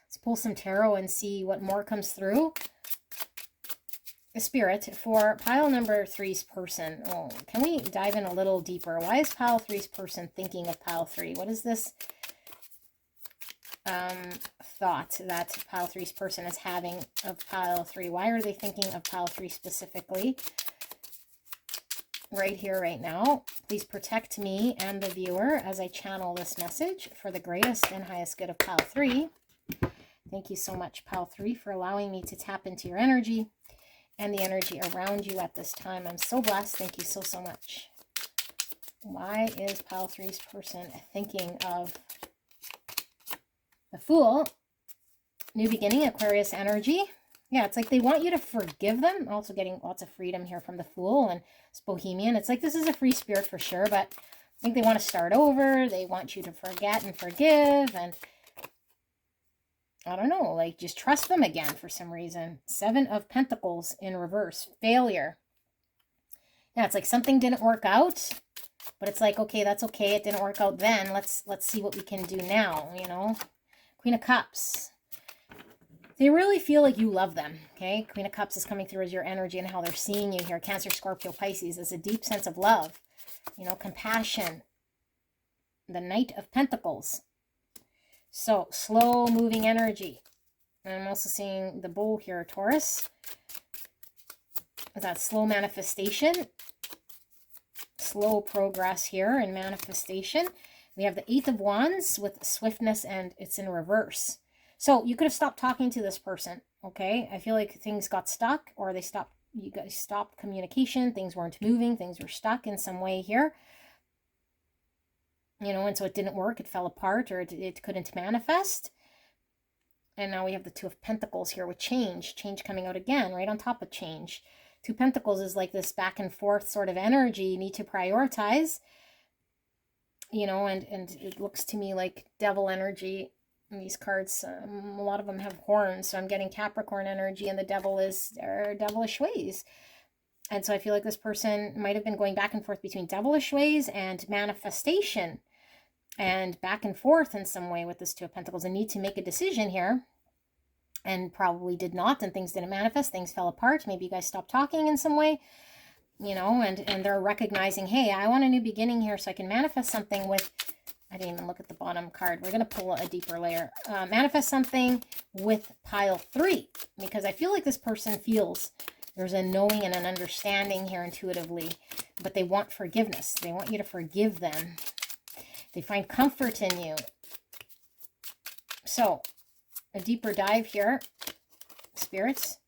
Let's pull some tarot and see what more comes through. The Spirit for pile number 3's person. Oh, can we dive in a little deeper? Why is pile 3's person thinking of pile 3? What is this thought that pile 3's person is having of pile 3? Why are they thinking of pile 3 specifically? Right here, right now. Please protect me and the viewer as I channel this message for the greatest and highest good of pile 3. Thank you so much, pile 3, for allowing me to tap into your energy and the energy around you at this time. I'm so blessed. Thank you so, so much. Why is pile 3's person thinking of the Fool? New beginning, Aquarius energy. Yeah, it's like they want you to forgive them. Also getting lots of freedom here from the Fool and it's Bohemian. It's like this is a free spirit for sure, but I think they want to start over. They want you to forget and forgive, and I don't know, like just trust them again for some reason. 7 of Pentacles in reverse. Failure. Yeah, it's like something didn't work out, but it's like, okay, that's okay. It didn't work out then. Let's see what we can do now, you know. Queen of Cups. They really feel like you love them, okay? Queen of Cups is coming through as your energy and how they're seeing you here. Cancer, Scorpio, Pisces. It's a deep sense of love, you know, compassion. The Knight of Pentacles. So, slow moving energy. And I'm also seeing the Bull here, Taurus. That slow manifestation. Slow progress here in manifestation. We have the 8 of Wands with swiftness, and it's in reverse. So you could have stopped talking to this person, okay? I feel like things got stuck, or you guys stopped communication. Things weren't moving. Things were stuck in some way here. You know, and so it didn't work. It fell apart, or it couldn't manifest. And now we have the 2 of Pentacles here with change. Change coming out again, right on top of change. 2 Pentacles is like this back and forth sort of energy. You need to prioritize, you know, and it looks to me like devil energy. And these cards, a lot of them have horns, so I'm getting Capricorn energy, and the devil are devilish ways. And so I feel like this person might have been going back and forth between devilish ways and manifestation, and back and forth in some way with this 2 of Pentacles. A need to make a decision here, and probably did not, and things didn't manifest. Things fell apart. Maybe you guys stopped talking in some way, you know, and they're recognizing, hey, I want a new beginning here so I can manifest something with... I didn't even look at the bottom card. We're going to pull a deeper layer. Manifest something with pile 3. Because I feel like this person feels there's a knowing and an understanding here intuitively. But they want forgiveness. They want you to forgive them. They find comfort in you. So, a deeper dive here. Spirits.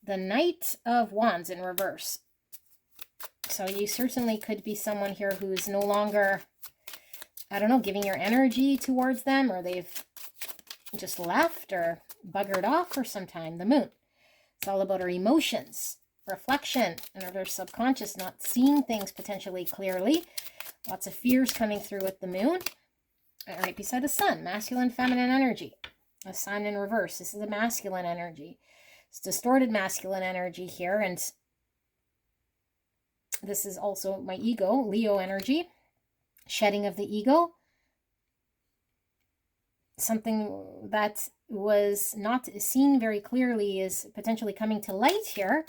The Knight of Wands in reverse. So you certainly could be someone here who's no longer... I don't know, giving your energy towards them, or they've just left or buggered off for some time. The Moon. It's all about our emotions, reflection, and our subconscious, not seeing things potentially clearly. Lots of fears coming through with the Moon. Right beside the Sun, masculine, feminine energy. A Sun in reverse. This is a masculine energy. It's distorted masculine energy here, and this is also my ego, Leo energy. Shedding of the ego. Something that was not seen very clearly is potentially coming to light here.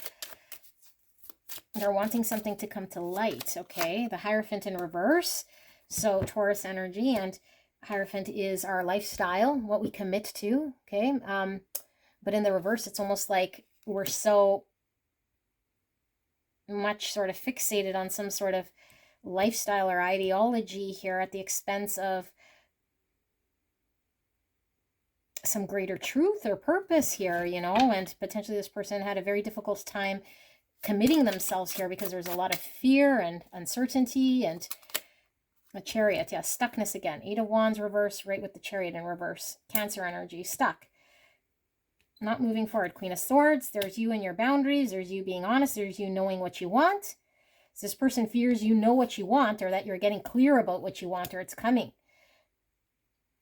They're wanting something to come to light, okay? The Hierophant in reverse. So Taurus energy, and Hierophant is our lifestyle, what we commit to, okay? But in the reverse, it's almost like we're so much sort of fixated on some sort of lifestyle or ideology here at the expense of some greater truth or purpose here, you know, and potentially this person had a very difficult time committing themselves here because there's a lot of fear and uncertainty. And a Chariot, yeah, stuckness again. 8 of Wands reverse, right with the Chariot in reverse. Cancer energy, stuck, not moving forward. Queen of Swords, there's you and your boundaries, there's you being honest, there's you knowing what you want. So this person fears you know what you want, or that you're getting clear about what you want, or it's coming.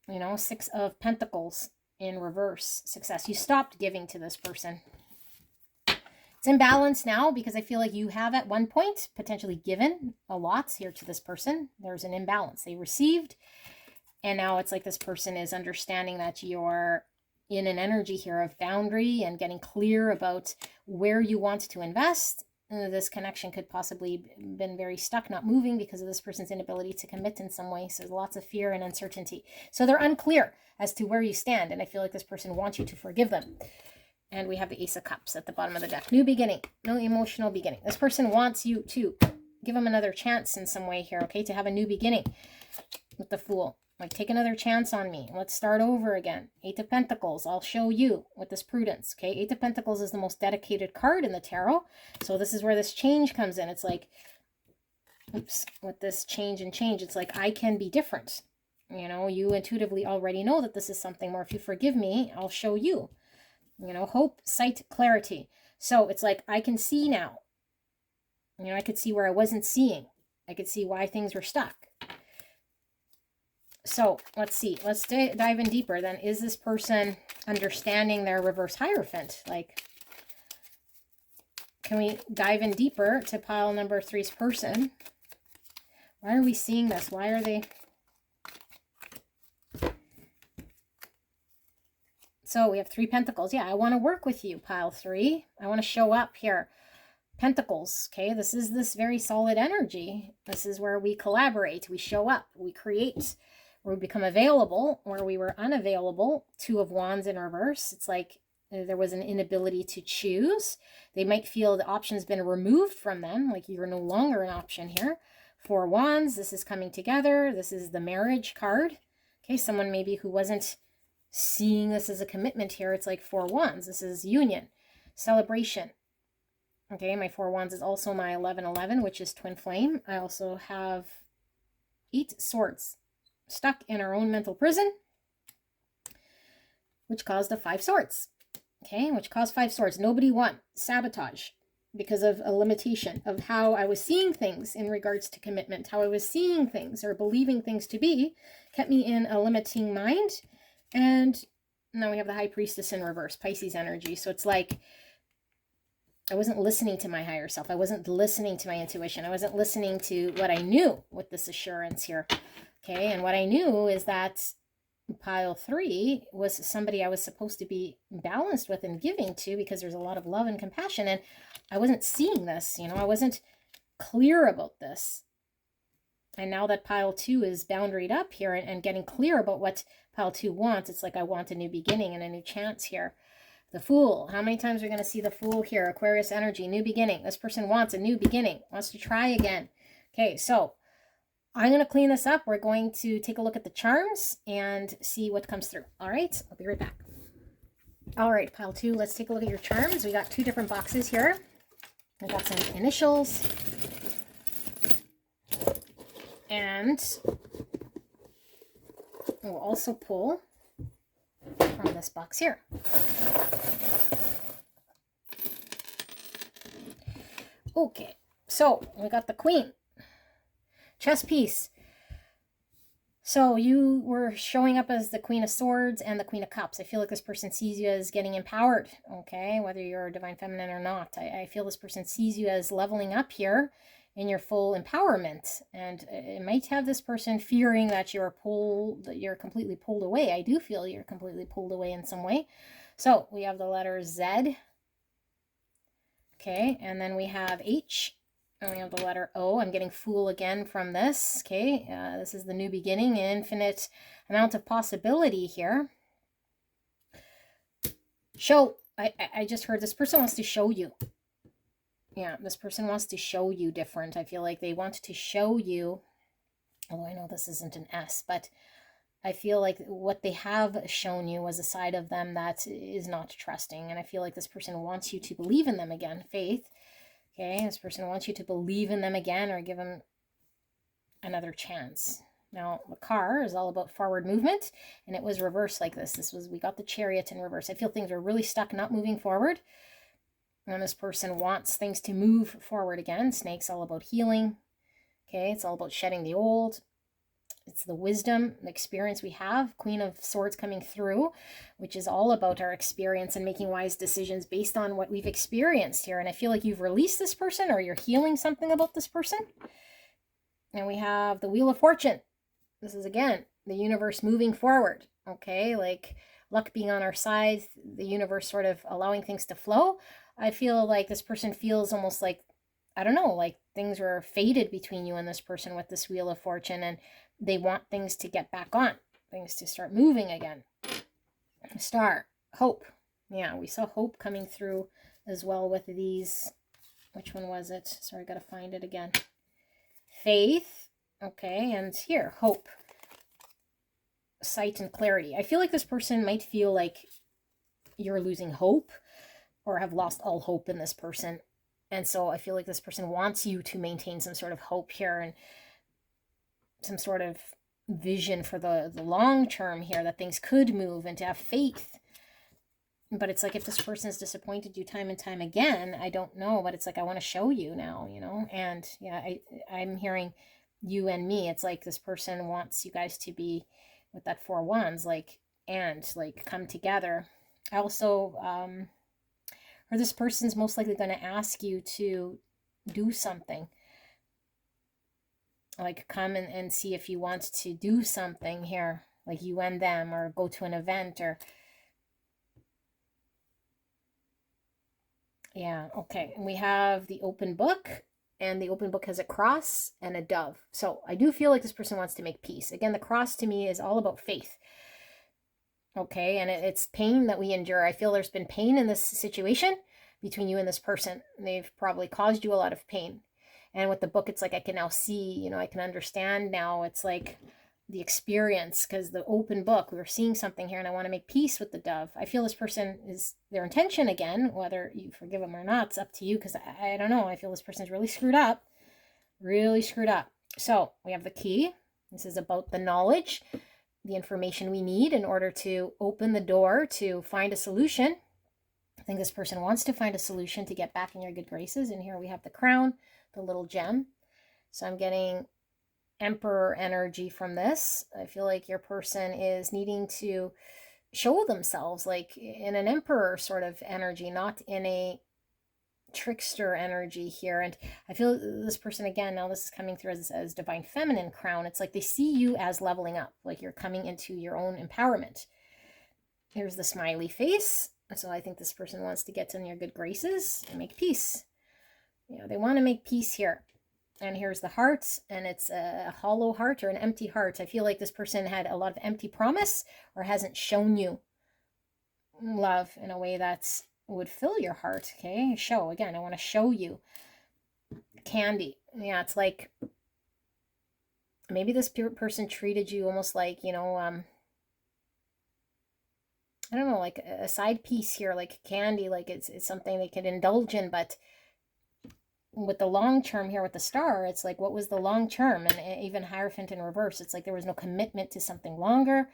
You know, 6 of Pentacles in reverse. Success. You stopped giving to this person. It's imbalanced now because I feel like you have at one point potentially given a lot here to this person. There's an imbalance. They received, and now it's like this person is understanding that you're in an energy here of boundary and getting clear about where you want to invest. This connection could possibly been very stuck, not moving because of this person's inability to commit in some way. So there's lots of fear and uncertainty. So they're unclear as to where you stand. And I feel like this person wants you to forgive them. And we have the Ace of Cups at the bottom of the deck. New beginning, no emotional beginning. This person wants you to give them another chance in some way here, okay? To have a new beginning with the Fool. Like, take another chance on me. Let's start over again. 8 of Pentacles. I'll show you with this prudence. Okay, 8 of Pentacles is the most dedicated card in the tarot. So this is where this change comes in. It's like oops, with this change and change, it's like I can be different. You know, you intuitively already know that this is something more. If you forgive me, I'll show you. You know, hope, sight, clarity. So it's like I can see now. You know, I could see where I wasn't seeing. I could see why things were stuck. So let's see. Let's dive in deeper then. Is this person understanding their reverse Hierophant? Like, can we dive in deeper to pile number 3's person? Why are we seeing this? Why are they... So we have 3 Pentacles. Yeah, I want to work with you, pile 3. I want to show up here. Pentacles, okay? This is this very solid energy. This is where we collaborate. We show up. We create. Where we become available, where we were unavailable. 2 of Wands in reverse. It's like there was an inability to choose. They might feel the option's been removed from them, like you're no longer an option here. 4 Wands, this is coming together. This is the marriage card. Okay, someone maybe who wasn't seeing this as a commitment here. It's like 4 Wands. This is union, celebration. Okay, my 4 Wands is also my 1111, which is twin flame. I also have 8 Swords. Stuck in our own mental prison, which caused a 5 Swords. Okay, which caused 5 Swords. Nobody won. Sabotage because of a limitation of how I was seeing things in regards to commitment, how I was seeing things or believing things to be, kept me in a limiting mind. And now we have the High Priestess in reverse, Pisces energy. So it's like I wasn't listening to my higher self. I wasn't listening to my intuition. I wasn't listening to what I knew with this assurance here. Okay, and what I knew is that pile 3 was somebody I was supposed to be balanced with and giving to, because there's a lot of love and compassion, and I wasn't seeing this, you know, I wasn't clear about this. And now that pile 2 is boundaried up here and getting clear about what pile 2 wants, it's like I want a new beginning and a new chance here. The Fool. How many times are we going to see the Fool here? Aquarius energy, new beginning. This person wants a new beginning, wants to try again. Okay, so I'm going to clean this up. We're going to take a look at the charms and see what comes through. All right, I'll be right back. All right, pile 2, let's take a look at your charms. We got 2 different boxes here. We got some initials. And we'll also pull from this box here. Okay, so we got the Queen. Chess piece. So you were showing up as the Queen of Swords and the Queen of Cups. I feel like this person sees you as getting empowered, okay? Whether you're a divine feminine or not. I feel this person sees you as leveling up here in your full empowerment. And it might have this person fearing that you're completely pulled away. I do feel you're completely pulled away in some way. So we have the letter Z. Okay, and then we have H. And we have the letter O. I'm getting Fool again from this. Okay, this is the new beginning, an infinite amount of possibility here. Show. I just heard this person wants to show you. Yeah, this person wants to show you different. I feel like they want to show you, although I know this isn't an S, but I feel like what they have shown you was a side of them that is not trusting. And I feel like this person wants you to believe in them again. Faith. Okay, this person wants you to believe in them again or give them another chance. Now, the car is all about forward movement, and it was reversed like this. We got the Chariot in reverse. I feel things are really stuck, not moving forward. And this person wants things to move forward again. Snake's all about healing. Okay, it's all about shedding the old. It's the wisdom, the experience we have. Queen of Swords coming through, which is all about our experience and making wise decisions based on what we've experienced here. And I feel like you've released this person or you're healing something about this person. And we have the Wheel of Fortune. This is, again, the universe moving forward. Okay, like luck being on our side, the universe sort of allowing things to flow. I feel like this person feels almost like, I don't know, like things were fated between you and this person with this Wheel of Fortune, and they want things to get back on, things to start moving again. Star, hope. Yeah, we saw hope coming through as well with these. Which one was it? Sorry, I got to find it again. Faith. Okay, and here, hope. Sight and clarity. I feel like this person might feel like you're losing hope or have lost all hope in this person. And so I feel like this person wants you to maintain some sort of hope here and some sort of vision for the long term here, that things could move, and to have faith. But it's like, if this person has disappointed you time and time again, I don't know, but it's like, I want to show you now, you know. And yeah, I'm hearing you and me. It's like this person wants you guys to be with that 4 wands, like, and like come together. I also or this person's most likely going to ask you to do something, like come and see if you want to do something here, like you and them, or go to an event, or yeah. Okay, and we have the open book, and the open book has a cross and a dove. So I do feel like this person wants to make peace. Again, the cross to me is all about faith. Okay, and it's pain that we endure. I feel there's been pain in this situation between you and this person. They've probably caused you a lot of pain. And with the book, it's like, I can now see, you know, I can understand now. It's like the experience, because the open book, we were seeing something here, and I want to make peace with the dove. I feel this person is their intention again, whether you forgive them or not, it's up to you, because I don't know. I feel this person's really screwed up, really screwed up. So we have the key. This is about the knowledge, the information we need in order to open the door to find a solution. I think this person wants to find a solution to get back in your good graces. And here we have the crown, the little gem. So I'm getting Emperor energy from this. I feel like your person is needing to show themselves like in an emperor sort of energy, not in a trickster energy here. And I feel this person, again, now this is coming through as divine feminine crown. It's like they see you as leveling up, like you're coming into your own empowerment. Here's the smiley face. So I think this person wants to get in your good graces and make peace. You know, they want to make peace here. And here's the heart, and it's a hollow heart or an empty heart. I feel like this person had a lot of empty promise, or hasn't shown you love in a way that's would fill your heart. Okay, show again. I want to show you candy. Yeah, it's like maybe this person treated you almost like, you know, I don't know, like a side piece here, like candy, like it's something they could indulge in. But with the long term here with the star, it's like, what was the long term? And even Hierophant in reverse, it's like there was no commitment to something longer.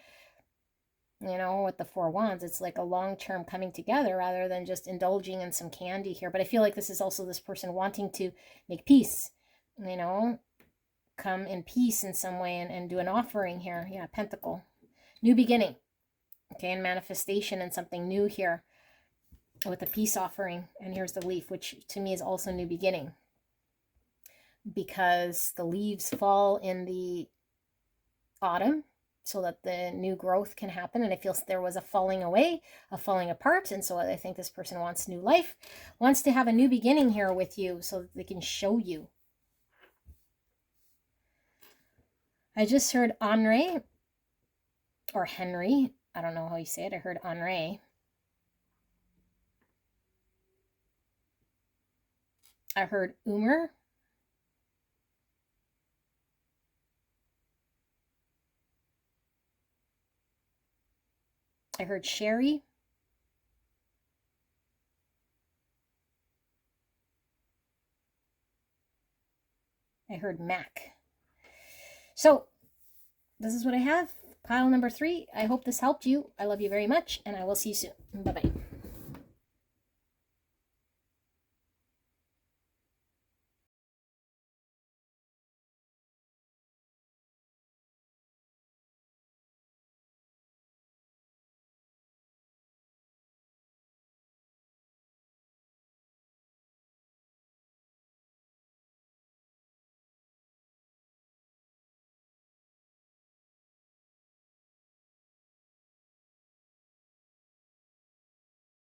You know, with the 4 wands, it's like a long-term coming together rather than just indulging in some candy here. But I feel like this is also this person wanting to make peace, you know, come in peace in some way, and do an offering here. Yeah, Pentacle, new beginning. Okay, and manifestation and something new here with a peace offering. And here's the leaf, which to me is also new beginning, because the leaves fall in the autumn so that the new growth can happen. And I feel there was a falling away, a falling apart. And so I think this person wants new life, wants to have a new beginning here with you so that they can show you. I just heard Henri, or Henry. I don't know how you say it. I heard Henri. I heard Umer. I heard Sherry. I heard Mac. So this is what I have. Pile number 3. I hope this helped you. I love you very much, and I will see you soon. Bye-bye.